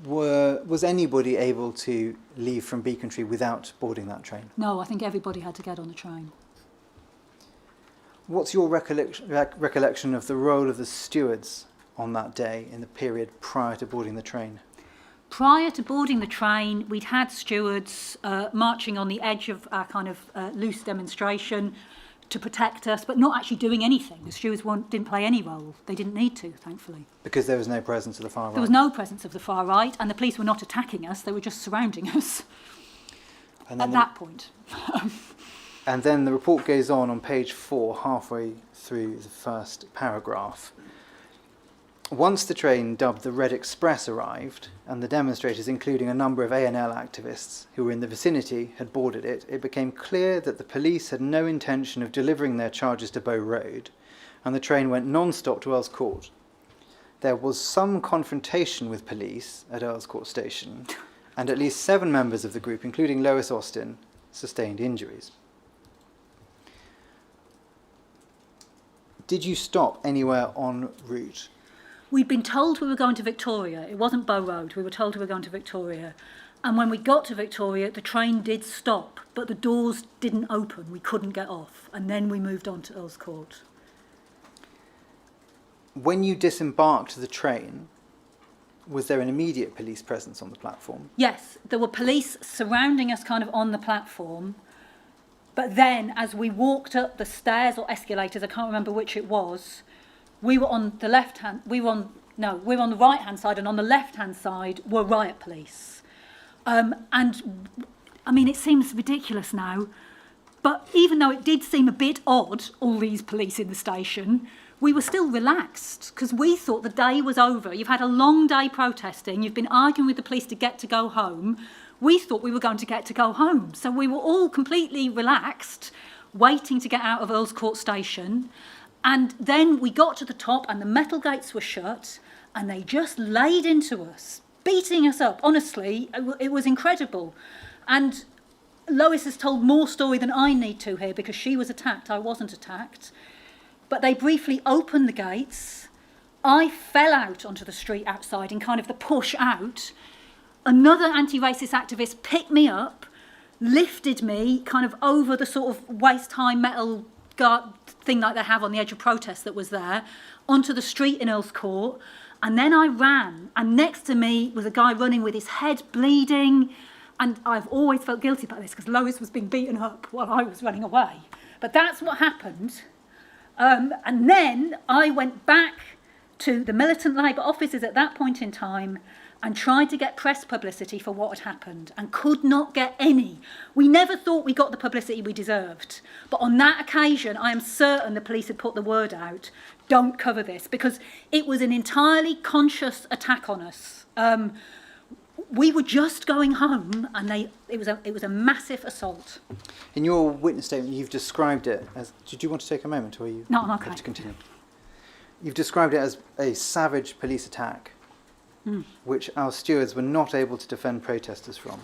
Speaker 4: Was anybody able to leave from Beaconstree without boarding that train?
Speaker 1: No, I think everybody had to get on the train.
Speaker 4: What's your recollection of the role of the stewards on that day in the period prior to boarding the train?
Speaker 1: Prior to boarding the train, we'd had stewards marching on the edge of our kind of loose demonstration to protect us, but not actually doing anything. The stewards didn't play any role. They didn't need to, thankfully.
Speaker 4: Because there was no presence of the far right?
Speaker 1: There was no presence of the far right, and the police were not attacking us. They were just surrounding us at that point.
Speaker 4: And then the report goes on page 4, halfway through the first paragraph. Once the train dubbed the Red Express arrived, and the demonstrators, including a number of ANL activists who were in the vicinity, had boarded it, it became clear that the police had no intention of delivering their charges to Bow Road, and the train went non-stop to Earls Court. There was some confrontation with police at Earls Court Station, and at least 7 members of the group, including Lois Austin, sustained injuries. Did you stop anywhere en route?
Speaker 1: We'd been told we were going to Victoria. It wasn't Bow Road. We were told we were going to Victoria. And when we got to Victoria, the train did stop, but the doors didn't open. We couldn't get off. And then we moved on to Earls Court.
Speaker 4: When you disembarked the train, was there an immediate police presence on the platform?
Speaker 1: Yes, there were police surrounding us kind of on the platform. But then, as we walked up the stairs or escalators, I can't remember which it was, we were on the left-hand, we were on the right-hand side, and on the left-hand side were riot police. And, I mean, it seems ridiculous now, but even though it did seem a bit odd, all these police in the station, we were still relaxed, because we thought the day was over. You've had a long day protesting, you've been arguing with the police to go home. We thought we were going to get to go home. So we were all completely relaxed, waiting to get out of Earls Court Station. And then we got to the top and the metal gates were shut and they just laid into us, beating us up. Honestly, it was incredible. And Lois has told more story than I need to here because she was attacked, I wasn't attacked. But they briefly opened the gates. I fell out onto the street outside in kind of the push out. Another anti-racist activist picked me up, lifted me kind of over the sort of waist-high metal guard thing like they have on the edge of protest that was there, onto the street in Earl's Court. And then I ran, and next to me was a guy running with his head bleeding. And I've always felt guilty about this because Lois was being beaten up while I was running away. But that's what happened. And then I went back to the militant Labour offices at that point in time and tried to get press publicity for what had happened and could not get any. We never thought we got the publicity we deserved. But on that occasion, I am certain the police had put the word out, don't cover this, because it was an entirely conscious attack on us. We were just going home and it was a massive assault.
Speaker 4: In your witness statement, you've described it as... Did you want to take a moment, or are you...
Speaker 1: No, I'm okay.
Speaker 4: Have to continue? You've described it as a savage police attack, which our stewards were not able to defend protesters from.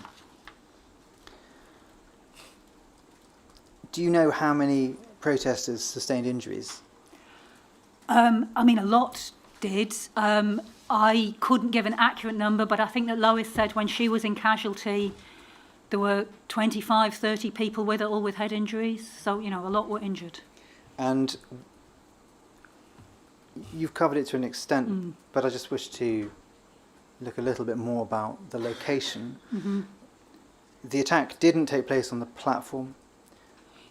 Speaker 4: Do you know how many protesters sustained injuries?
Speaker 1: I mean, a lot did. I couldn't give an accurate number, but I think that Lois said when she was in casualty, there were 25, 30 people with her, all with head injuries. So, you know, a lot were injured.
Speaker 4: And you've covered it to an extent, but I just wish to look a little bit more about the location. The attack didn't take place on the platform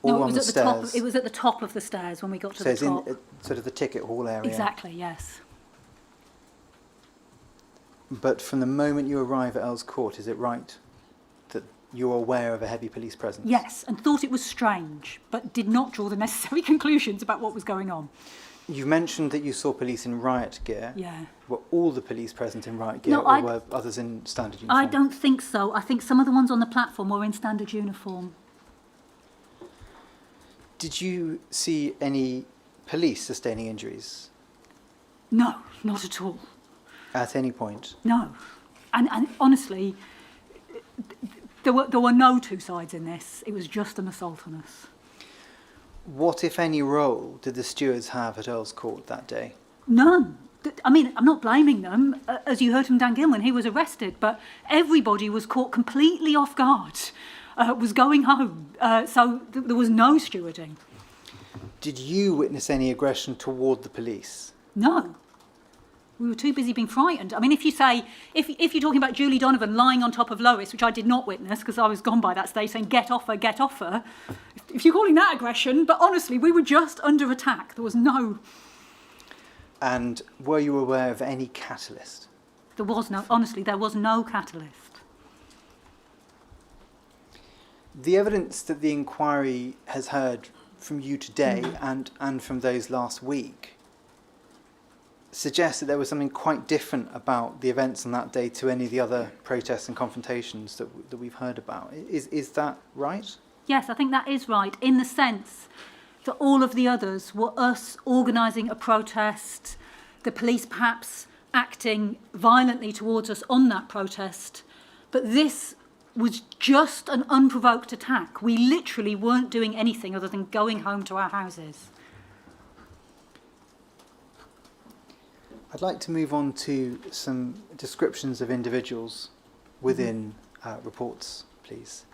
Speaker 4: or
Speaker 1: No,
Speaker 4: on the stairs.
Speaker 1: top. It was at the top of the stairs when we got to the top.
Speaker 4: So it's in sort of the ticket hall area.
Speaker 1: Exactly, yes.
Speaker 4: But from the moment you arrive at Earl's Court, is it right that you're aware of a heavy police presence?
Speaker 1: Yes, and thought it was strange, but did not draw the necessary conclusions about what was going on.
Speaker 4: You mentioned that you saw police in riot gear.
Speaker 1: Yeah.
Speaker 4: Were all the police present in riot gear,
Speaker 1: No,
Speaker 4: or were others in standard uniform?
Speaker 1: I don't think so. I think some of the ones on the platform were in standard uniform.
Speaker 4: Did you see any police sustaining injuries
Speaker 1: No, not at all.
Speaker 4: at any point?
Speaker 1: No. And honestly, there were no two sides in this. It was just an assault on us.
Speaker 4: What, if any, role did the stewards have at Earl's Court that day?
Speaker 1: None. I mean, I'm not blaming them, as you heard from Dan Gilman, he was arrested, but everybody was caught completely off guard, was going home, so there was no stewarding.
Speaker 4: Did you witness any aggression toward the police?
Speaker 1: No. We were too busy being frightened. I mean, if you say, if you're talking about Julie Donovan lying on top of Lois, which I did not witness because I was gone by that stage, saying, get off her, if you're calling that aggression, but honestly, we were just under attack. There was no...
Speaker 4: And were you aware of any catalyst?
Speaker 1: There was no catalyst.
Speaker 4: The evidence that the inquiry has heard from you today and from those last week suggests that there was something quite different about the events on that day to any of the other protests and confrontations that we've heard about. Is that right?
Speaker 1: Yes, I think that is right, in the sense that all of the others were us organising a protest, the police perhaps acting violently towards us on that protest, but this was just an unprovoked attack. We literally weren't doing anything other than going home to our houses.
Speaker 4: I'd like to move on to some descriptions of individuals within reports, please.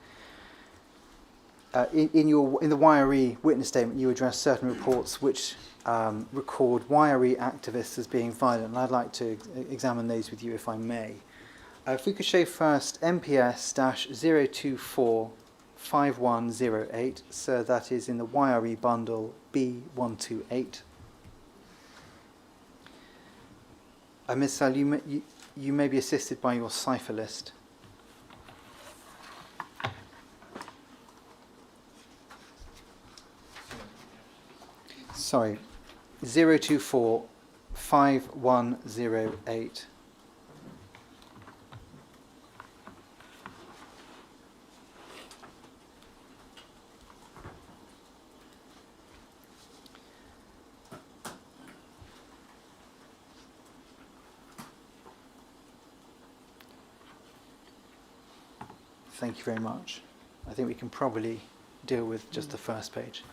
Speaker 4: In the YRE witness statement, you address certain reports which record YRE activists as being violent, and I'd like to examine those with you, if I may. If we could show first MPS-0245108, so that is in the YRE bundle B128. Ms. Sal, you may be assisted by your cipher list. Sorry, 0245108. Thank you very much. I think we can probably deal with just the first page.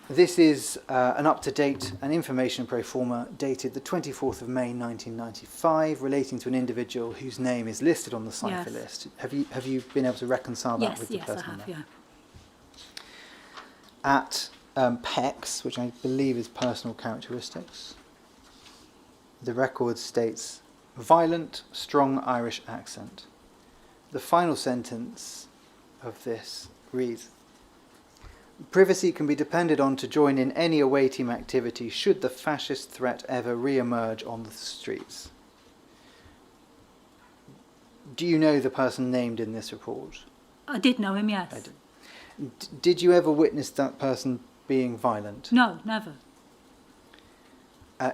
Speaker 4: This is an up-to-date and information pro forma dated the 24th of May 1995 relating to an individual whose name is listed on the cipher list. Have you been able to reconcile that with the person?
Speaker 1: Yes, I have,
Speaker 4: there?
Speaker 1: yeah.
Speaker 4: At PECs, which I believe is personal characteristics, the record states violent, strong Irish accent. The final sentence of this reads, privacy can be depended on to join in any away team activity should the fascist threat ever re-emerge on the streets. Do you know the person named in this report?
Speaker 1: I did know him, yes.
Speaker 4: I did. Did you ever witness that person being violent?
Speaker 1: No, never.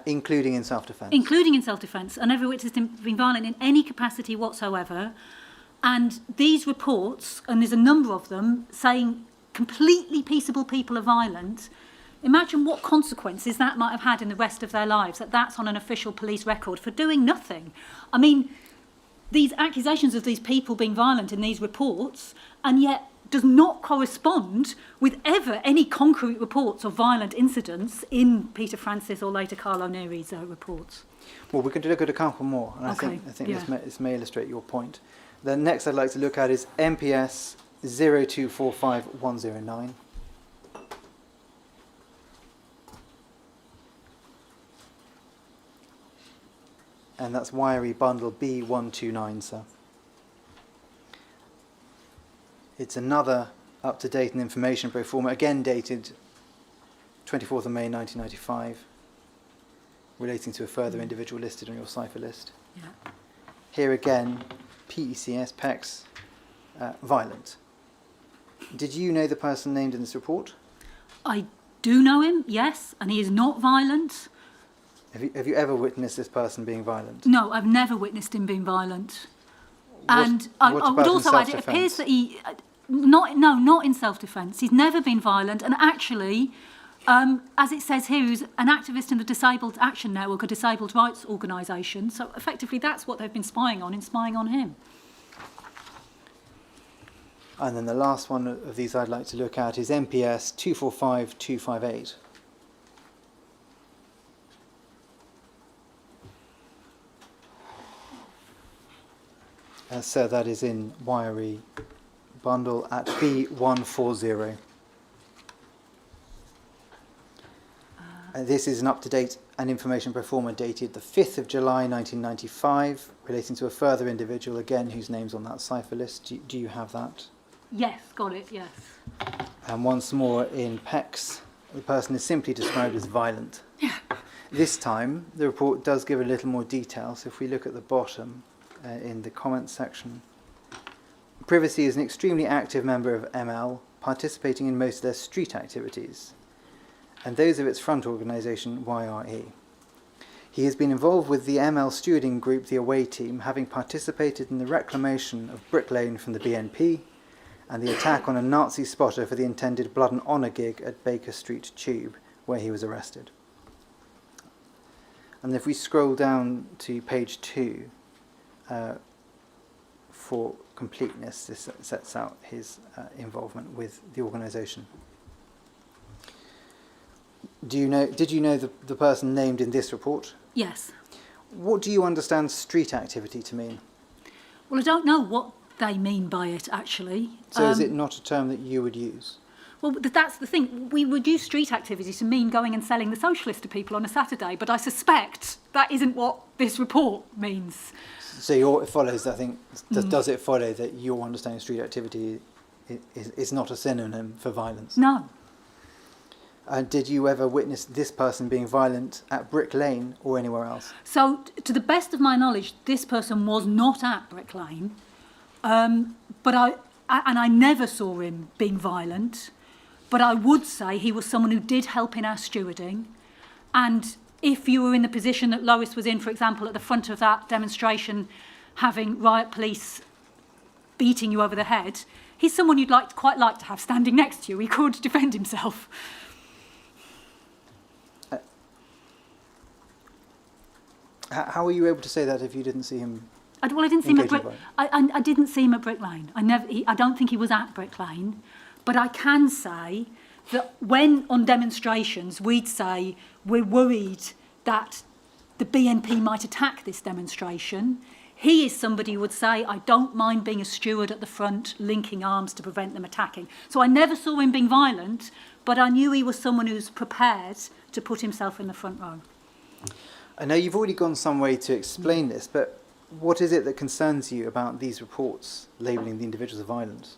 Speaker 4: Including in self-defence?
Speaker 1: Including in self-defence. I never witnessed him being violent in any capacity whatsoever. And these reports, and there's a number of them, saying completely peaceable people are violent. Imagine what consequences that might have had in the rest of their lives, that's on an official police record for doing nothing. I mean, these accusations of these people being violent in these reports, and yet does not correspond with ever any concrete reports of violent incidents in Peter Francis or later Carl O'Neary's reports.
Speaker 4: Well, we can look at a couple more, and
Speaker 1: Okay,
Speaker 4: I think
Speaker 1: yeah.
Speaker 4: this may illustrate your point. The next I'd like to look at is MPS 0245109. And that's wiry bundle B129, sir. It's another up-to-date and information pro forma, again dated 24th of May 1995, relating to a further individual listed on your cipher list.
Speaker 1: Yeah.
Speaker 4: Here again, PECS, PECs, violent. Did you know the person named in this report?
Speaker 1: I do know him, yes, and he is not violent.
Speaker 4: Have you ever witnessed this person being violent?
Speaker 1: No, I've never witnessed him being violent.
Speaker 4: What
Speaker 1: I
Speaker 4: about
Speaker 1: would
Speaker 4: in
Speaker 1: also add, it
Speaker 4: self-defence?
Speaker 1: appears that he, not in self-defence. He's never been violent, and actually, as it says here, he's an activist in the Disabled Action Network, a disabled rights organisation. So effectively, that's what they've been spying on him.
Speaker 4: And then the last one of these I'd like to look at is MPS 245258. So that is in wiry bundle at B140. This is an up-to-date and information pro forma dated the 5th of July 1995, relating to a further individual, again, whose name's on that cipher list. Do you have that?
Speaker 1: Yes, got it, yes.
Speaker 4: And once more in PECs, the person is simply described as violent.
Speaker 1: Yeah.
Speaker 4: This time, the report does give a little more detail, so if we look at the bottom, in the comments section, privacy is an extremely active member of ML, participating in most of their street activities, and those of its front organisation, YRE. He has been involved with the ML stewarding group, the Away Team, having participated in the reclamation of Brick Lane from the BNP, and the attack on a Nazi spotter for the intended Blood and Honour gig at Baker Street Tube, where he was arrested. And if we scroll down to page 2, for completeness, this sets out his involvement with the organisation. Did you know the person named in this report?
Speaker 1: Yes.
Speaker 4: What do you understand street activity to mean?
Speaker 1: Well, I don't know what they mean by it, actually.
Speaker 4: So is it not a term that you would use?
Speaker 1: Well, that's the thing. We would use street activity to mean going and selling the socialist to people on a Saturday, but I suspect that isn't what this report means.
Speaker 4: So it follows, I think, does it follow that your understanding of street activity is not a synonym for violence?
Speaker 1: No.
Speaker 4: Did you ever witness this person being violent at Brick Lane or anywhere else?
Speaker 1: So, to the best of my knowledge, this person was not at Brick Lane, but I never saw him being violent. But I would say he was someone who did help in our stewarding, and if you were in the position that Lois was in, for example, at the front of that demonstration, having riot police beating you over the head, he's someone you'd quite like to have standing next to you. He could defend himself.
Speaker 4: How were you able to say that if you didn't see him
Speaker 1: I didn't see him at
Speaker 4: Engaging
Speaker 1: Brick. I didn't see him at Brick Lane. I don't think he was at Brick Lane. But I can say that when on demonstrations we'd say we're worried that the BNP might attack this demonstration, he is somebody who would say, I don't mind being a steward at the front, linking arms to prevent them attacking. So I never saw him being violent, but I knew he was someone who was prepared to put himself in the front row.
Speaker 4: I know you've already gone some way to explain this, but what is it that concerns you about these reports labelling the individuals as violent?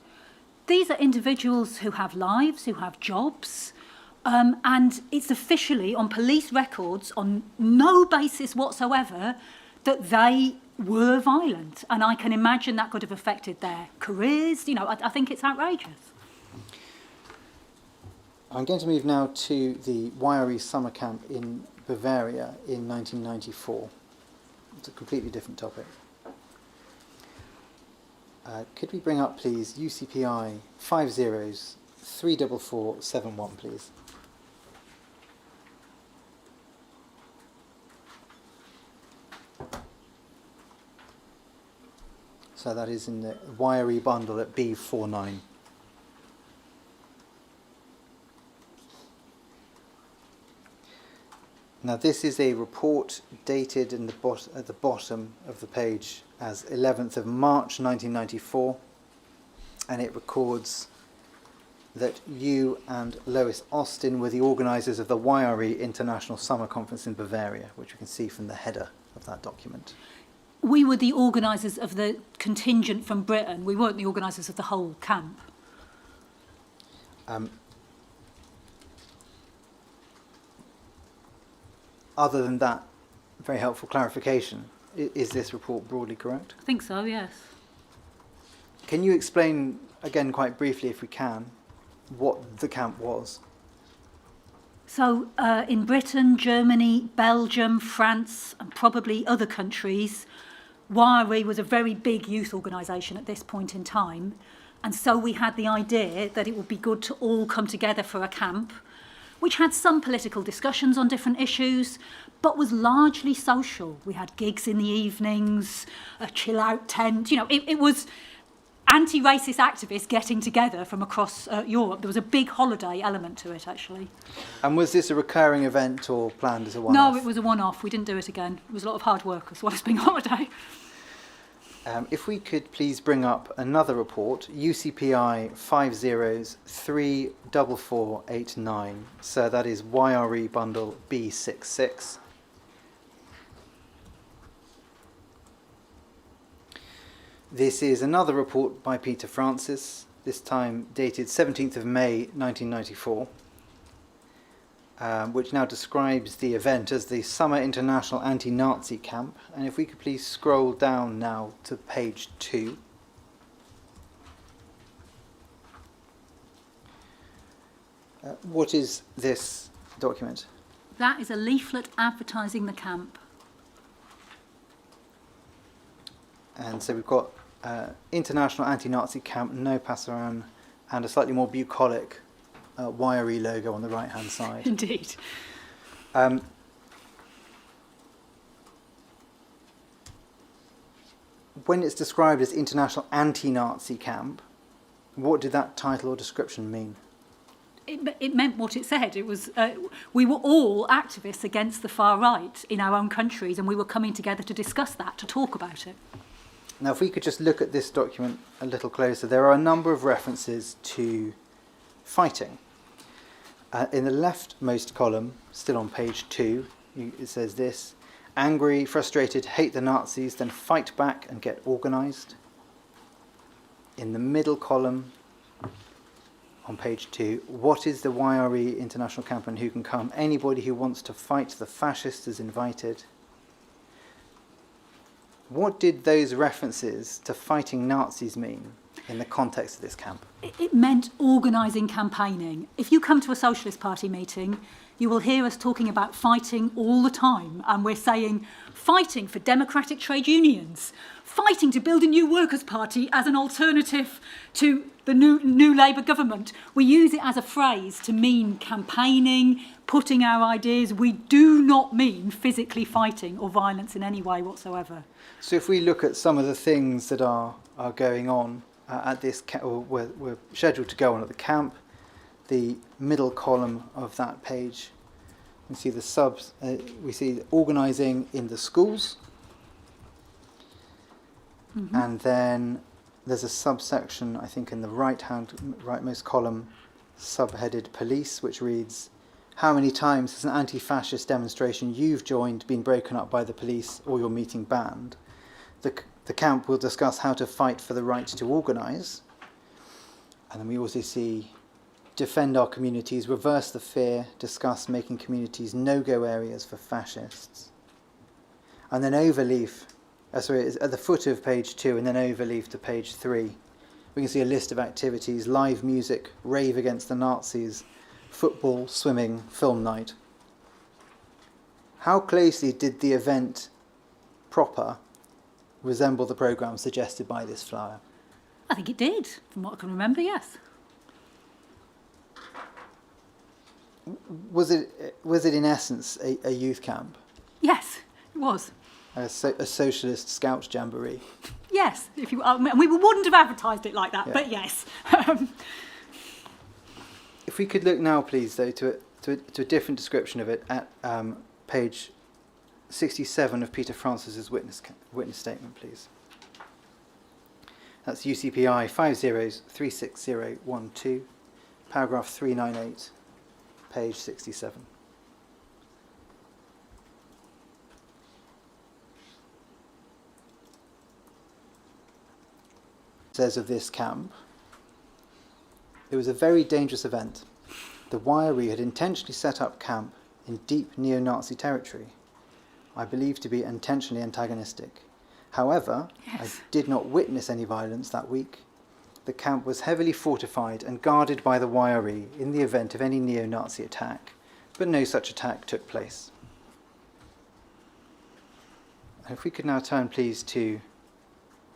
Speaker 1: These are individuals who have lives, who have jobs, and it's officially on police records on no basis whatsoever that they were violent. And I can imagine that could have affected their careers. You know, I think it's outrageous.
Speaker 4: I'm going to move now to the YRE summer camp in Bavaria in 1994. It's a completely different topic. Could we bring up, please, UCPI 50-34471, please? So that is in the YRE bundle at B49. Now this is a report dated at the bottom of the page as 11th of March 1994, and it records that you and Lois Austin were the organisers of the YRE International Summer Conference in Bavaria, which you can see from the header of that document.
Speaker 1: We were the organisers of the contingent from Britain. We weren't the organisers of the whole camp.
Speaker 4: Other than that very helpful clarification, is this report broadly correct?
Speaker 1: I think so, yes.
Speaker 4: Can you explain, again quite briefly if we can, what the camp was?
Speaker 1: So in Britain, Germany, Belgium, France, and probably other countries, YRE was a very big youth organisation at this point in time. And so we had the idea that it would be good to all come together for a camp, which had some political discussions on different issues, but was largely social. We had gigs in the evenings, a chill-out tent. You know, it was anti-racist activists getting together from across Europe. There was a big holiday element to it, actually.
Speaker 4: And was this a recurring event or planned as a one-off?
Speaker 1: No, it was a one-off. We didn't do it again. It was a lot of hard work as well as being a holiday.
Speaker 4: If we could please bring up another report, UCPI 50-34489. So that is YRE bundle B66. This is another report by Peter Francis, this time dated 17th of May 1994, which now describes the event as the Summer International Anti-Nazi Camp. And if we could please scroll down now to page 2. What is this document?
Speaker 1: That is a leaflet advertising the camp.
Speaker 4: And so we've got International Anti-Nazi Camp, no Passaran, and a slightly more bucolic YRE logo on the right-hand side.
Speaker 1: Indeed.
Speaker 4: When it's described as International Anti-Nazi Camp, what did that title or description mean?
Speaker 1: It meant what it said. It was we were all activists against the far right in our own countries, and we were coming together to discuss that, to talk about it.
Speaker 4: Now, if we could just look at this document a little closer, there are a number of references to fighting. In the leftmost column, still on page 2, it says this: angry, frustrated, hate the Nazis, then fight back and get organised. In the middle column, on page 2, what is the YRE International Camp and who can come? Anybody who wants to fight the fascists is invited. What did those references to fighting Nazis mean in the context of this camp?
Speaker 1: It meant organising campaigning. If you come to a Socialist Party meeting, you will hear us talking about fighting all the time, and we're saying fighting for democratic trade unions, fighting to build a new workers' party as an alternative to the new Labour government. We use it as a phrase to mean campaigning, putting our ideas. We do not mean physically fighting or violence in any way whatsoever.
Speaker 4: So if we look at some of the things that are going on at this, or we're scheduled to go on at the camp, the middle column of that page, you see the subs, we see organising in the schools, and then there's a subsection, I think, in the rightmost column, subheaded police, which reads, how many times has an anti-fascist demonstration you've joined been broken up by the police or your meeting banned? The camp will discuss how to fight for the right to organise. And then we also see defend our communities, reverse the fear, discuss making communities no-go areas for fascists. And then overleaf, it's at the foot of page 2 and then overleaf to page 3. We can see a list of activities: live music, rave against the Nazis, football, swimming, film night. How closely did the event proper resemble the programme suggested by this flyer?
Speaker 1: I think it did, from what I can remember, yes.
Speaker 4: Was it in essence a youth camp?
Speaker 1: Yes, it was.
Speaker 4: A socialist scout jamboree?
Speaker 1: Yes, if you, we wouldn't have advertised it like that,
Speaker 4: Yeah.
Speaker 1: but yes.
Speaker 4: If we could look now, please, though, to a different description of it at page 67 of Peter Francis's witness statement, please. That's UCPI 5036012, paragraph 398, page 67. It says of this camp, it was a very dangerous event. The Wiry had intentionally set up camp in deep neo-Nazi territory, I believe to be intentionally antagonistic. However,
Speaker 1: Yes.
Speaker 4: I did not witness any violence that week. The camp was heavily fortified and guarded by the Wiry in the event of any neo-Nazi attack, but no such attack took place. And if we could now turn, please, to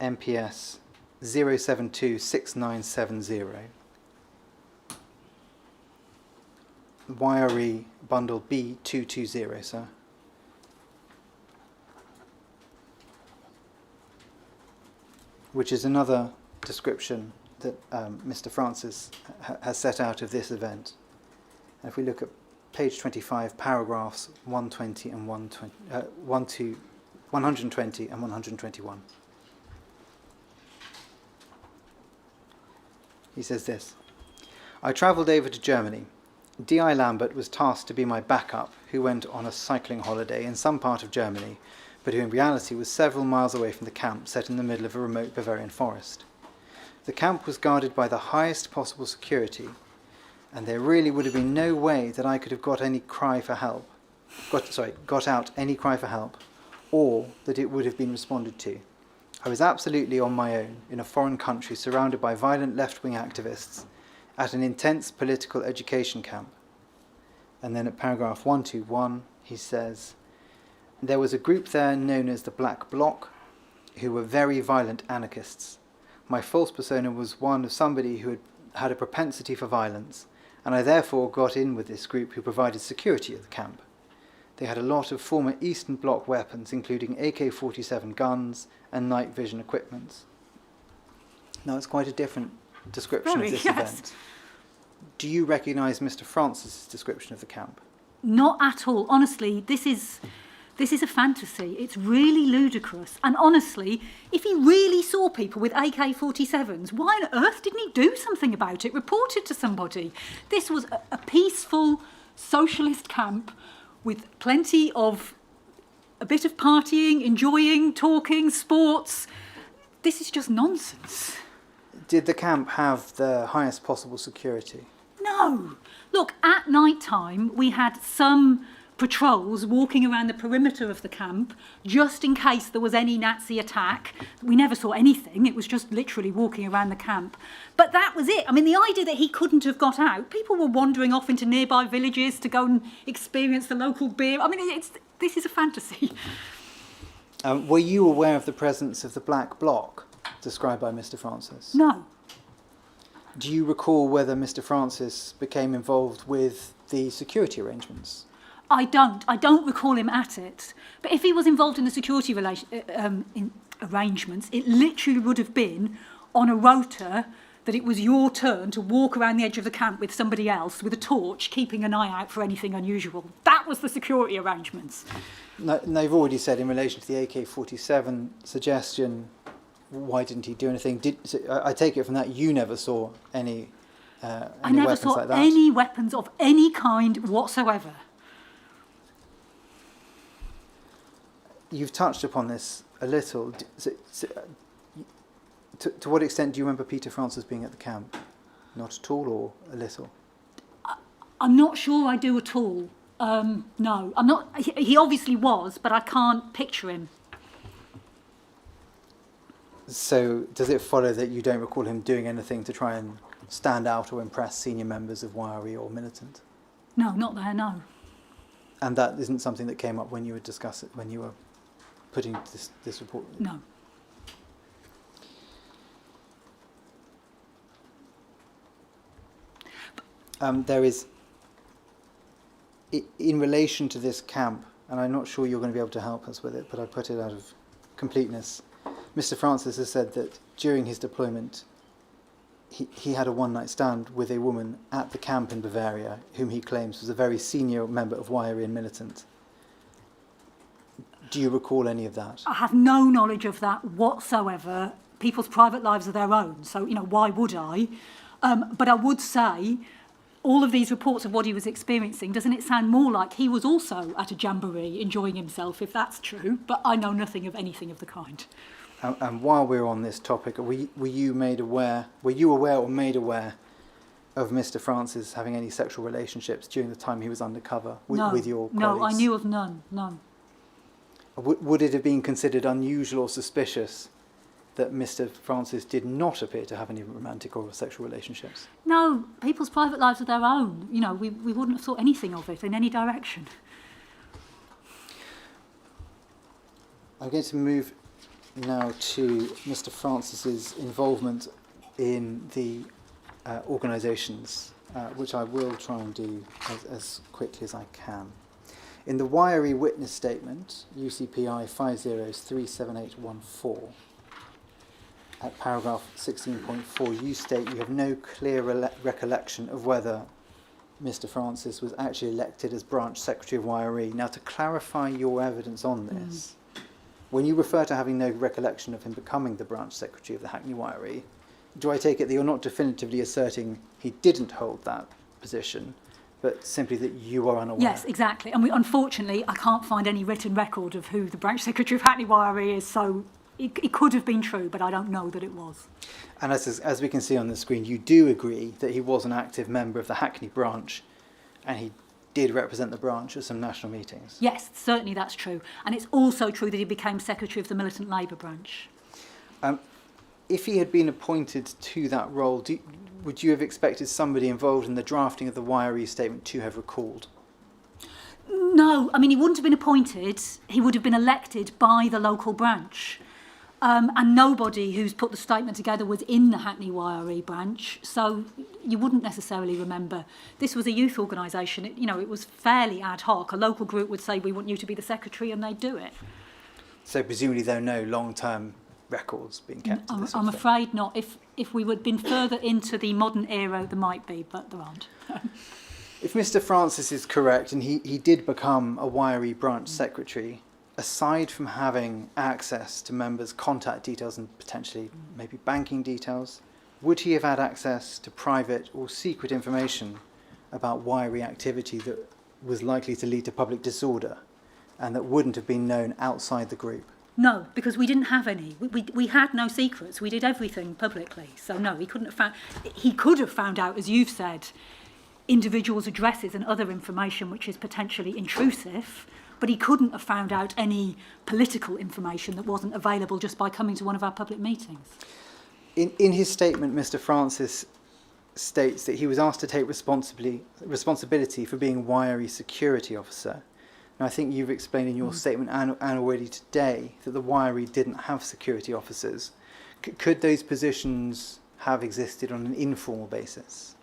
Speaker 4: MPS 0726970. Wiry bundle B220, sir. Which is another description that Mr. Francis has set out of this event. And if we look at page 25, paragraphs 120 and 120 and 121. He says this: I travelled over to Germany. D.I. Lambert was tasked to be my backup, who went on a cycling holiday in some part of Germany, but who in reality was several miles away from the camp set in the middle of a remote Bavarian forest. The camp was guarded by the highest possible security, and there really would have been no way that I could have got out any cry for help, or that it would have been responded to. I was absolutely on my own in a foreign country surrounded by violent left-wing activists at an intense political education camp. And then at paragraph 121, he says, there was a group there known as the Black Bloc, who were very violent anarchists. My false persona was one of somebody who had a propensity for violence, and I therefore got in with this group who provided security at the camp. They had a lot of former Eastern Bloc weapons, including AK-47 guns and night vision equipment. Now, it's quite a different description of this event. Do you recognise Mr. Francis's description of the camp?
Speaker 1: Not at all. Honestly, this is a fantasy. It's really ludicrous. And honestly, if he really saw people with AK-47s, why on earth didn't he do something about it, report it to somebody? This was a peaceful socialist camp with plenty of a bit of partying, enjoying, talking, sports. This is just nonsense.
Speaker 4: Did the camp have the highest possible security?
Speaker 1: No. Look, at night time, we had some patrols walking around the perimeter of the camp just in case there was any Nazi attack. We never saw anything. It was just literally walking around the camp. But that was it. I mean, the idea that he couldn't have got out, people were wandering off into nearby villages to go and experience the local beer. I mean, this is a fantasy.
Speaker 4: Were you aware of the presence of the black bloc described by Mr. Francis?
Speaker 1: No.
Speaker 4: Do you recall whether Mr. Francis became involved with the security arrangements?
Speaker 1: I don't. I don't recall him at it. But if he was involved in the security arrangements, it literally would have been on a rota that it was your turn to walk around the edge of the camp with somebody else with a torch, keeping an eye out for anything unusual. That was the security arrangements.
Speaker 4: No, they've already said in relation to the AK-47 suggestion, why didn't he do anything? I take it from that you never saw any
Speaker 1: I never
Speaker 4: weapons
Speaker 1: saw
Speaker 4: like that?
Speaker 1: any weapons of any kind whatsoever.
Speaker 4: You've touched upon this a little. To what extent do you remember Peter Francis being at the camp? Not at all, or a little?
Speaker 1: I'm not sure I do at all. No, I'm not. He obviously was, but I can't picture him.
Speaker 4: So does it follow that you don't recall him doing anything to try and stand out or impress senior members of Wiry or Militant?
Speaker 1: No, not there, no.
Speaker 4: And that isn't something that came up when you were when you were putting this report?
Speaker 1: No.
Speaker 4: There is, in relation to this camp, and I'm not sure you're going to be able to help us with it, but I put it out of completeness. Mr. Francis has said that during his deployment, he had a one-night stand with a woman at the camp in Bavaria, whom he claims was a very senior member of Wiry and Militant. Do you recall any of that?
Speaker 1: I have no knowledge of that whatsoever. People's private lives are their own, so, why would I? But I would say, all of these reports of what he was experiencing, doesn't it sound more like he was also at a jamboree enjoying himself, if that's true? But I know nothing of anything of the kind.
Speaker 4: And while we're on this topic, were you aware or made aware of Mr. Francis having any sexual relationships during the time he was undercover with your colleagues?
Speaker 1: No, I knew of none.
Speaker 4: Would it have been considered unusual or suspicious that Mr. Francis did not appear to have any romantic or sexual relationships?
Speaker 1: No, people's private lives are their own. We wouldn't have thought anything of it in any direction.
Speaker 4: I'm going to move now to Mr. Francis's involvement in the organisations, which I will try and do as quickly as I can. In the Wiry Witness Statement, UCPI 5037814, at paragraph 16.4, you state you have no clear recollection of whether Mr. Francis was actually elected as branch secretary of Wiry. Now, to clarify your evidence on this, when you refer to having no recollection of him becoming the branch secretary of the Hackney Wiry, do I take it that you're not definitively asserting he didn't hold that position, but simply that you are unaware?
Speaker 1: Yes, exactly. And unfortunately, I can't find any written record of who the branch secretary of Hackney Wiry is, so it could have been true, but I don't know that it was.
Speaker 4: And as we can see on the screen, you do agree that he was an active member of the Hackney branch, and he did represent the branch at some national meetings.
Speaker 1: Yes, certainly that's true. And it's also true that he became secretary of the Militant Labour branch.
Speaker 4: If he had been appointed to that role, would you have expected somebody involved in the drafting of the Wiry statement to have recalled?
Speaker 1: No, he wouldn't have been appointed. He would have been elected by the local branch. And nobody who's put the statement together was in the Hackney Wiry branch, so you wouldn't necessarily remember. This was a youth organisation. It was fairly ad hoc. A local group would say, we want you to be the secretary, and they'd do it.
Speaker 4: So presumably there are no long-term records being kept?
Speaker 1: I'm afraid not. If we had been further into the modern era, there might be, but there aren't.
Speaker 4: If Mr. Francis is correct, and he did become a Wiry branch secretary, aside from having access to members' contact details and potentially maybe banking details, would he have had access to private or secret information about Wiry activity that was likely to lead to public disorder and that wouldn't have been known outside the group?
Speaker 1: No, because we didn't have any. We had no secrets. We did everything publicly. So no, he couldn't have found. He could have found out, as you've said, individuals' addresses and other information which is potentially intrusive, but he couldn't have found out any political information that wasn't available just by coming to one of our public meetings.
Speaker 4: In his statement, Mr. Francis states that he was asked to take responsibility for being Wiry security officer, Now, I think you've explained in your statement and already today that the Wiry didn't have security officers. Could those positions have existed on an informal basis?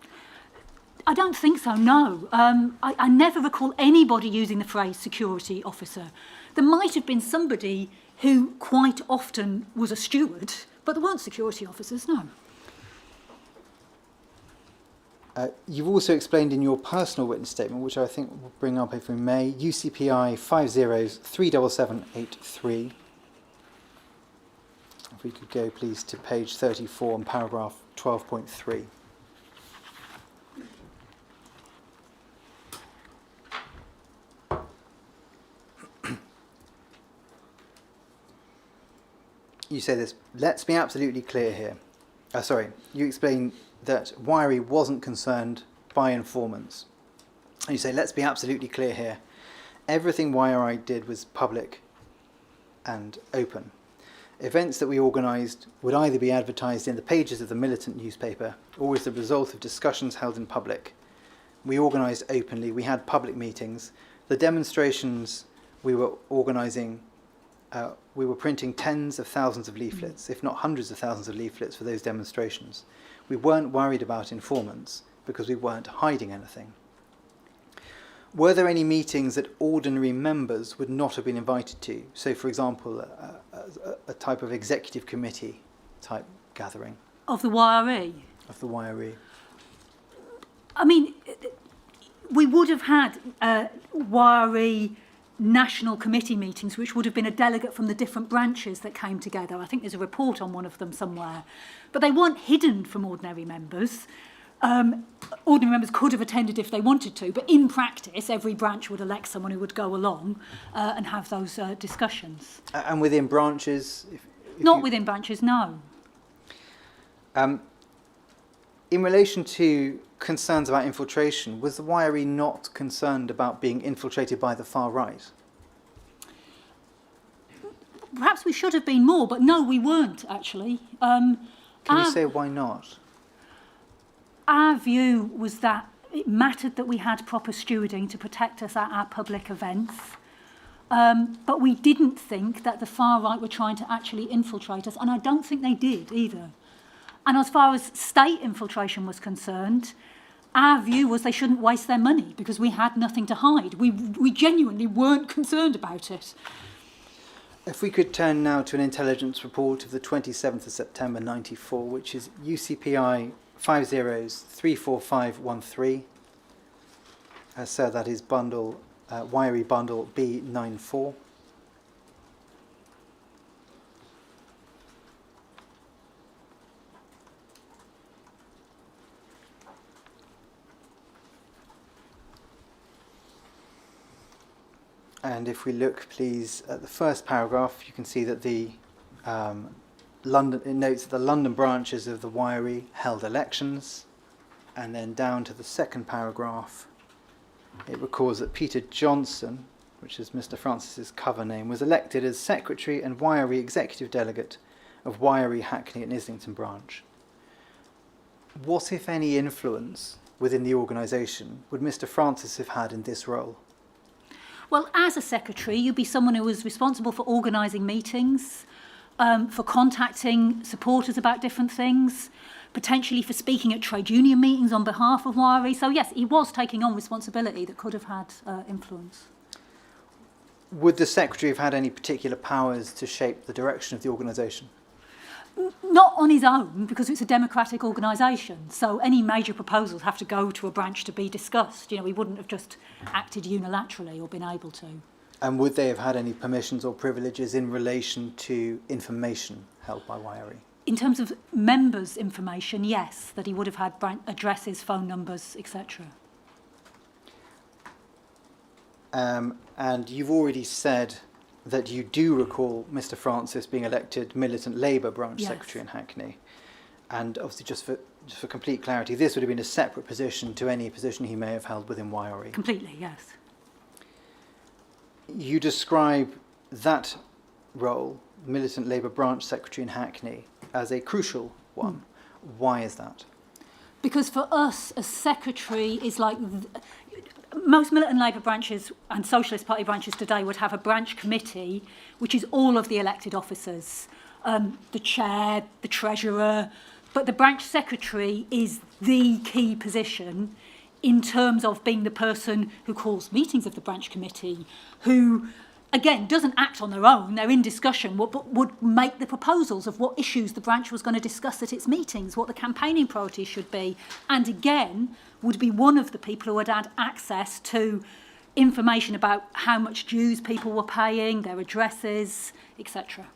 Speaker 1: I don't think so, no. I never recall anybody using the phrase security officer. There might have been somebody who quite often was a steward, but there weren't security officers, no.
Speaker 4: You've also explained in your personal witness statement, which I think we'll bring up if we may, UCPI 50-37783. If we could go, please, to page 34 and paragraph 12.3. You say this, let's be absolutely clear here. You explain that Wiry wasn't concerned by informants. And you say, let's be absolutely clear here. Everything Wiry did was public and open. Events that we organised would either be advertised in the pages of the militant newspaper or as the result of discussions held in public. We organised openly, we had public meetings. The demonstrations we were organising, we were printing tens of thousands of leaflets, if not hundreds of thousands of leaflets for those demonstrations. We weren't worried about informants because we weren't hiding anything. Were there any meetings that ordinary members would not have been invited to? So, for example, a type of executive committee type gathering?
Speaker 1: Of the YRE?
Speaker 4: Of the YRE.
Speaker 1: I mean, we would have had YRE national committee meetings, which would have been a delegate from the different branches that came together. I think there's a report on one of them somewhere. But they weren't hidden from ordinary members. Ordinary members could have attended if they wanted to, but in practice, every branch would elect someone who would go along and have those discussions.
Speaker 4: And within branches?
Speaker 1: Not within branches, no.
Speaker 4: In relation to concerns about infiltration, was the YRE not concerned about being infiltrated by the far right?
Speaker 1: Perhaps we should have been more, but no, we weren't, actually.
Speaker 4: Can you say why not?
Speaker 1: Our view was that it mattered that we had proper stewarding to protect us at our public events, but we didn't think that the far right were trying to actually infiltrate us, and I don't think they did either. And as far as state infiltration was concerned, our view was they shouldn't waste their money because we had nothing to hide. We genuinely weren't concerned about it.
Speaker 4: If we could turn now to an intelligence report of the 27th of September 94, which is UCPI 50-34513. So that is bundle, YRE bundle B94. And if we look, please, at the first paragraph, you can see that the it notes that the London branches of the YRE held elections, and then down to the second paragraph, it records that Peter Johnson, which is Mr. Francis's cover name, was elected as Secretary and YRE Executive Delegate of YRE Hackney and Islington branch. What, if any, influence within the organisation would Mr. Francis have had in this role?
Speaker 1: Well, as a secretary, you'd be someone who was responsible for organising meetings, for contacting supporters about different things, potentially for speaking at trade union meetings on behalf of YRE. So yes, he was taking on responsibility that could have had influence.
Speaker 4: Would the secretary have had any particular powers to shape the direction of the organisation?
Speaker 1: Not on his own, because it's a democratic organisation. So any major proposals have to go to a branch to be discussed. You know, he wouldn't have just acted unilaterally or been able to.
Speaker 4: And would they have had any permissions or privileges in relation to information held by YRE?
Speaker 1: In terms of members' information, yes, that he would have had addresses, phone numbers, etc.
Speaker 4: And you've already said that you do recall Mr. Francis being elected Militant Labour branch secretary in Hackney. And obviously, just for complete clarity, this would have been a separate position to any position he may have held within YRE.
Speaker 1: Completely, yes.
Speaker 4: You describe that role, Militant Labour branch secretary in Hackney, as a crucial one. Why is that?
Speaker 1: Because for us, a secretary is like... most militant Labour branches and Socialist Party branches today would have a branch committee, which is all of the elected officers, the chair, the treasurer, but the branch secretary is the key position in terms of being the person who calls meetings of the branch committee, who, again, doesn't act on their own. They're in discussion, but would make the proposals of what issues the branch was going to discuss at its meetings, what the campaigning priorities should be, and again, would be one of the people who had had access to information about how much dues people were paying, their addresses, etc.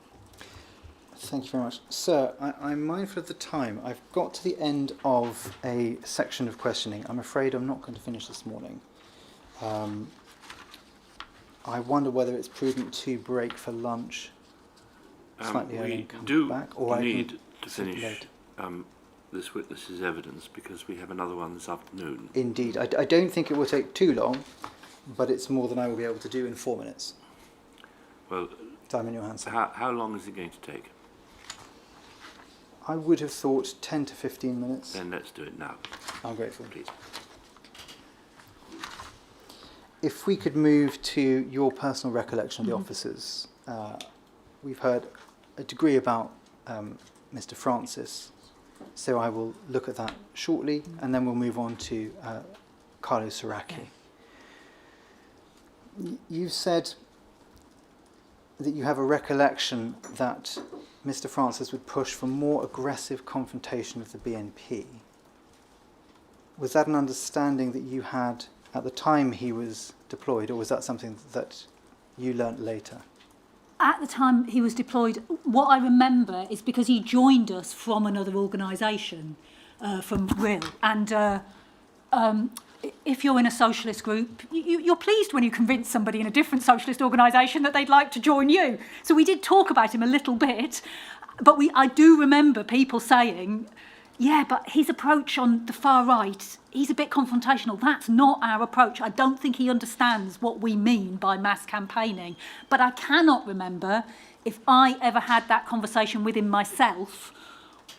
Speaker 4: Thank you very much. Sir, I'm mindful of the time. I've got to the end of a section of questioning. I'm afraid I'm not going to finish this morning. I wonder whether it's prudent to break for lunch slightly early and come back, or I
Speaker 2: need
Speaker 4: can
Speaker 2: to
Speaker 4: sit
Speaker 2: finish
Speaker 4: late.
Speaker 2: this witness's evidence because we have another one this afternoon.
Speaker 4: Indeed. I don't think it will take too long, but it's more than I will be able to do in 4 minutes.
Speaker 2: Well,
Speaker 4: Time in your hands, sir.
Speaker 2: how long is it going to take?
Speaker 4: I would have thought 10 to 15 minutes.
Speaker 2: Then let's do it now.
Speaker 4: I'm grateful.
Speaker 2: Please.
Speaker 4: If we could move to your personal recollection of the officers. We've heard a degree about Mr. Francis, so I will look at that shortly, and then we'll move on to Carlo Siraki. You've said that you have a recollection that Mr. Francis would push for more aggressive confrontation with the BNP. Was that an understanding that you had at the time he was deployed, or was that something that you learnt later?
Speaker 1: At the time he was deployed, what I remember is because he joined us from another organisation, from RIL, and if you're in a socialist group, you're pleased when you convince somebody in a different socialist organisation that they'd like to join you. So we did talk about him a little bit, but I do remember people saying, yeah, but his approach on the far right, he's a bit confrontational. That's not our approach. I don't think he understands what we mean by mass campaigning. But I cannot remember if I ever had that conversation with him myself,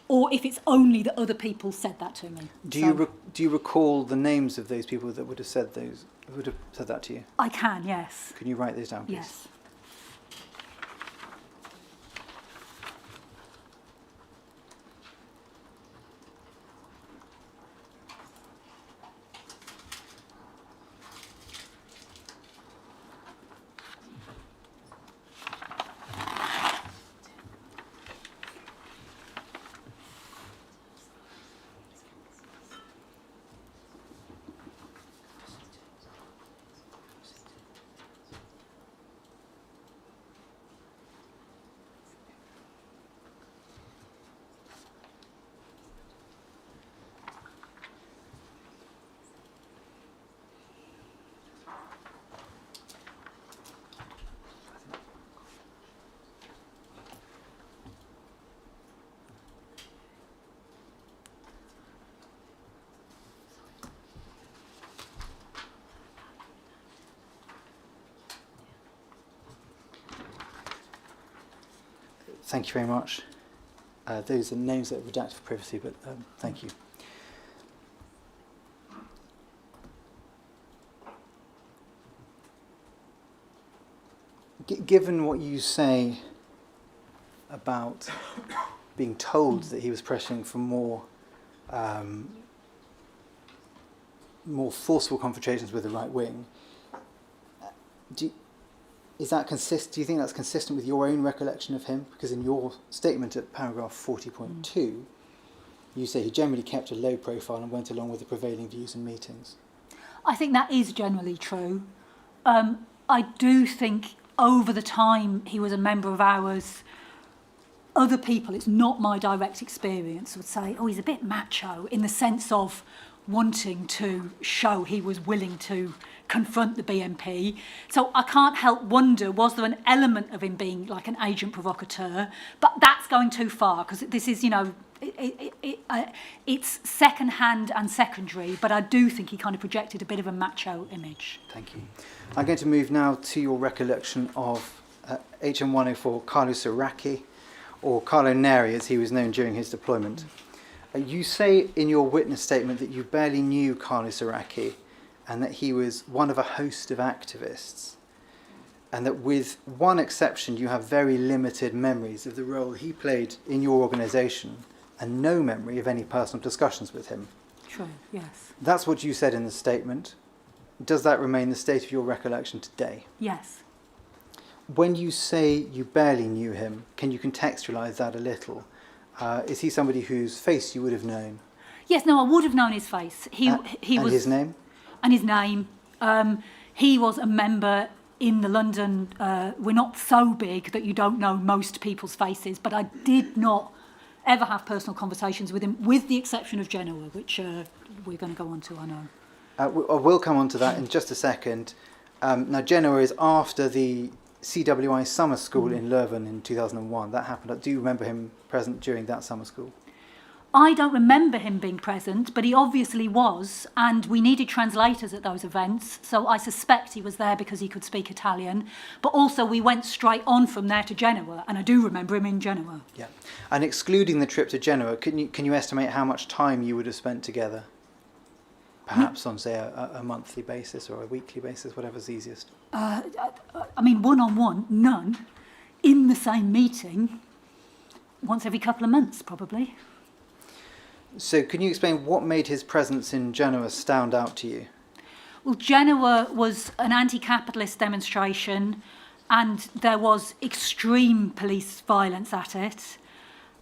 Speaker 1: or if it's only that other people said that to me.
Speaker 4: Do you recall the names of those people that would have said that to you?
Speaker 1: I can, yes.
Speaker 4: Can you write those down, please?
Speaker 1: Yes.
Speaker 4: Thank you very much. Those are names that are redacted for privacy, but thank you. Given what you say about being told that he was pressing for more forceful confrontations with the right wing, do you think that's consistent with your own recollection of him? Because in your statement at paragraph 40.2, you say he generally kept a low profile and went along with the prevailing views in meetings.
Speaker 1: I think that is generally true. I do think over the time he was a member of ours, other people, it's not my direct experience, would say, oh, he's a bit macho, in the sense of wanting to show he was willing to confront the BNP. So I can't help wonder, was there an element of him being like an agent provocateur? But that's going too far, because this is, it's second-hand and secondary, but I do think he kind of projected a bit of a macho image.
Speaker 4: Thank you. I'm going to move now to your recollection of HM104 Carlo Siraki, or Carlo Neri as he was known during his deployment. You say in your witness statement that you barely knew Carlo Siraki and that he was one of a host of activists, and that with one exception you have very limited memories of the role he played in your organisation and no memory of any personal discussions with him.
Speaker 1: True, yes.
Speaker 4: That's what you said in the statement. Does that remain the state of your recollection today?
Speaker 1: Yes.
Speaker 4: When you say you barely knew him, can you contextualise that a little? Is he somebody whose face you would have known?
Speaker 1: Yes, no, I would have known his face. He
Speaker 4: And
Speaker 1: was,
Speaker 4: his name?
Speaker 1: And his name. He was a member in the London... we're not so big that you don't know most people's faces, but I did not ever have personal conversations with him, with the exception of Genoa, which we're going to go on to, I know.
Speaker 4: We'll come on to that in just a second. Now, Genoa is after the CWI summer school in Leuven in 2001. That happened. Do you remember him present during that summer school?
Speaker 1: I don't remember him being present, but he obviously was, and we needed translators at those events, so I suspect he was there because he could speak Italian. But also we went straight on from there to Genoa, and I do remember him in Genoa.
Speaker 4: Yeah. And excluding the trip to Genoa, can you estimate how much time you would have spent together? Perhaps on, say, a monthly basis or a weekly basis, whatever's easiest.
Speaker 1: I mean, one-on-one, none. In the same meeting, once every couple of months, probably.
Speaker 4: So can you explain what made his presence in Genoa stand out to you?
Speaker 1: Well, Genoa was an anti-capitalist demonstration, and there was extreme police violence at it.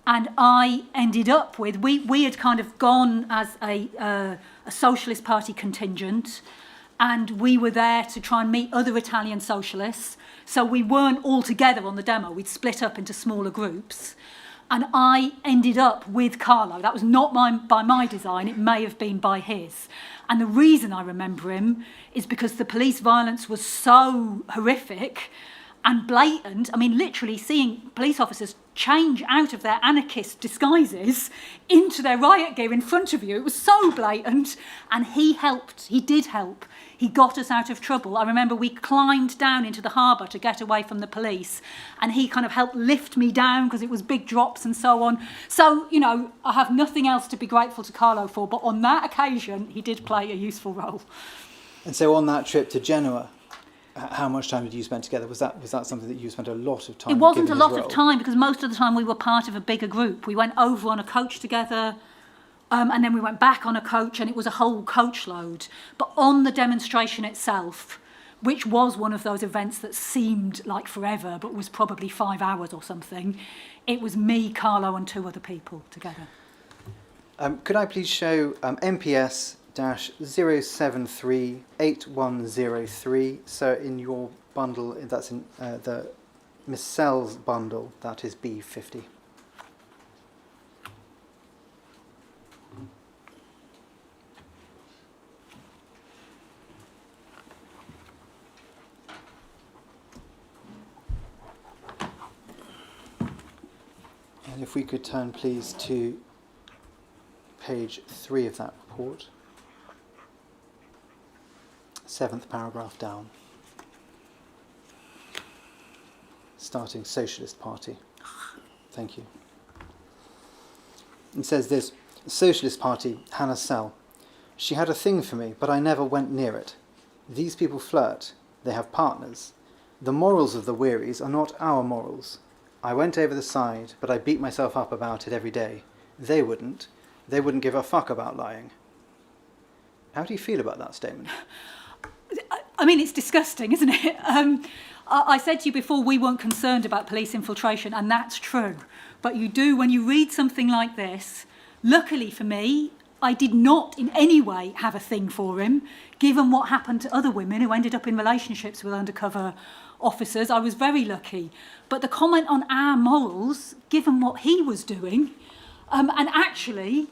Speaker 1: And I ended up with, we had kind of gone as a Socialist Party contingent, and we were there to try and meet other Italian socialists. So we weren't all together on the demo. We'd split up into smaller groups. And I ended up with Carlo. That was not by my design. It may have been by his. And the reason I remember him is because the police violence was so horrific and blatant. I mean, literally seeing police officers change out of their anarchist disguises into their riot gear in front of you. It was so blatant. And he helped. He did help. He got us out of trouble. I remember we climbed down into the harbour to get away from the police, and he kind of helped lift me down because it was big drops and so on. So, you know, I have nothing else to be grateful to Carlo for, but on that occasion, he did play a useful role.
Speaker 4: And so on that trip to Genoa, how much time did you spend together? Was that something that you spent a lot of time?
Speaker 1: It wasn't a
Speaker 4: given
Speaker 1: lot
Speaker 4: his
Speaker 1: of
Speaker 4: role?
Speaker 1: time because most of the time we were part of a bigger group. We went over on a coach together, and then we went back on a coach, and it was a whole coach load. But on the demonstration itself, which was one of those events that seemed like forever, but was probably 5 hours or something, it was me, Carlo, and 2 other people together.
Speaker 4: Could I please show MPS-0738103? So in your bundle, that's in the Miss Sell's bundle, that is B50. And if we could turn, please, to page 3 of that report. 7th paragraph down. Starting Socialist Party. Thank you. It says this: Socialist Party, Hannah Sell. She had a thing for me, but I never went near it. These people flirt. They have partners. The morals of the Wearies are not our morals. I went over the side, but I beat myself up about it every day. They wouldn't. They wouldn't give a fuck about lying. How do you feel about that statement?
Speaker 1: I mean, it's disgusting, isn't it? I said to you before, we weren't concerned about police infiltration, and that's true. But you do, when you read something like this, luckily for me, I did not in any way have a thing for him, given what happened to other women who ended up in relationships with undercover officers. I was very lucky. But the comment on our morals, given what he was doing, and actually,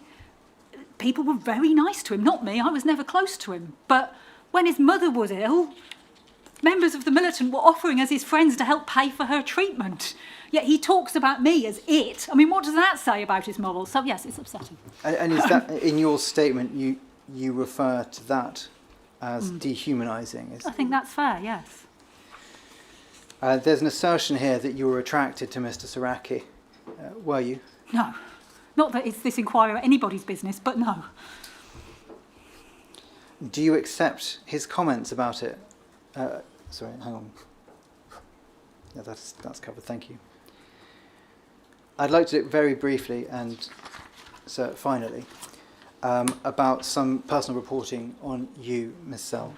Speaker 1: people were very nice to him. Not me, I was never close to him. But when his mother was ill, members of the militant were offering us his friends to help pay for her treatment. Yet he talks about me as it. I mean, what does that say about his morals? So, yes, it's upsetting.
Speaker 4: And is that, in your statement, you refer to that as dehumanising?
Speaker 1: I think that's fair, yes.
Speaker 4: There's an assertion here that you were attracted to Mr. Saraki. Were you?
Speaker 1: No. Not that it's this inquiry anybody's business, but no.
Speaker 4: Do you accept his comments about it? Sorry, hang on. No, that's covered. Thank you. I'd like to very briefly, and so finally, about some personal reporting on you, Ms. Sell.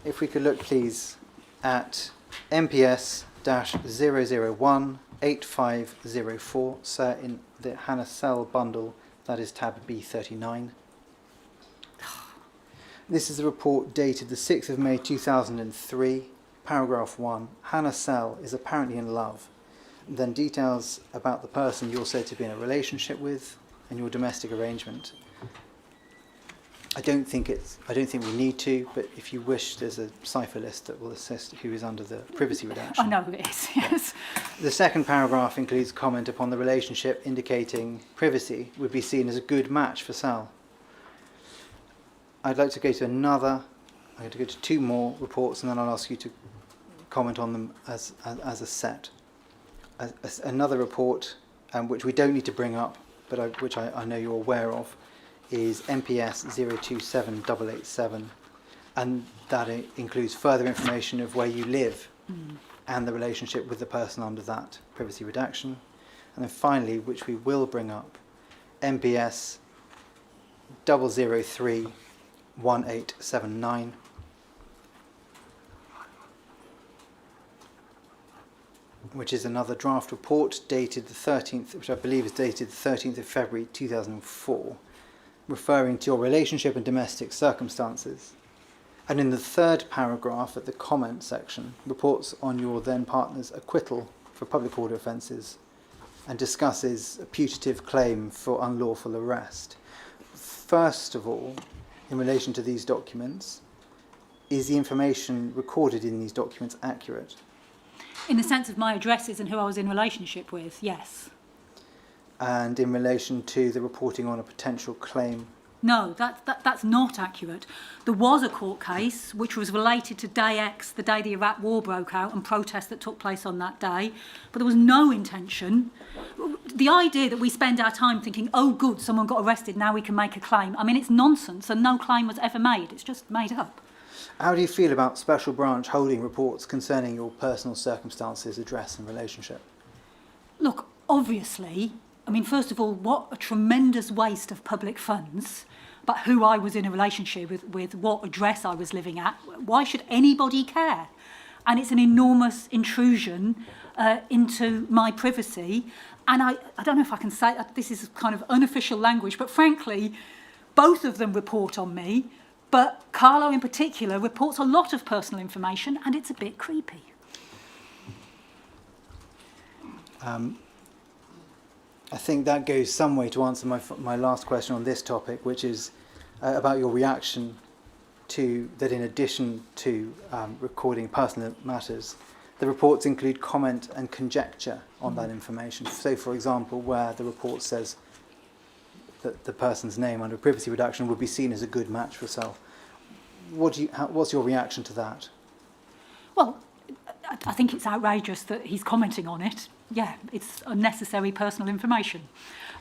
Speaker 4: If we could look, please, at MPS-001-8504, sir, in the Hannah Sell bundle, that is tab B39. This is a report dated the 6th of May 2003, paragraph 1. Hannah Sell is apparently in love. Then details about the person you're said to be in a relationship with and your domestic arrangement. I don't think we need to, but if you wish, there's a cipher list that will assist who is under the privacy redaction.
Speaker 1: I know who it is, yes.
Speaker 4: The second paragraph includes comment upon the relationship indicating privacy would be seen as a good match for Sal. I'd like to go to I'm going to go to two more reports, and then I'll ask you to comment on them as a set. Another report, which we don't need to bring up, but which I know you're aware of, is MPS 027887, and that includes further information of where you live and the relationship with the person under that privacy redaction. And then finally, which we will bring up, MPS 0031879, which is another draft report dated the 13th, which I believe is dated the 13th of February 2004, referring to your relationship and domestic circumstances. And in the third paragraph at the comment section, reports on your then partner's acquittal for public order offences and discusses a putative claim for unlawful arrest. First of all, in relation to these documents, is the information recorded in these documents accurate?
Speaker 1: In the sense of my addresses and who I was in relationship with, yes.
Speaker 4: And in relation to the reporting on a potential claim?
Speaker 1: No, that's not accurate. There was a court case which was related to day X, the day the Iraq war broke out, and protests that took place on that day. But there was no intention. The idea that we spend our time thinking, oh good, someone got arrested, now we can make a claim. I mean, it's nonsense, and no claim was ever made. It's just made up.
Speaker 4: How do you feel about Special Branch holding reports concerning your personal circumstances, address and relationship?
Speaker 1: Look, obviously, I mean, first of all, what a tremendous waste of public funds, but who I was in a relationship with what address I was living at. Why should anybody care? And it's an enormous intrusion into my privacy. And I don't know if I can say, this is kind of unofficial language, but frankly, both of them report on me. But Carlo in particular reports a lot of personal information, and it's a bit creepy.
Speaker 4: I think that goes some way to answer my last question on this topic, which is about your reaction to that. In addition to recording personal matters, the reports include comment and conjecture on that information. So, for example, where the report says that the person's name under privacy redaction would be seen as a good match for self. What's your reaction to that?
Speaker 1: Well, I think it's outrageous that he's commenting on it. Yeah, it's unnecessary personal information.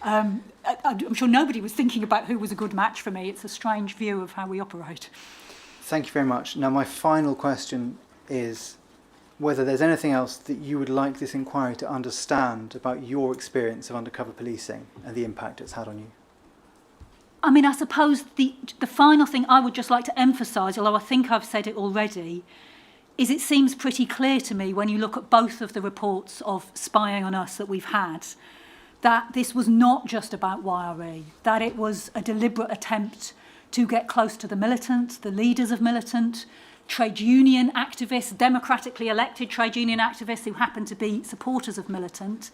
Speaker 1: I'm sure nobody was thinking about who was a good match for me. It's a strange view of how we operate.
Speaker 4: Thank you very much. Now, my final question is whether there's anything else that you would like this inquiry to understand about your experience of undercover policing and the impact it's had on you.
Speaker 1: I mean, I suppose the final thing I would just like to emphasise, although I think I've said it already, is it seems pretty clear to me when you look at both of the reports of spying on us that we've had, that this was not just about YRE, that it was a deliberate attempt to get close to the militant, the leaders of militant, trade union activists, democratically elected trade union activists who happen to be supporters of militant.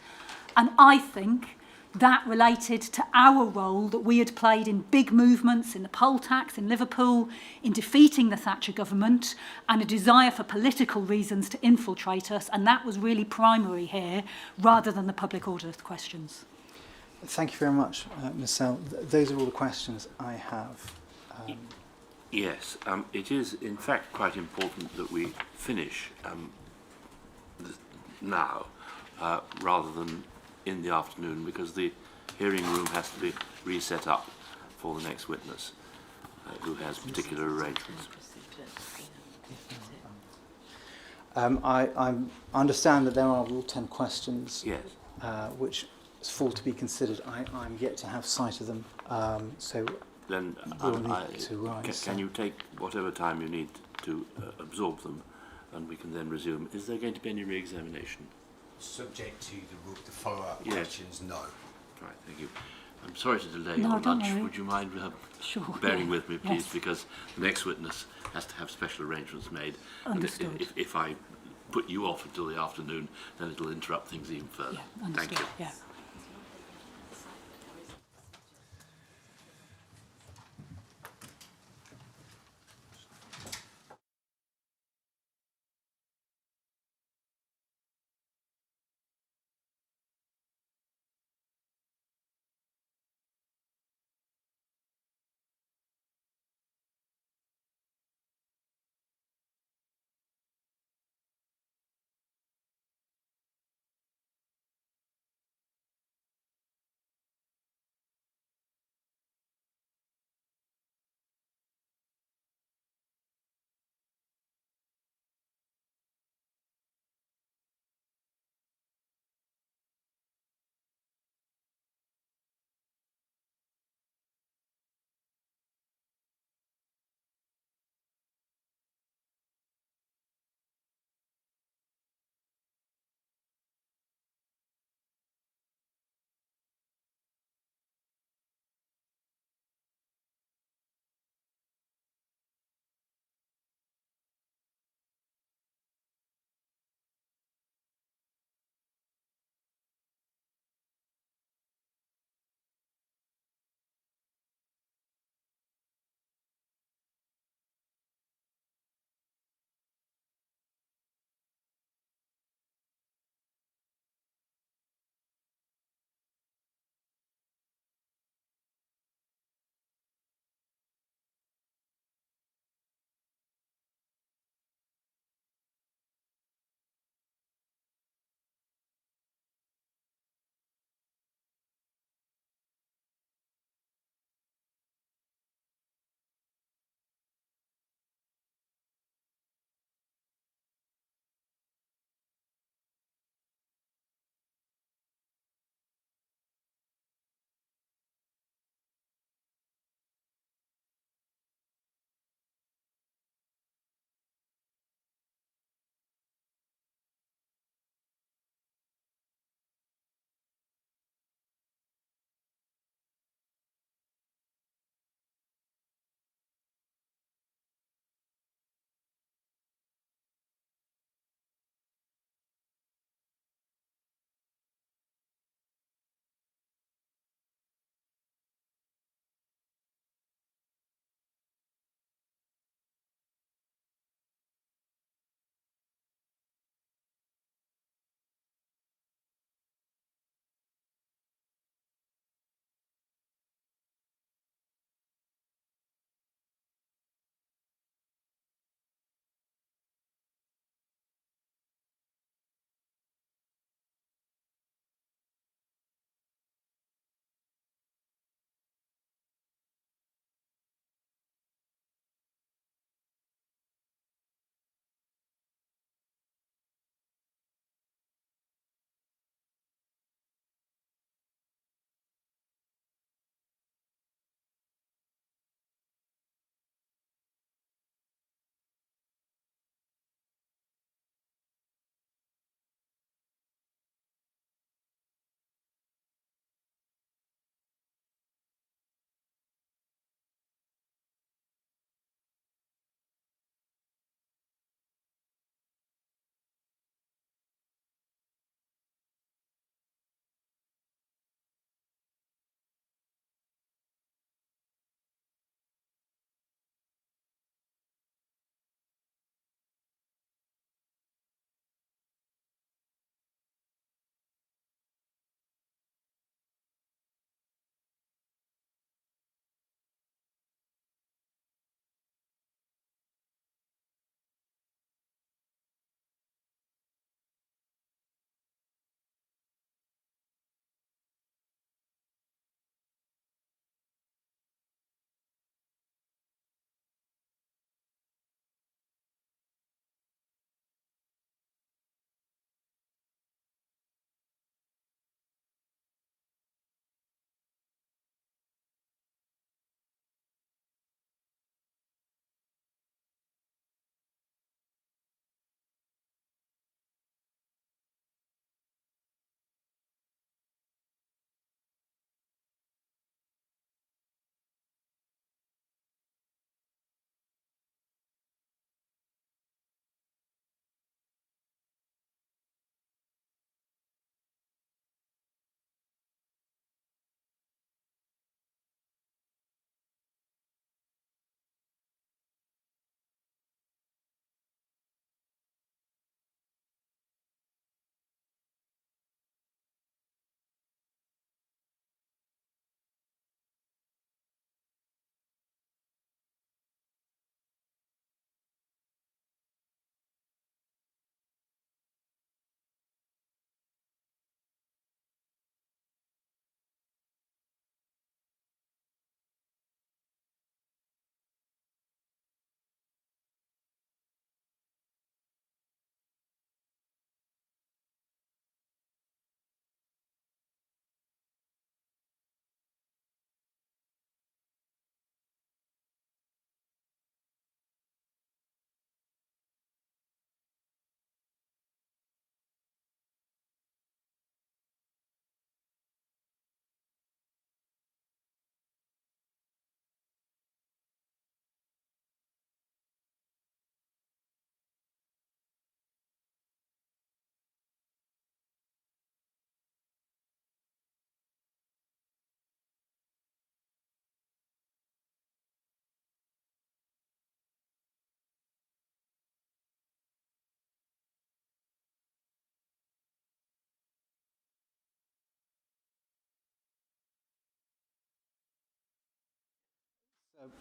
Speaker 1: And I think that related to our role that we had played in big movements, in the poll tax in Liverpool, in defeating the Thatcher government, and a desire for political reasons to infiltrate us, and that was really primary here, rather than the public order questions.
Speaker 4: Thank you very much, Ms. Sell. Those are all the questions I have.
Speaker 2: Yes, it is in fact quite important that we finish now, rather than in the afternoon, because the hearing room has to be reset up for the next witness. who has particular arrangements.
Speaker 4: I understand that there are Rule 10 questions
Speaker 2: Yes.
Speaker 4: which fall to be considered. I'm yet to have sight of them, so
Speaker 2: Then
Speaker 4: we'll need to rise.
Speaker 2: can you take whatever time you need to absorb them, and we can then resume. Is there going to be any re-examination?
Speaker 9: Subject to the follow-up
Speaker 2: Yes.
Speaker 9: questions, no.
Speaker 2: Right, thank you. I'm sorry to delay
Speaker 1: No,
Speaker 2: your
Speaker 1: don't
Speaker 2: lunch.
Speaker 1: worry.
Speaker 2: Would you mind
Speaker 1: Sure,
Speaker 2: bearing
Speaker 1: yeah.
Speaker 2: with me, please,
Speaker 1: Yes.
Speaker 2: because the next witness has to have special arrangements made. And
Speaker 1: Understood.
Speaker 2: if I put you off until the afternoon, then it'll interrupt things even further.
Speaker 1: Yeah, understood.
Speaker 2: Thank you.
Speaker 1: Yeah.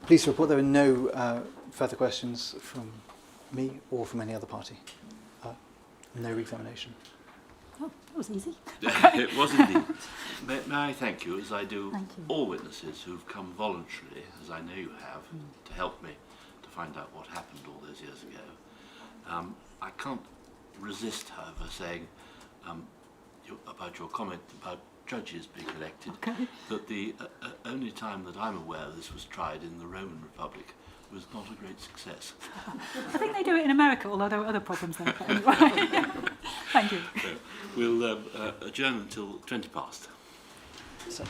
Speaker 4: Police report there are no further questions from me or from any other party. No re-examination.
Speaker 1: Oh, that was easy.
Speaker 2: It was indeed. May I thank you, as I do
Speaker 1: Thank you.
Speaker 2: all witnesses who've come voluntarily, as I know you have, to help me to find out what happened all those years ago. I can't resist, however, saying about your comment about judges being elected,
Speaker 1: Okay.
Speaker 2: that the only time that I'm aware this was tried in the Roman Republic was not a great success.
Speaker 1: I think they do it in America, although there were other problems there. But anyway. Thank you.
Speaker 2: So we'll adjourn until 20 past.
Speaker 4: So,